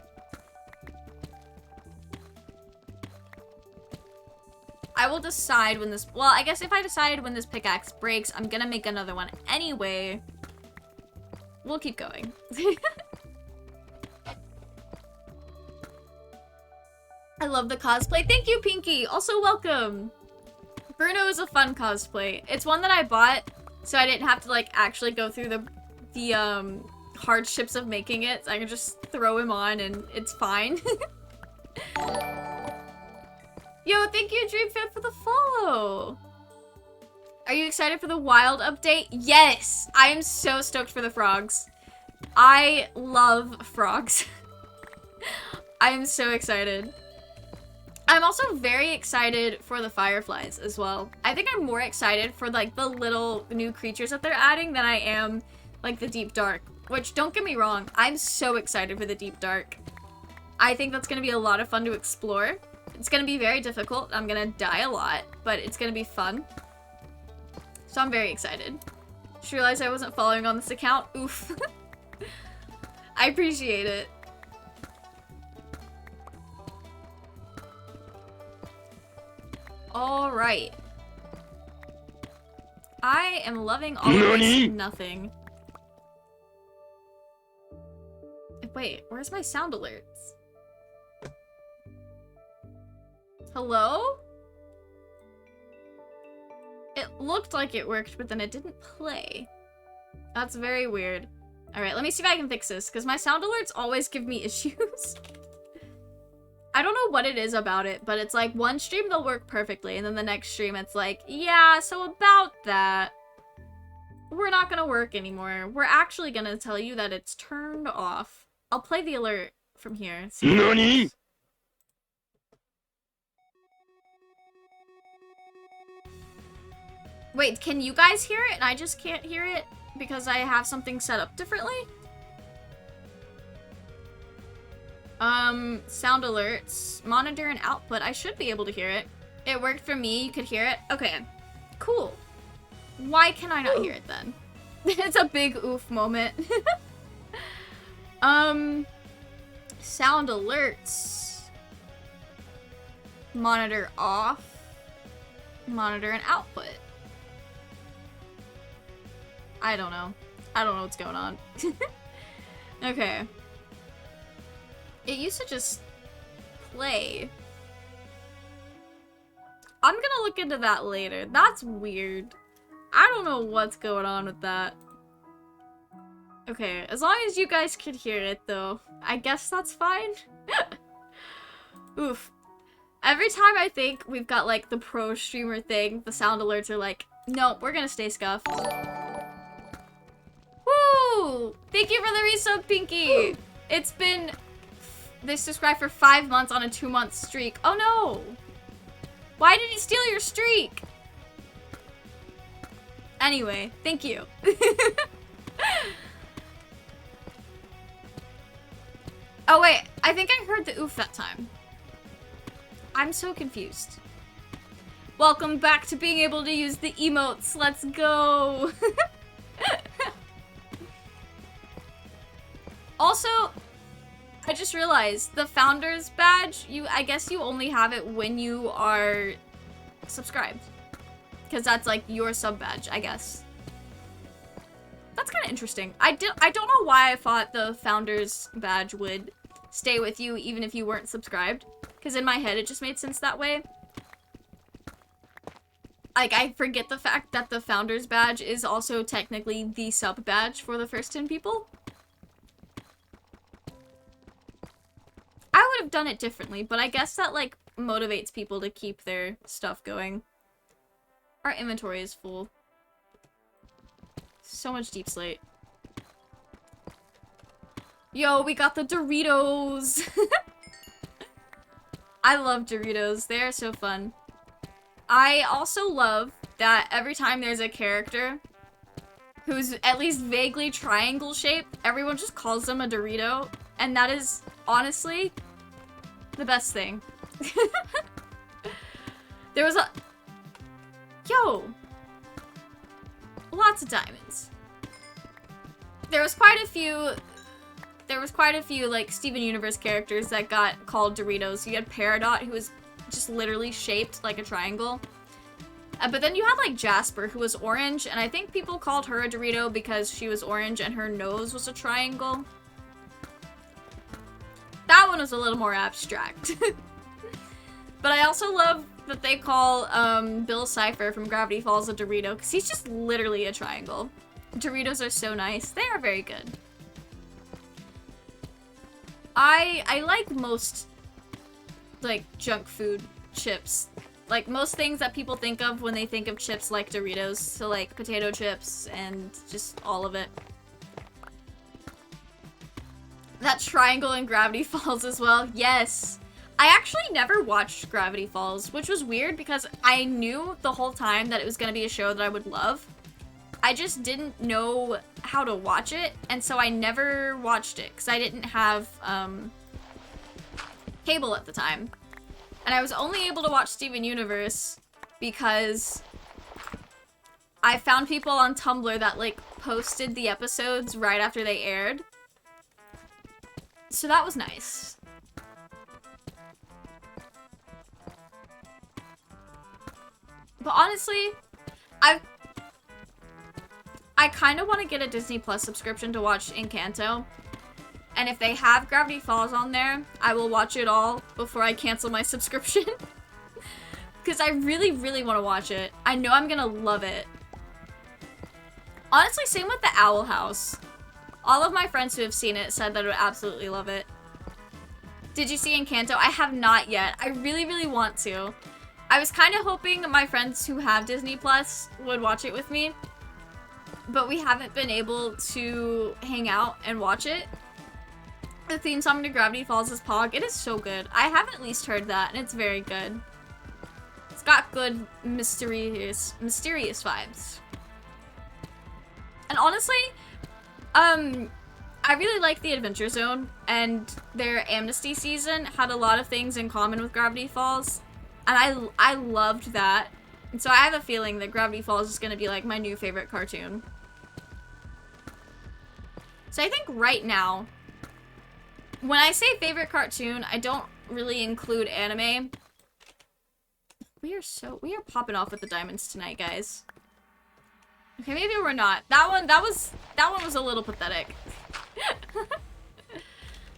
I will decide when this... Well, I guess if I decide when this pickaxe breaks, I'm gonna make another one anyway. We'll keep going. I love the cosplay. Thank you, Pinky. Also, welcome. Bruno is a fun cosplay. It's one that I bought, so I didn't have to, like, actually go through the hardships of making it. I can just throw him on, and it's fine. Yo, thank you, DreamFan, for the follow. Are you excited for the wild update? Yes! I am so stoked for the frogs. I love frogs. I am so excited. I'm also very excited for the fireflies as well. I think I'm more excited for, like, the little new creatures that they're adding than I am, like, the deep dark. Which, don't get me wrong, I'm so excited for the deep dark. I think that's gonna be a lot of fun to explore. It's gonna be very difficult. I'm gonna die a lot, but it's gonna be fun. So I'm very excited. Just realized I wasn't following on this account. Oof. I appreciate it. Alright. I am loving all of this nothing. Wait, where's my sound alerts? Hello? It looked like it worked, but then it didn't play. That's very weird. Alright, let me see if I can fix this, because my sound alerts always give me issues. I don't know what it is about it, but it's like one stream they'll work perfectly, and then the next stream it's like, yeah, so about that, we're not gonna work anymore. We're actually gonna tell you that it's turned off. I'll play the alert from here. NANI? Wait, can you guys hear it and I just can't hear it because I have something set up differently? Sound alerts, monitor and output. I should be able to hear it. It worked for me. You could hear it. Okay, cool. Why can I not hear it then? It's a big oof moment. Sound alerts. Monitor off. Monitor and output. I don't know. I don't know what's going on. Okay. It used to just play. I'm gonna look into that later. That's weird. I don't know what's going on with that. Okay, as long as you guys could hear it though, I guess that's fine. Oof. Every time I think we've got like the pro streamer thing, the sound alerts are like, nope, we're gonna stay scuffed. Woo! Thank you for the resub, Pinky! It's been... They subscribed for 5 months on a 2-month streak. Oh no! Why did he steal your streak? Anyway, thank you. Oh wait, I think I heard the oof that time. I'm so confused. Welcome back to being able to use the emotes. Let's go. Also, I just realized the founder's badge, I guess you only have it when you are subscribed. Because that's like your sub badge, I guess. That's kind of interesting. I don't know why I thought the founder's badge would stay with you even if you weren't subscribed. Because in my head, it just made sense that way. Like, I forget the fact that the founder's badge is also technically the sub badge for the first 10 people. I would have done it differently, but I guess that, like, motivates people to keep their stuff going. Our inventory is full. So much deep slate. Yo, we got the Doritos! I love Doritos. They are so fun. I also love that every time there's a character who's at least vaguely triangle shaped, everyone just calls them a Dorito, and that is honestly the best thing. There was a... Yo! Lots of diamonds. There was quite a few, like, Steven Universe characters that got called Doritos. You had Peridot, who was just literally shaped like a triangle. But then you had, like, Jasper, who was orange, and I think people called her a Dorito because she was orange and her nose was a triangle. That one was a little more abstract. But I also love that they call Bill Cipher from Gravity Falls a Dorito, because he's just literally a triangle. Doritos are so nice. They are very good. I like most, like, junk food chips. Like, most things that people think of when they think of chips like Doritos. So, like, potato chips and just all of it. That triangle in Gravity Falls as well. Yes. I actually never watched Gravity Falls, which was weird because I knew the whole time that it was going to be a show that I would love. I just didn't know how to watch it, and so I never watched it because I didn't have cable at the time. And I was only able to watch Steven Universe because I found people on Tumblr that, like, posted the episodes right after they aired. So that was nice. But honestly, I kind of want to get a Disney Plus subscription to watch Encanto. And if they have Gravity Falls on there, I will watch it all before I cancel my subscription. Because I really, really want to watch it. I know I'm going to love it. Honestly, same with the Owl House. All of my friends who have seen it said that I would absolutely love it. Did you see Encanto? I have not yet. I really, really want to. I was kind of hoping my friends who have Disney Plus would watch it with me. But we haven't been able to hang out and watch it. The theme song to Gravity Falls is Pog. It is so good. I have at least heard that, and it's very good. It's got good mysterious vibes. And honestly, I really like the Adventure Zone, and their Amnesty season had a lot of things in common with Gravity Falls. And I loved that. And so I have a feeling that Gravity Falls is gonna be like my new favorite cartoon. So I think right now, when I say favorite cartoon, I don't really include anime. We are popping off with the diamonds tonight, guys. Okay, maybe we're not. That one was a little pathetic.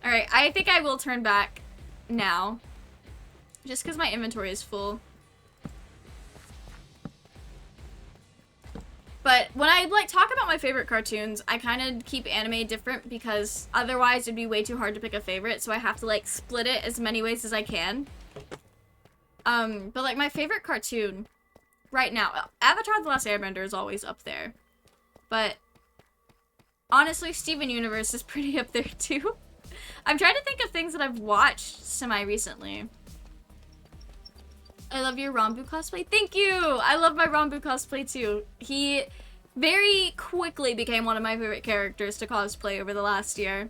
Alright, I think I will turn back now. Just because my inventory is full. But when I like talk about my favorite cartoons, I kind of keep anime different because otherwise it'd be way too hard to pick a favorite, so I have to like split it as many ways as I can. But like my favorite cartoon right now, Avatar: The Last Airbender is always up there. But honestly, Steven Universe is pretty up there too. I'm trying to think of things that I've watched semi-recently. I love your Rambu cosplay. Thank you! I love my Rambu cosplay too. He very quickly became one of my favorite characters to cosplay over the last year.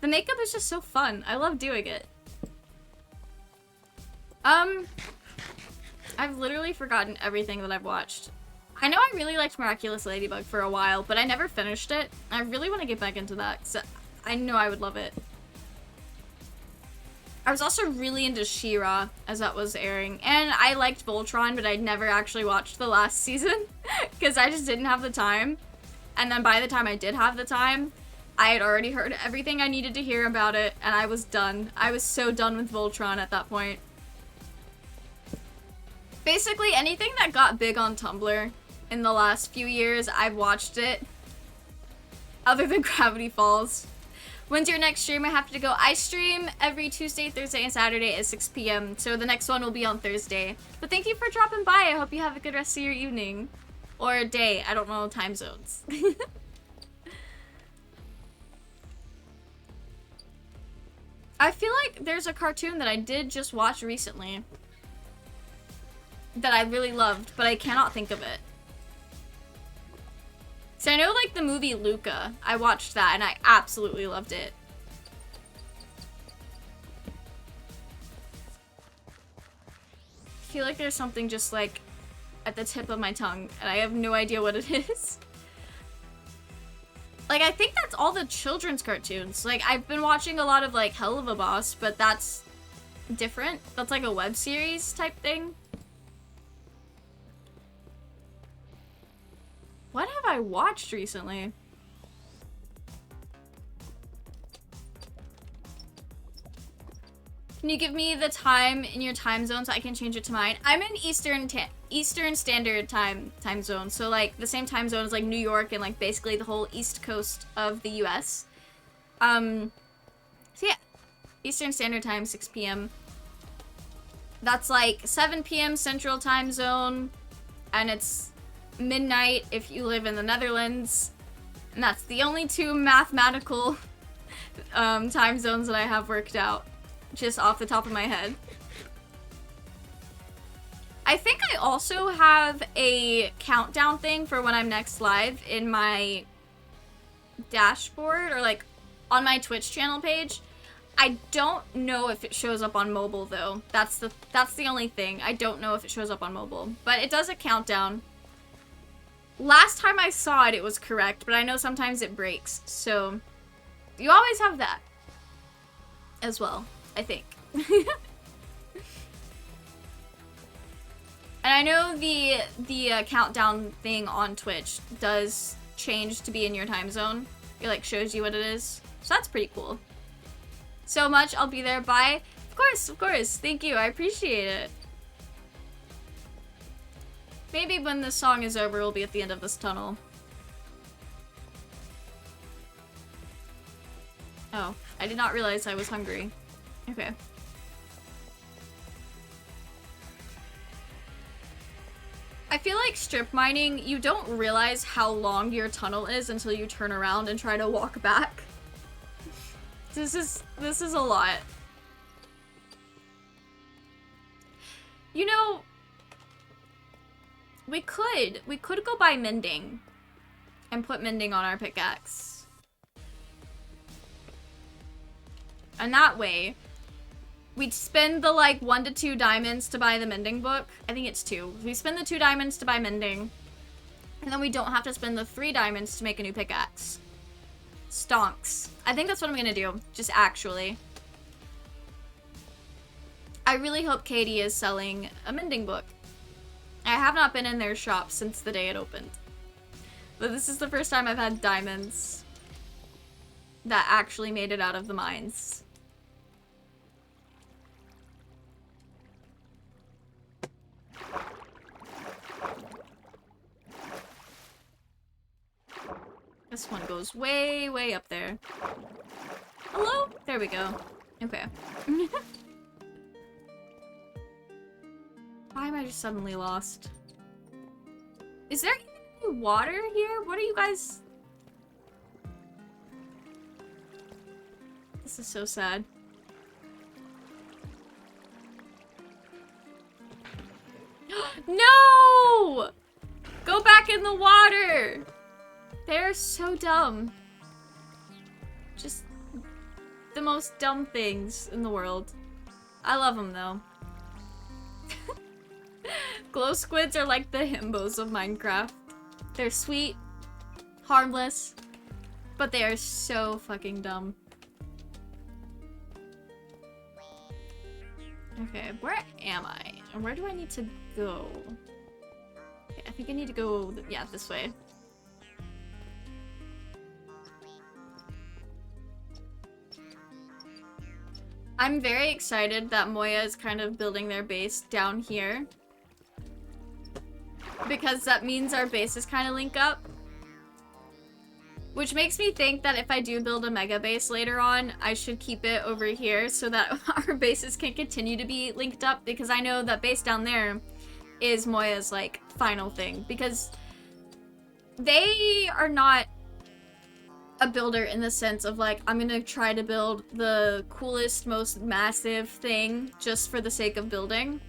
The makeup is just so fun. I love doing it. I've literally forgotten everything that I've watched. I know I really liked Miraculous Ladybug for a while, but I never finished it. I really want to get back into that, because I know I would love it. I was also really into She-Ra as that was airing, and I liked Voltron, but I'd never actually watched the last season, because I just didn't have the time. And then by the time I did have the time, I had already heard everything I needed to hear about it, and I was done. I was so done with Voltron at that point. Basically, anything that got big on Tumblr in the last few years, I've watched it. Other than Gravity Falls. When's your next stream? I have to go. I stream every Tuesday, Thursday, and Saturday at 6 p.m. So the next one will be on Thursday. But thank you for dropping by. I hope you have a good rest of your evening. Or day. I don't know time zones. I feel like there's a cartoon that I did just watch recently that I really loved, but I cannot think of it. So I know like the movie Luca, I watched that and I absolutely loved it. I feel like there's something just like at the tip of my tongue and I have no idea what it is. Like I think that's all the children's cartoons. Like I've been watching a lot of like Hell of a Boss, but that's different. That's like a web series type thing. What have I watched recently? Can you give me the time in your time zone so I can change it to mine? I'm in Eastern Standard Time zone, so like the same time zone as like New York and like basically the whole East Coast of the US. So yeah, Eastern Standard Time, 6 p.m. That's like 7 p.m. Central Time Zone, and it's midnight if you live in the Netherlands, and that's the only two mathematical time zones that I have worked out just off the top of my head. I think I also have a countdown thing for when I'm next live in my dashboard or like on my Twitch channel page. I don't know if it shows up on mobile though. That's the only thing. I don't know if it shows up on mobile, but it does a countdown. Last time I saw it, it was correct, but I know sometimes it breaks, so you always have that as well, I think. And I know the countdown thing on Twitch does change to be in your time zone. It like shows you what it is, so that's pretty cool. So much, I'll be there. Bye. Of course. Thank you. I appreciate it. Maybe when this song is over, we'll be at the end of this tunnel. Oh, I did not realize I was hungry. Okay. I feel like strip mining, you don't realize how long your tunnel is until you turn around and try to walk back. This is a lot. You know, we could go buy mending and put mending on our pickaxe. And that way, we spend the like 1 to 2 diamonds to buy the mending book. I think it's 2. We spend the 2 diamonds to buy mending. And then we don't have to spend the 3 diamonds to make a new pickaxe. Stonks. I think that's what I'm gonna do. Just actually. I really hope Katie is selling a mending book. I have not been in their shop since the day it opened. But this is the first time I've had diamonds that actually made it out of the mines. This one goes way, way up there. Hello? There we go. Okay. Why am I just suddenly lost? Is there any water here? What are you guys... This is so sad. No! Go back in the water! They're so dumb. Just the most dumb things in the world. I love them though. Glow squids are like the himbos of Minecraft. They're sweet, harmless, but they are so fucking dumb. Okay, where am I? And where do I need to go? Okay, I think I need to go, yeah, this way. I'm very excited that Moya is kind of building their base down here. Because that means our bases kind of link up. Which makes me think that if I do build a mega base later on, I should keep it over here so that our bases can continue to be linked up. Because I know that base down there is Moya's, like, final thing. Because they are not a builder in the sense of like, I'm gonna try to build the coolest, most massive thing just for the sake of building.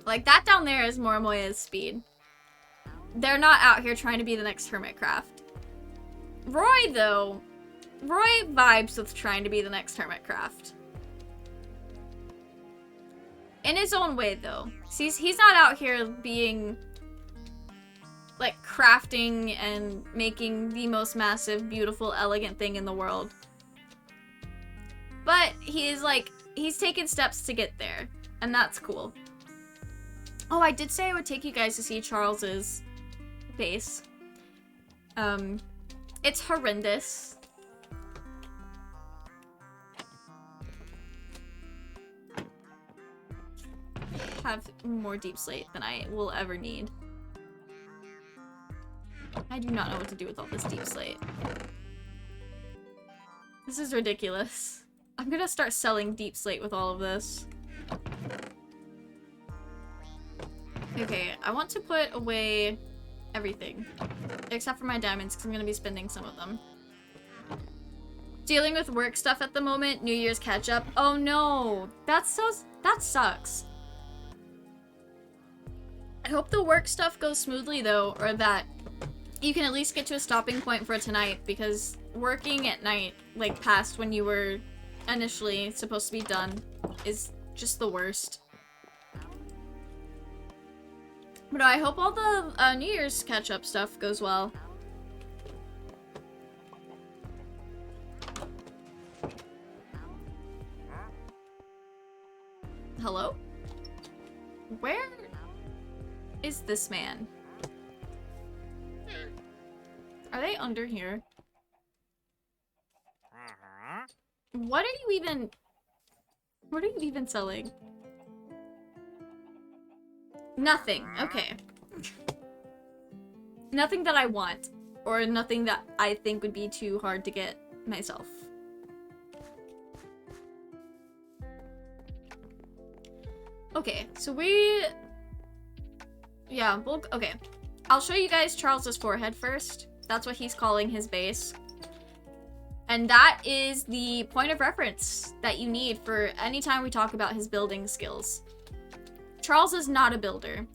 Like, that down there is more Moya's speed. They're not out here trying to be the next Hermitcraft. Roy, though, Roy vibes with trying to be the next Hermitcraft. In his own way, though. He's not out here being like crafting and making the most massive, beautiful, elegant thing in the world. But he's taken steps to get there, and that's cool. Oh, I did say I would take you guys to see Charles's base. It's horrendous. Have more deep slate than I will ever need. I do not know what to do with all this deep slate. This is ridiculous. I'm gonna start selling deep slate with all of this. Okay, I want to put away everything. Except for my diamonds, because I'm gonna be spending some of them. Dealing with work stuff at the moment, New Year's catch up. Oh no! That sucks. I hope the work stuff goes smoothly though, or that you can at least get to a stopping point for tonight, because working at night, like past when you were initially supposed to be done, is just the worst. But I hope all the New Year's catch-up stuff goes well. Hello? Where is this man? Are they under here? What are you even selling? Nothing. Okay. Nothing that I want. Or nothing that I think would be too hard to get myself. Okay, so yeah, okay. I'll show you guys Charles's forehead first. That's what he's calling his base. And that is the point of reference that you need for any time we talk about his building skills. Charles is not a builder.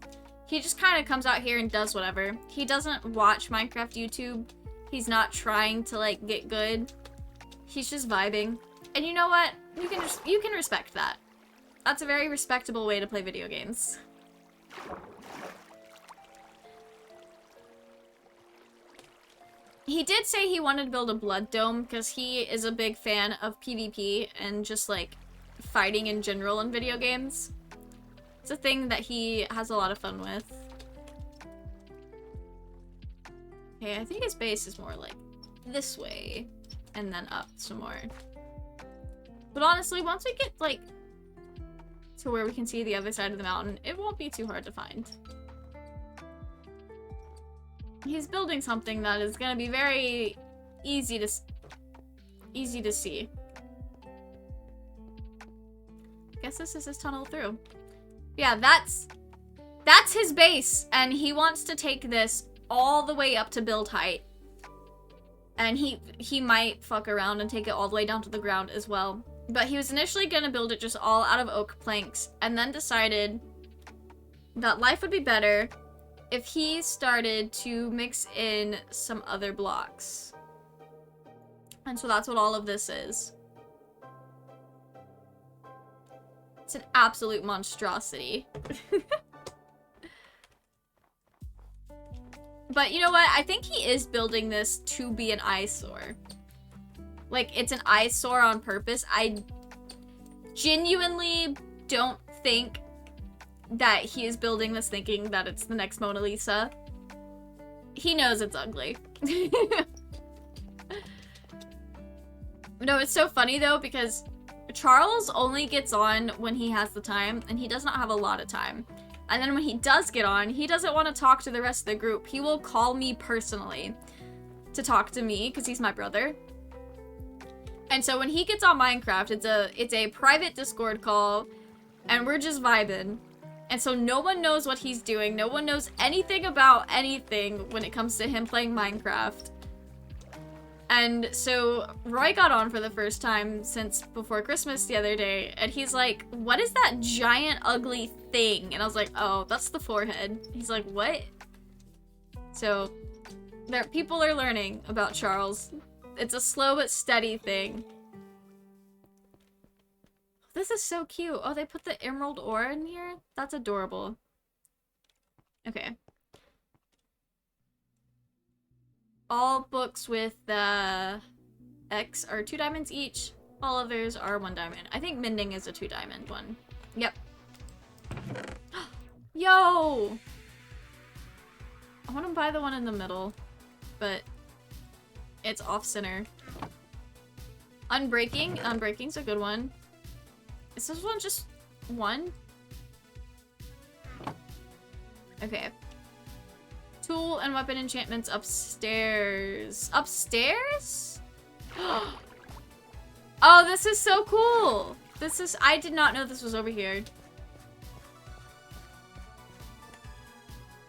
He just kind of comes out here and does whatever. He doesn't watch Minecraft YouTube. He's not trying to, like, get good. He's just vibing. And you know what? You can respect that. That's a very respectable way to play video games. He did say he wanted to build a blood dome because he is a big fan of PvP and just like fighting in general in video games. It's a thing that he has a lot of fun with. Okay, I think his base is more like this way and then up some more. But honestly, once we get like to where we can see the other side of the mountain, it won't be too hard to find. He's building something that is gonna be very easy to see. Guess this is his tunnel through. Yeah, that's his base, and he wants to take this all the way up to build height. And he might fuck around and take it all the way down to the ground as well. But he was initially gonna build it just all out of oak planks, and then decided that life would be better if he started to mix in some other blocks. And so that's what all of this is. It's an absolute monstrosity. But you know what? I think he is building this to be an eyesore. Like, it's an eyesore on purpose. I genuinely don't think that he is building this thinking that it's the next Mona Lisa. He knows it's ugly. No, it's so funny though, because Charles only gets on when he has the time, and he does not have a lot of time. And then when he does get on, he doesn't want to talk to the rest of the group. He will call me personally to talk to me, because he's my brother. And so when he gets on Minecraft, it's a private Discord call, and we're just vibing. And so no one knows what he's doing. No one knows anything about anything when it comes to him playing Minecraft. And so Roy got on for the first time since before Christmas the other day, and he's like, "What is that giant ugly thing?" And I was like, "Oh, that's the forehead." He's like, "What?" So people are learning about Charles. It's a slow but steady thing. This is so cute. Oh, they put the emerald ore in here? That's adorable. Okay. All books with X are 2 diamonds each. All others are 1 diamond. I think mending is a 2 diamond one. Yep. Yo! I want to buy the one in the middle, but it's off center. Unbreaking. Unbreaking's a good one. Is this one just 1? Okay. Tool and weapon enchantments upstairs. Upstairs? Oh, this is so cool! I did not know this was over here.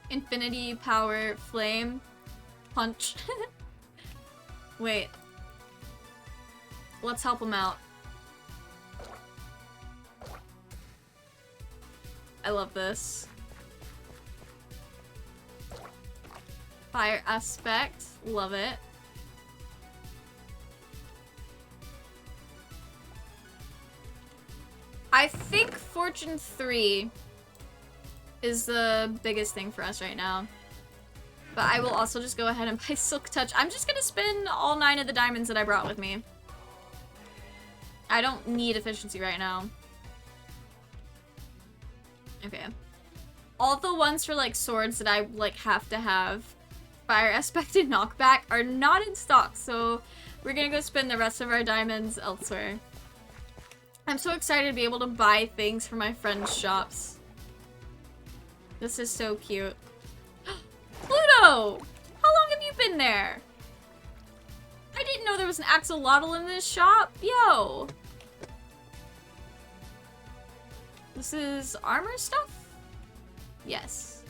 Infinity, power, flame, punch. Wait. Let's help him out. I love this. Fire aspect. Love it. I think Fortune 3 is the biggest thing for us right now. But I will also just go ahead and buy Silk Touch. I'm just gonna spend all 9 of the diamonds that I brought with me. I don't need efficiency right now. Okay. All the ones for like swords that I like have to have, fire aspect and knockback, are not in stock, so we're gonna go spend the rest of our diamonds elsewhere. I'm so excited to be able to buy things for my friends' shops. This is so cute. Pluto! How long have you been there? I didn't know there was an axolotl in this shop. Yo! This is armor stuff? Yes.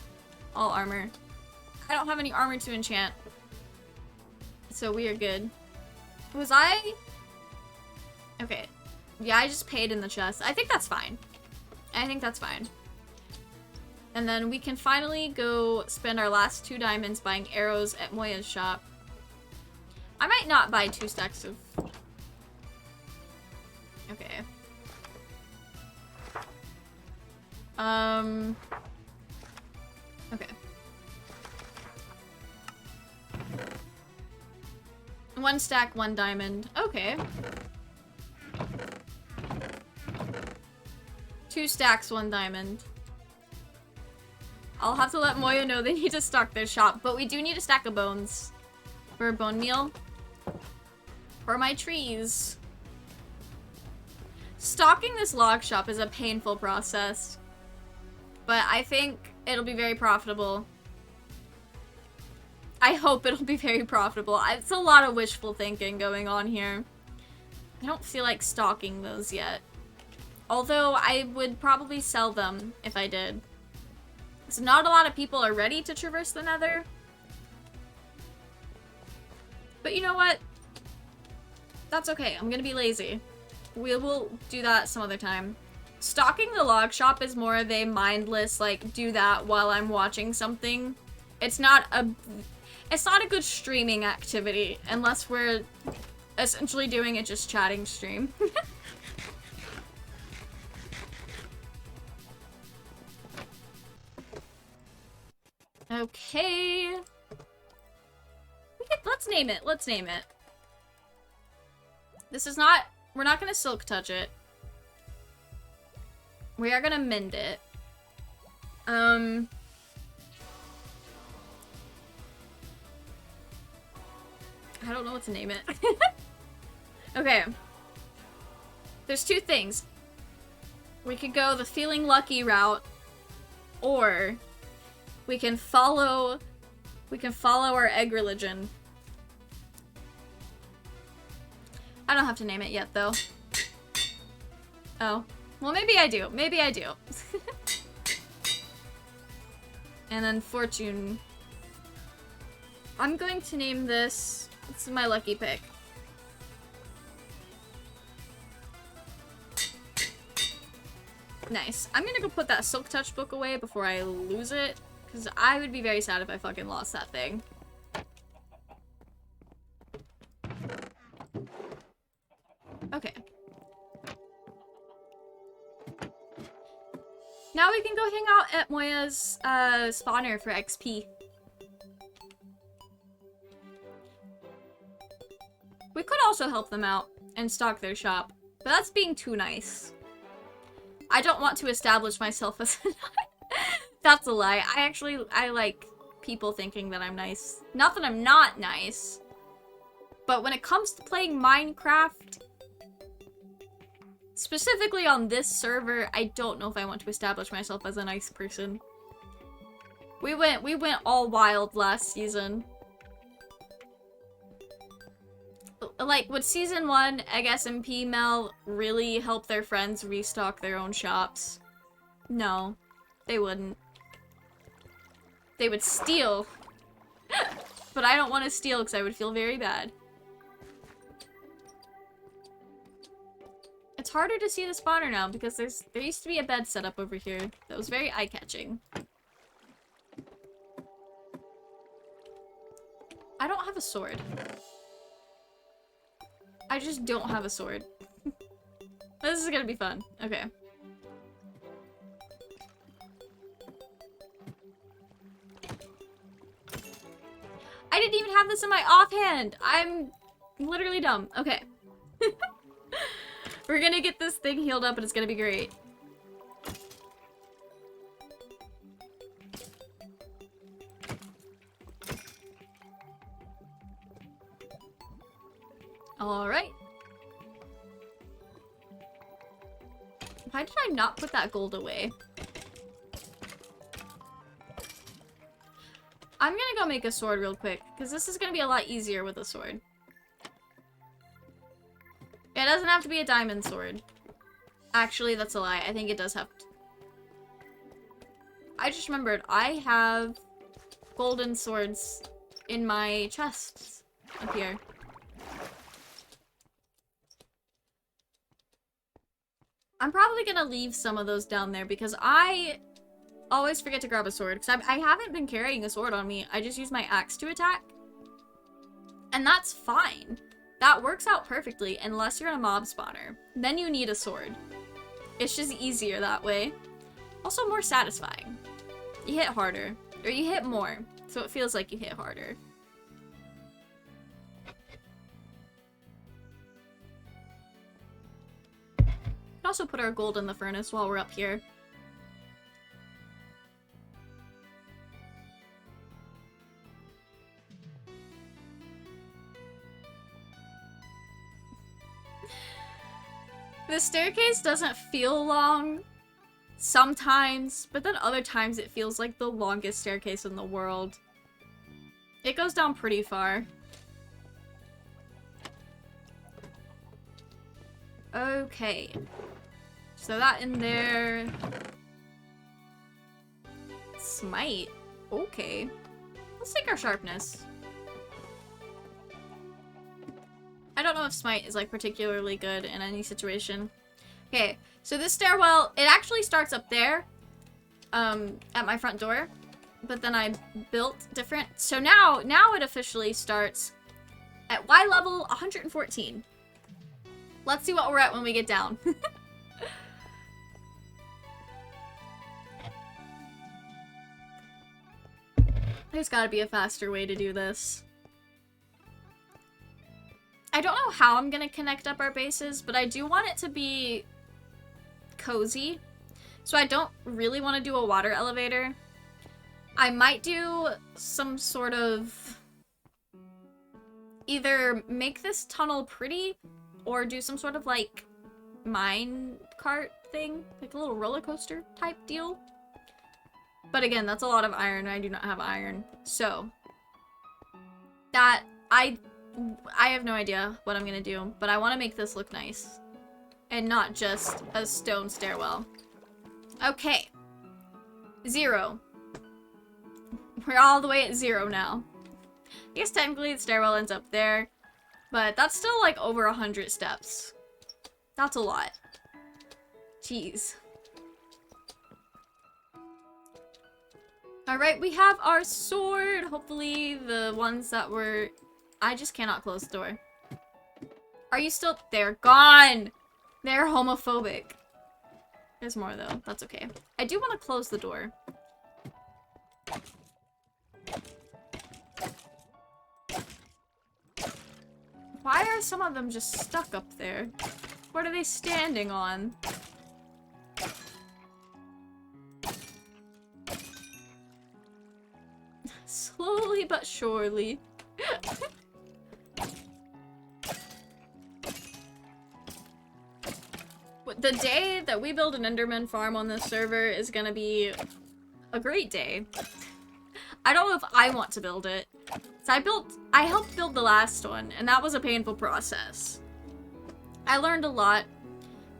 All armor. I don't have any armor to enchant, so we are good. Was I? Okay. Yeah, I just paid in the chest. I think that's fine. I think that's fine. And then we can finally go spend our last 2 diamonds buying arrows at Moya's shop. I might not buy 2 stacks of... Okay. 1 stack, 1 diamond. Okay. 2 stacks, 1 diamond. I'll have to let Moya know they need to stock their shop, but we do need a stack of bones for bone meal for my trees. Stocking this log shop is a painful process, but I think it'll be very profitable. I hope it'll be very profitable. It's a lot of wishful thinking going on here. I don't feel like stocking those yet. Although I would probably sell them if I did. So not a lot of people are ready to traverse the nether. But you know what? That's okay. I'm gonna be lazy. We will do that some other time. Stocking the log shop is more of a mindless, like, do that while I'm watching something. It's not a good streaming activity unless we're essentially doing a just chatting stream. Okay. Let's name it. Let's name it. This is not... We're not gonna silk touch it. We are gonna mend it. I don't know what to name it. Okay. There's 2 things. We could go the feeling lucky route, or we can follow our egg religion. I don't have to name it yet, though. Oh. Well, maybe I do. Maybe I do. And then fortune. I'm going to name this... This is my lucky pick. Nice. I'm gonna go put that Silk Touch book away before I lose it, because I would be very sad if I fucking lost that thing. Okay. Now we can go hang out at Moya's spawner for XP. We could also help them out and stock their shop, but that's being too nice. I don't want to establish myself as That's a lie. I like people thinking that I'm nice. Not that I'm not nice, but when it comes to playing Minecraft, specifically on this server, I don't know if I want to establish myself as a nice person. We went all wild last season. Like, would season 1 EggSMP Mel really help their friends restock their own shops? No, they wouldn't. They would steal. But I don't want to steal because I would feel very bad. It's harder to see the spawner now because there used to be a bed set up over here that was very eye-catching. I don't have a sword. I just don't have a sword. This is gonna be fun. Okay. I didn't even have this in my offhand! I'm literally dumb. Okay. We're gonna get this thing healed up and it's gonna be great. Alright. Why did I not put that gold away? I'm gonna go make a sword real quick, because this is gonna be a lot easier with a sword. It doesn't have to be a diamond sword. Actually, that's a lie. I think it does have to. I just remembered, I have golden swords in my chests up here. I'm probably gonna leave some of those down there because I always forget to grab a sword. Because I haven't been carrying a sword on me. I just use my axe to attack. And that's fine. That works out perfectly unless you're in a mob spawner. Then you need a sword. It's just easier that way. Also more satisfying. You hit harder. Or you hit more. So it feels like you hit harder. We can also put our gold in the furnace while we're up here. The staircase doesn't feel long sometimes, but then other times it feels like the longest staircase in the world. It goes down pretty far. Okay. So that in there. Smite. Okay. Let's take our sharpness. I don't know if Smite is like particularly good in any situation. Okay, so this stairwell, it actually starts up there, at my front door, but then I built different. So now it officially starts at Y level 114. Let's see what we're at when we get down. There's gotta be a faster way to do this. I don't know how I'm gonna connect up our bases, but I do want it to be cozy. So I don't really want to do a water elevator. I might do some sort of... either make this tunnel pretty, or do some sort of, like, mine cart thing. Like a little roller coaster type deal. But again, that's a lot of iron, and I do not have iron. So, that... I have no idea what I'm gonna do, but I want to make this look nice. And not just a stone stairwell. Okay. 0. We're all the way at 0 now. I guess technically the stairwell ends up there, but that's still like over 100 steps. That's a lot. Jeez. Alright, we have our sword. Hopefully the ones that were... I just cannot close the door. Are you still... They're gone! They're homophobic. There's more though. That's okay. I do want to close the door. Why are some of them just stuck up there? What are they standing on? Slowly but surely. The day that we build an Enderman farm on this server is gonna be a great day. I don't know if I want to build it. So I helped build the last one, and that was a painful process. I learned a lot.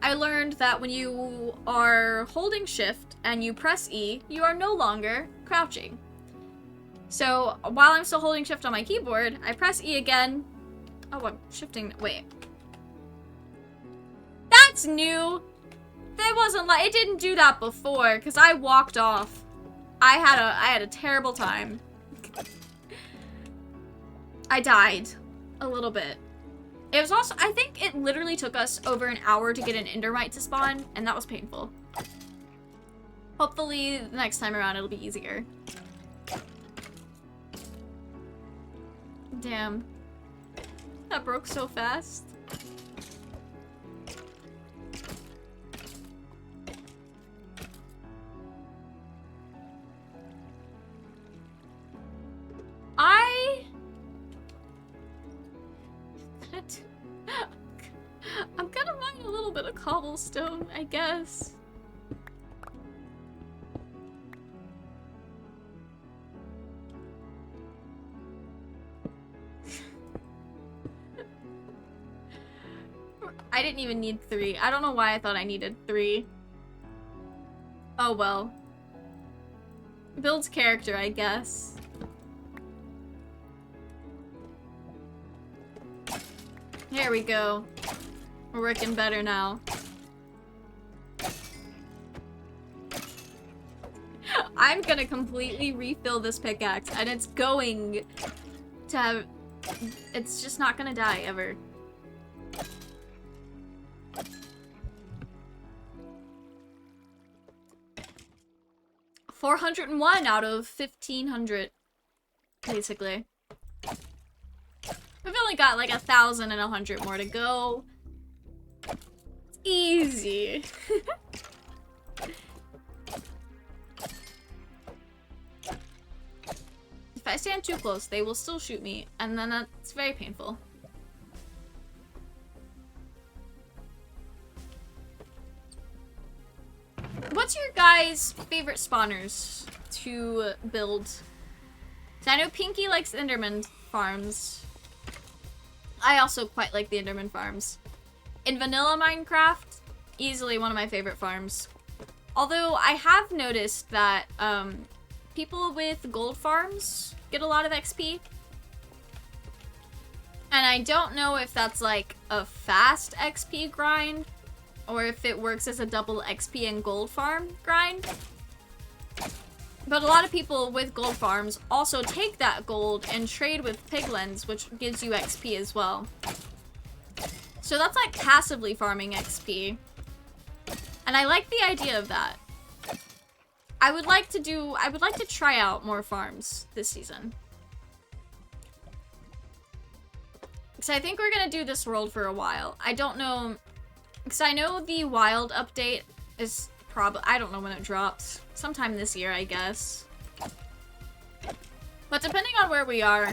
I learned that when you are holding shift and you press E, you are no longer crouching. So while I'm still holding shift on my keyboard, I press E again. Oh, I'm shifting. Wait. That's new. That wasn't like it didn't do that before because I walked off. I had a terrible time. I died a little bit. It was also, I think it literally took us over an hour to get an endermite to spawn, and that was painful. Hopefully the next time around it'll be easier. Damn. That broke so fast. I'm gonna mine a little bit of cobblestone, I guess. I didn't even need 3. I don't know why I thought I needed 3. Oh well. Builds character, I guess. There we go. We're working better now. I'm gonna completely refill this pickaxe, and it's going to have... It's just not gonna die, ever. 401 out of 1500, basically. We've only got like 1,100 more to go. It's easy. If I stand too close, they will still shoot me, and then that's very painful. What's your guys' favorite spawners to build? So I know Pinky likes Enderman farms. I also quite like the Enderman farms. In vanilla Minecraft, easily one of my favorite farms. Although I have noticed that people with gold farms get a lot of XP. And I don't know if that's like a fast XP grind or if it works as a double XP and gold farm grind. But a lot of people with gold farms also take that gold and trade with piglins, which gives you XP as well. So that's like passively farming XP. And I like the idea of that. I would like to try out more farms this season. Because I think we're gonna do this world for a while. I don't know, because I know the wild update is probably, I don't know when it drops. Sometime this year, I guess. But depending on where we are,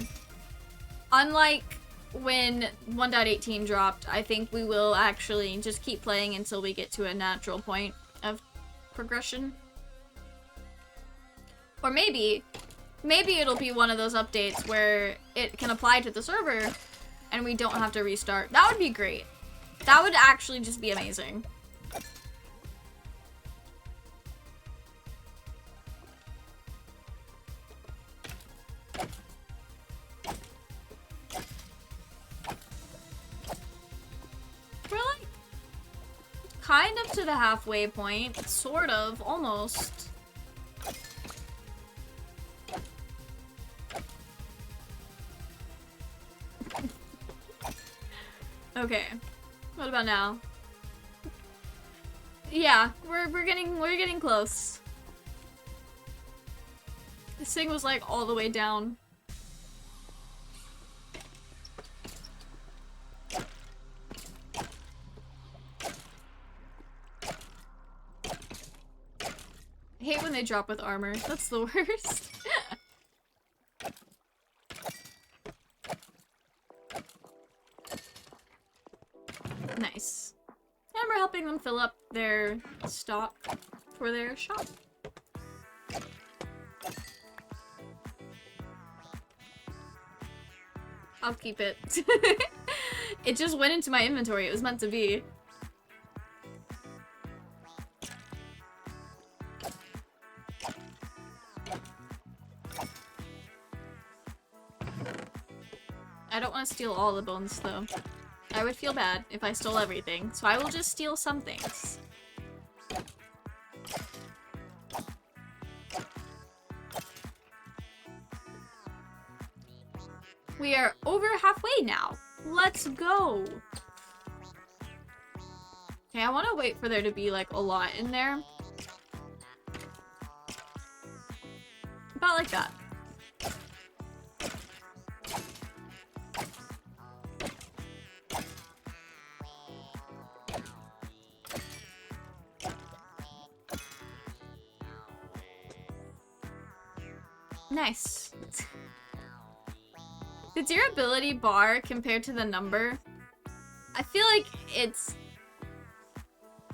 unlike when 1.18 dropped, I think we will actually just keep playing until we get to a natural point of progression. Or maybe it'll be one of those updates where it can apply to the server and we don't have to restart. That would be great. That would actually just be amazing. We're like kind of to the halfway point, sort of, almost. Okay. What about now? Yeah, we're getting close. This thing was like all the way down. I hate when they drop with armor. That's the worst. Nice. And we're helping them fill up their stock for their shop. I'll keep it. It just went into my inventory. It was meant to be. I don't want to steal all the bones, though. I would feel bad if I stole everything, so I will just steal some things. We are over halfway now. Let's go. Okay, I want to wait for there to be like a lot in there. About like that. Nice. The durability bar compared to the number, I feel like it's,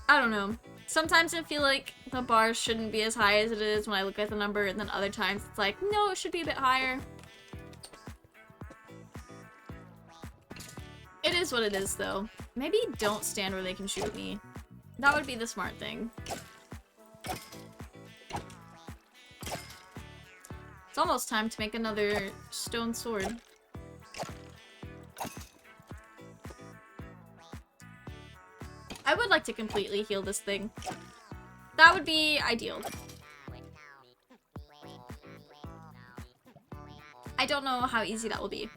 I don't know. Sometimes I feel like the bar shouldn't be as high as it is when I look at the number, and then other times it's like, no, it should be a bit higher. It is what it is, though. Maybe don't stand where they can shoot me. That would be the smart thing. It's almost time to make another stone sword. I would like to completely heal this thing. That would be ideal. I don't know how easy that will be.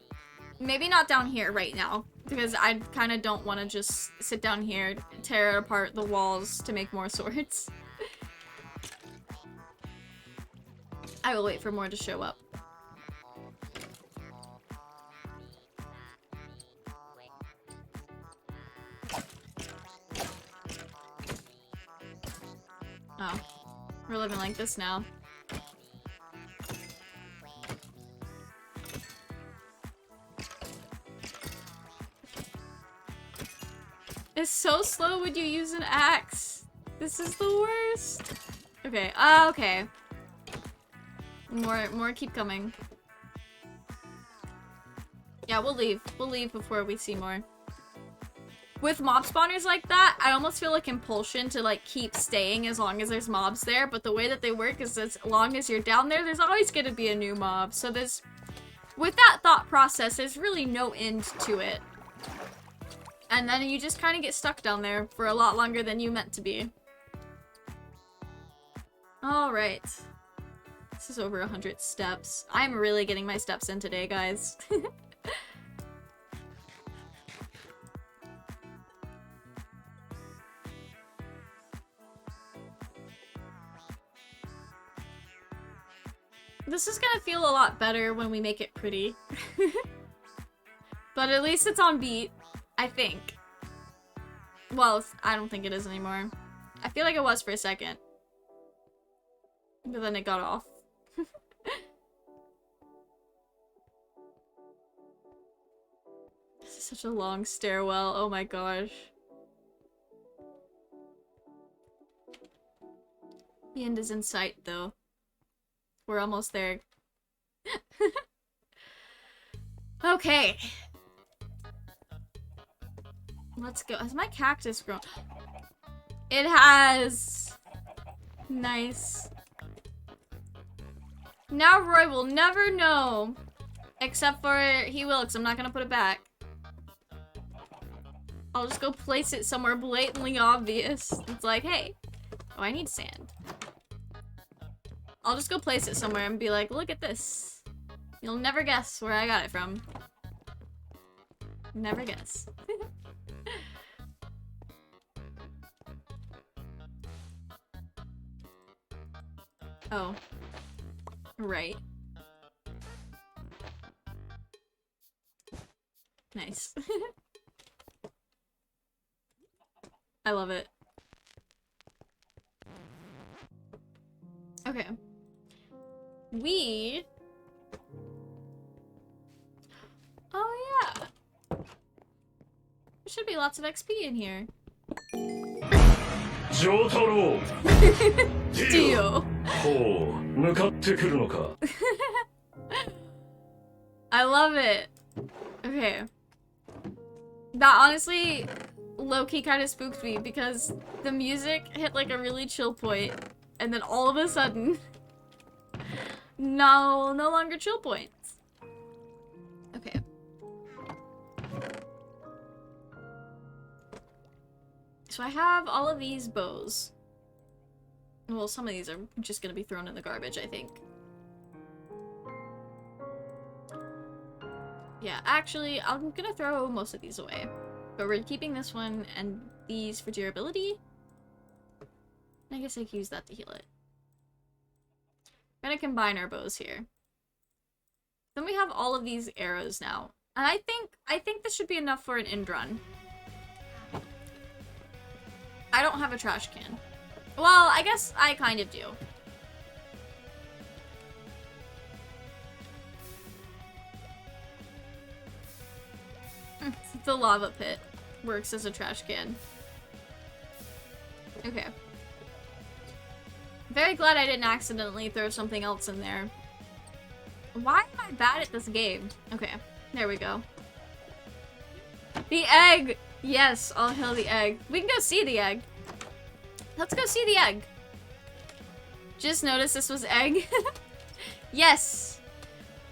Maybe not down here right now, because I kind of don't want to just sit down here, tear apart the walls to make more swords. I will wait for more to show up. Oh, we're living like this now. It's so slow when you use an axe. This is the worst. Okay, okay. More keep coming. Yeah, we'll leave. We'll leave before we see more. With mob spawners like that, I almost feel a compulsion to like keep staying as long as there's mobs there, but the way that they work is as long as you're down there, there's always gonna be a new mob. So there's, with that thought process, there's really no end to it. And then you just kind of get stuck down there for a lot longer than you meant to be. Alright. This is over 100 steps. I'm really getting my steps in today, guys. This is gonna feel a lot better when we make it pretty. But at least it's on beat. I think. Well, I don't think it is anymore. I feel like it was for a second. But then it got off. This is such a long stairwell. Oh my gosh. The end is in sight, though. We're almost there. Okay. Let's go. Has my cactus grown? It has. Nice. Now Roy will never know. Except for he will, because I'm not gonna put it back. I'll just go place it somewhere blatantly obvious. It's like, hey. Oh, I need sand. I'll just go place it somewhere and be like, look at this. You'll never guess where I got it from. Never guess. Oh. Right. Nice. I love it. Okay. We... Oh yeah! There should be lots of XP in here. Jojo! Dio! I love it. Okay. That honestly low-key kind of spooked me because the music hit like a really chill point and then all of a sudden no longer chill points. Okay. So I have all of these bows. Well, some of these are just gonna be thrown in the garbage, I think. Yeah, actually, I'm gonna throw most of these away. But we're keeping this one and these for durability. I guess I can use that to heal it. We're gonna combine our bows here. Then we have all of these arrows now. And I think this should be enough for an end run. I don't have a trash can. Well, I guess I kind of do. The lava pit works as a trash can. Okay. Very glad I didn't accidentally throw something else in there. Why am I bad at this game? Okay, there we go. The egg! Yes, all hail the egg. We can go see the egg. Let's go see the egg. Just noticed this was egg. Yes.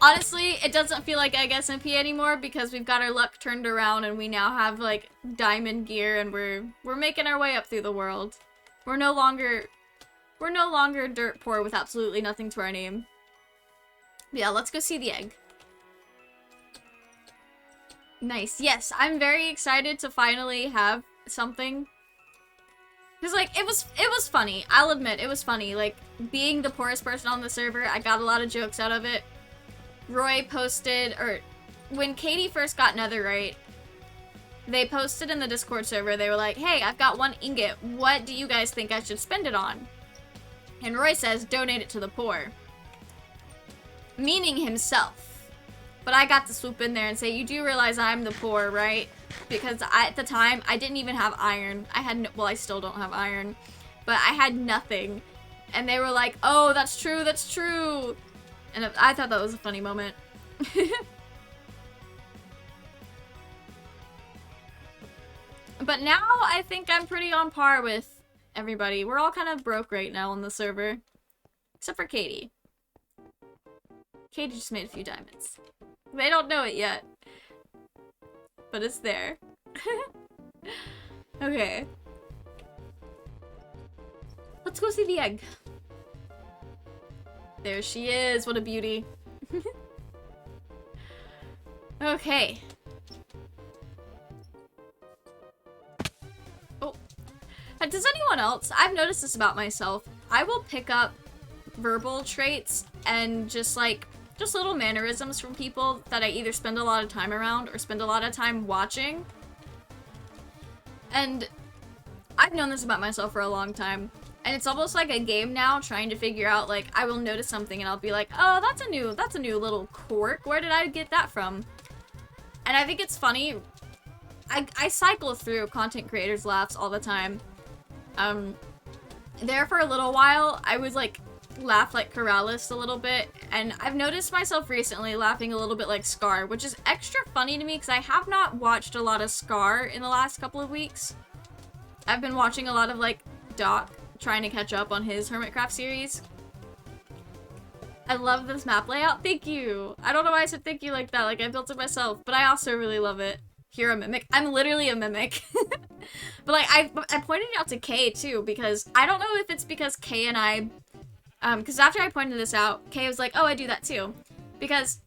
Honestly, it doesn't feel like EggSMP anymore because we've got our luck turned around and we now have like diamond gear and we're making our way up through the world. We're no longer dirt poor with absolutely nothing to our name. Yeah, let's go see the egg. Nice. Yes, I'm very excited to finally have something. Cause like it was funny. I'll admit it was funny. Like being the poorest person on the server, I got a lot of jokes out of it. Roy posted, or when Katie first got Netherite, they posted in the Discord server, they were like, hey, I've got 1 ingot. What do you guys think I should spend it on? And Roy says, donate it to the poor. Meaning himself. But I got to swoop in there and say, you do realize I'm the poor, right? Because at the time, I didn't even have iron. I had no, well, I still don't have iron. But I had nothing. And they were like, oh, that's true, that's true. And I thought that was a funny moment. But now I think I'm pretty on par with everybody. We're all kind of broke right now on the server. Except for Katie. Katie just made a few diamonds. They don't know it yet. But it's there. Okay. Let's go see the egg. There she is. What a beauty. Okay. Oh. Does anyone else? I've noticed this about myself. I will pick up verbal traits and just little mannerisms from people that I either spend a lot of time around or spend a lot of time watching. And I've known this about myself for a long time. And it's almost like a game now, trying to figure out, like, I will notice something and I'll be like, oh, that's a new little quirk. Where did I get that from? And I think it's funny. I cycle through content creators' laughs all the time. There for a little while, I was like, laugh like Corrales a little bit, and I've noticed myself recently laughing a little bit like Scar, which is extra funny to me because I have not watched a lot of Scar in the last couple of weeks. I've been watching a lot of like Doc, trying to catch up on his Hermitcraft series. I love this map layout. Thank you. I don't know why I said thank you like that, like I built it myself, but I also really love it. You're a mimic. I'm literally a mimic. But like I pointed it out to Kay too, because I don't know if it's because Kay and I because after I pointed this out, Kay was like, oh, I do that too. Because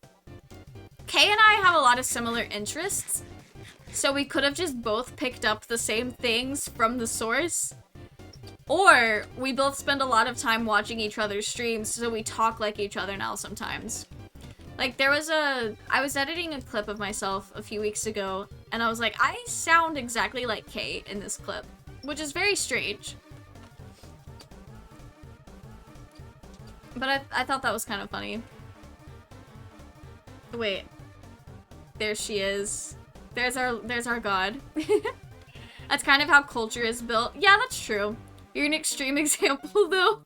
Kay and I have a lot of similar interests, so we could have just both picked up the same things from the source. Or we both spend a lot of time watching each other's streams, so we talk like each other now sometimes. Like, I was editing a clip of myself a few weeks ago, and I was like, I sound exactly like Kay in this clip, which is very strange. But I thought that was kind of funny. Wait. There she is. There's our god. That's kind of how culture is built. Yeah, that's true. You're an extreme example, though.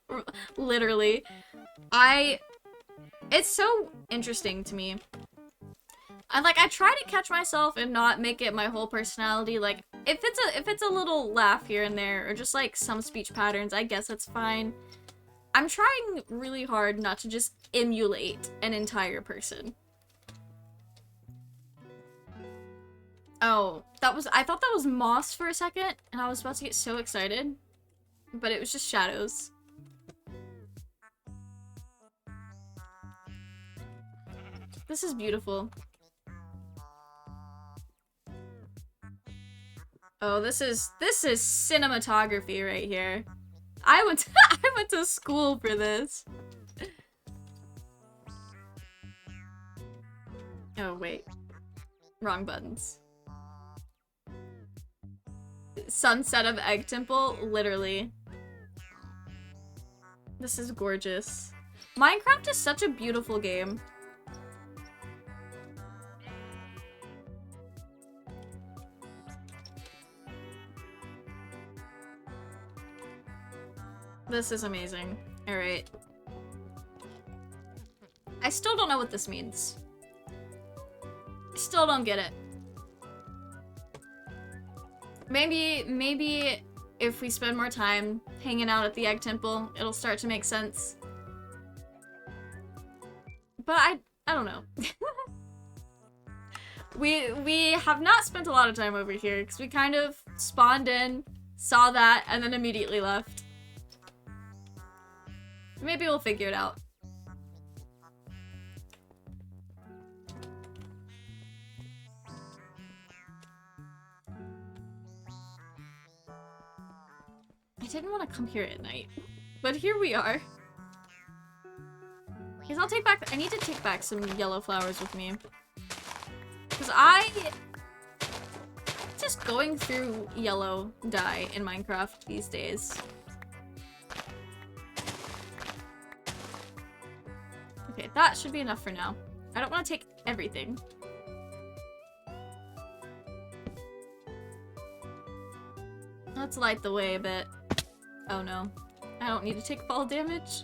Literally. It's so interesting to me. I try to catch myself and not make it my whole personality. Like, if it's a little laugh here and there, or just like some speech patterns, I guess it's fine. I'm trying really hard not to just emulate an entire person. Oh, I thought that was moss for a second, and I was about to get so excited. But it was just shadows. This is beautiful. Oh, this is cinematography right here. I went to school for this. Oh, wait. Wrong buttons. Sunset of Egg Temple, literally. This is gorgeous. Minecraft is such a beautiful game. This is amazing. Alright. I still don't know what this means. Still don't get it. Maybe if we spend more time hanging out at the Egg Temple, it'll start to make sense. But I don't know. We have not spent a lot of time over here because we kind of spawned in, saw that, and then immediately left. Maybe we'll figure it out. I didn't want to come here at night, but here we are. Because I need to take back some yellow flowers with me. Because just going through yellow dye in Minecraft these days. Okay, that should be enough for now. I don't want to take everything. Let's light the way a bit. Oh no. I don't need to take fall damage.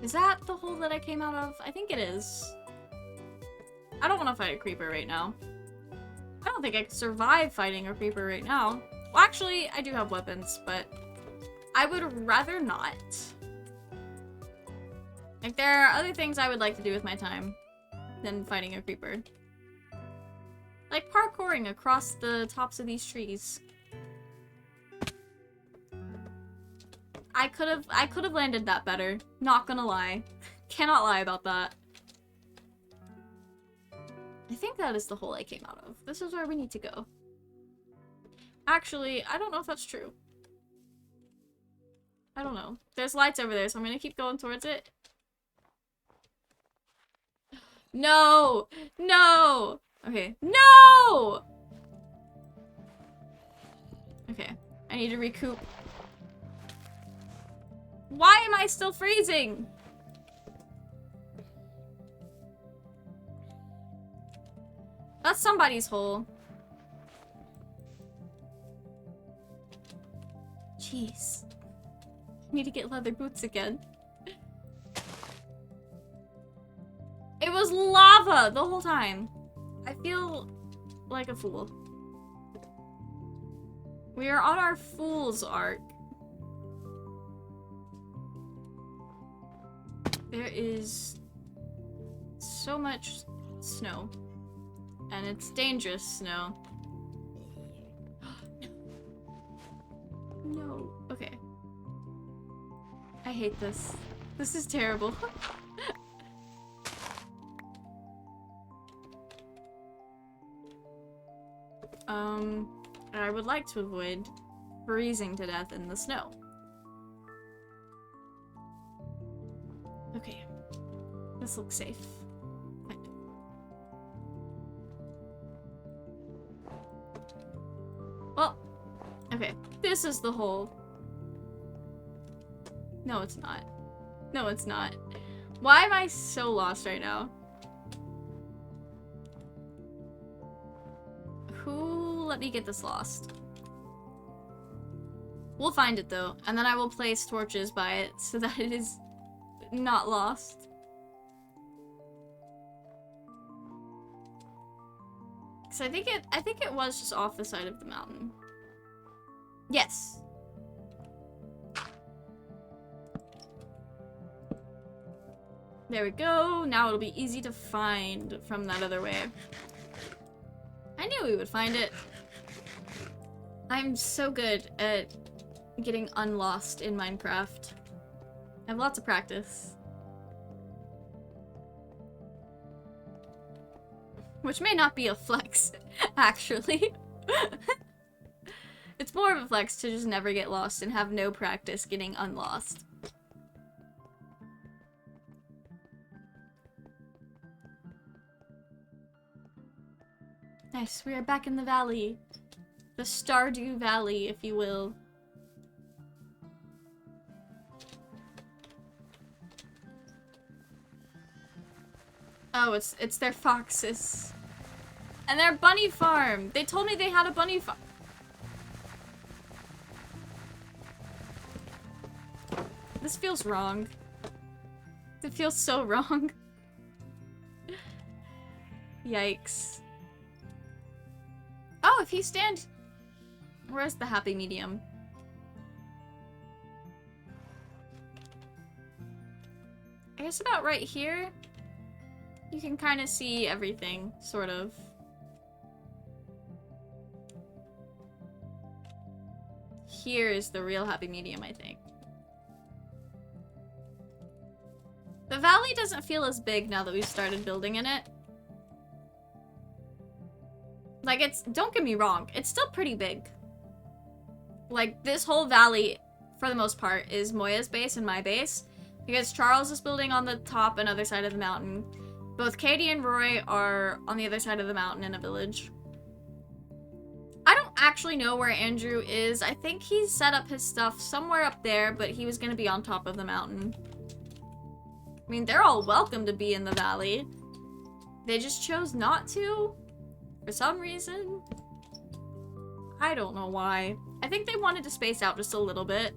Is that the hole that I came out of? I think it is. I don't want to fight a creeper right now. I don't think I could survive fighting a creeper right now. Well, actually, I do have weapons, but I would rather not. Like, there are other things I would like to do with my time than fighting a creeper. Like parkouring across the tops of these trees. I could have landed that better. Not gonna lie. Cannot lie about that. I think that is the hole I came out of. This is where we need to go. Actually, I don't know if that's true. I don't know. There's lights over there, so I'm gonna keep going towards it. No! No! Okay. No! Okay. I need to recoup. Why am I still freezing? That's somebody's hole. Jeez. I need to get leather boots again. It was lava the whole time. I feel like a fool. We are on our fool's arc. There is so much snow. And it's dangerous snow. No. Okay. I hate this. This is terrible. I would like to avoid freezing to death in the snow. Okay. This looks safe. Kind of. Well, okay. This is the hole. No, it's not. No, it's not. Why am I so lost right now? Who let me get this lost? We'll find it though, and then I will place torches by it so that it is not lost. So I think it was just off the side of the mountain. Yes. There we go. Now it'll be easy to find from that other way. I knew we would find it. I'm so good at getting unlost in Minecraft. I have lots of practice. Which may not be a flex, actually. It's more of a flex to just never get lost and have no practice getting unlost. Nice, we are back in the valley. The Stardew Valley, if you will. Oh, it's their foxes. And their bunny farm. They told me they had a bunny farm. This feels wrong. It feels so wrong. Yikes. Oh, if you stand... Where's the happy medium? I guess about right here. You can kind of see everything, sort of. here is the real happy medium, I think. The valley doesn't feel as big now that we've started building in it. Like, it's, don't get me wrong, it's still pretty big. Like, this whole valley, for the most part, is Moya's base and my base. Because Charles is building on the top and other side of the mountain. Both Katie and Roy are on the other side of the mountain in a village. I don't actually know where Andrew is. I think he's set up his stuff somewhere up there, but he was going to be on top of the mountain. I mean, they're all welcome to be in the valley. They just chose not to. For some reason. I don't know why. I think they wanted to space out just a little bit.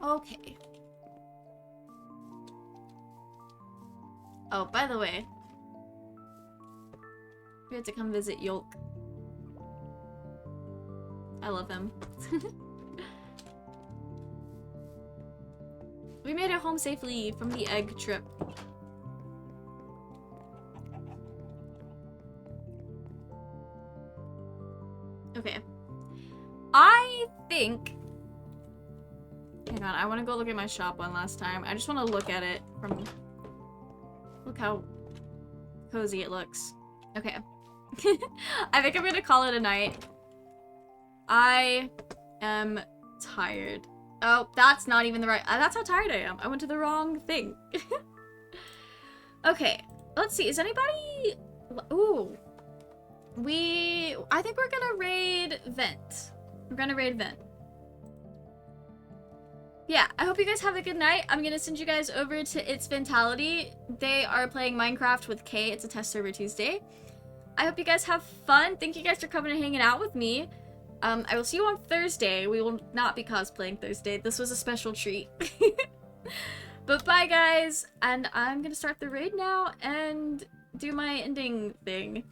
Okay. Oh, by the way. We have to come visit Yolk. I love him. We made it home safely from the egg trip. Okay. I think... Hang on, I want to go look at my shop one last time. I just want to look at it from... Look how cozy it looks. Okay. I think I'm gonna call it a night. I am tired. Oh, that's not even the right... that's how tired I am. I went to the wrong thing. Okay, let's see. Is anybody... Ooh. I think we're gonna raid Vent. We're gonna raid Vent. Yeah, I hope you guys have a good night. I'm gonna send you guys over to It's Ventality. They are playing Minecraft with Kay. It's a test server Tuesday. I hope you guys have fun. Thank you guys for coming and hanging out with me. I will see you on Thursday. We will not be cosplaying Thursday. This was a special treat. But bye, guys. And I'm gonna start the raid now and do my ending thing.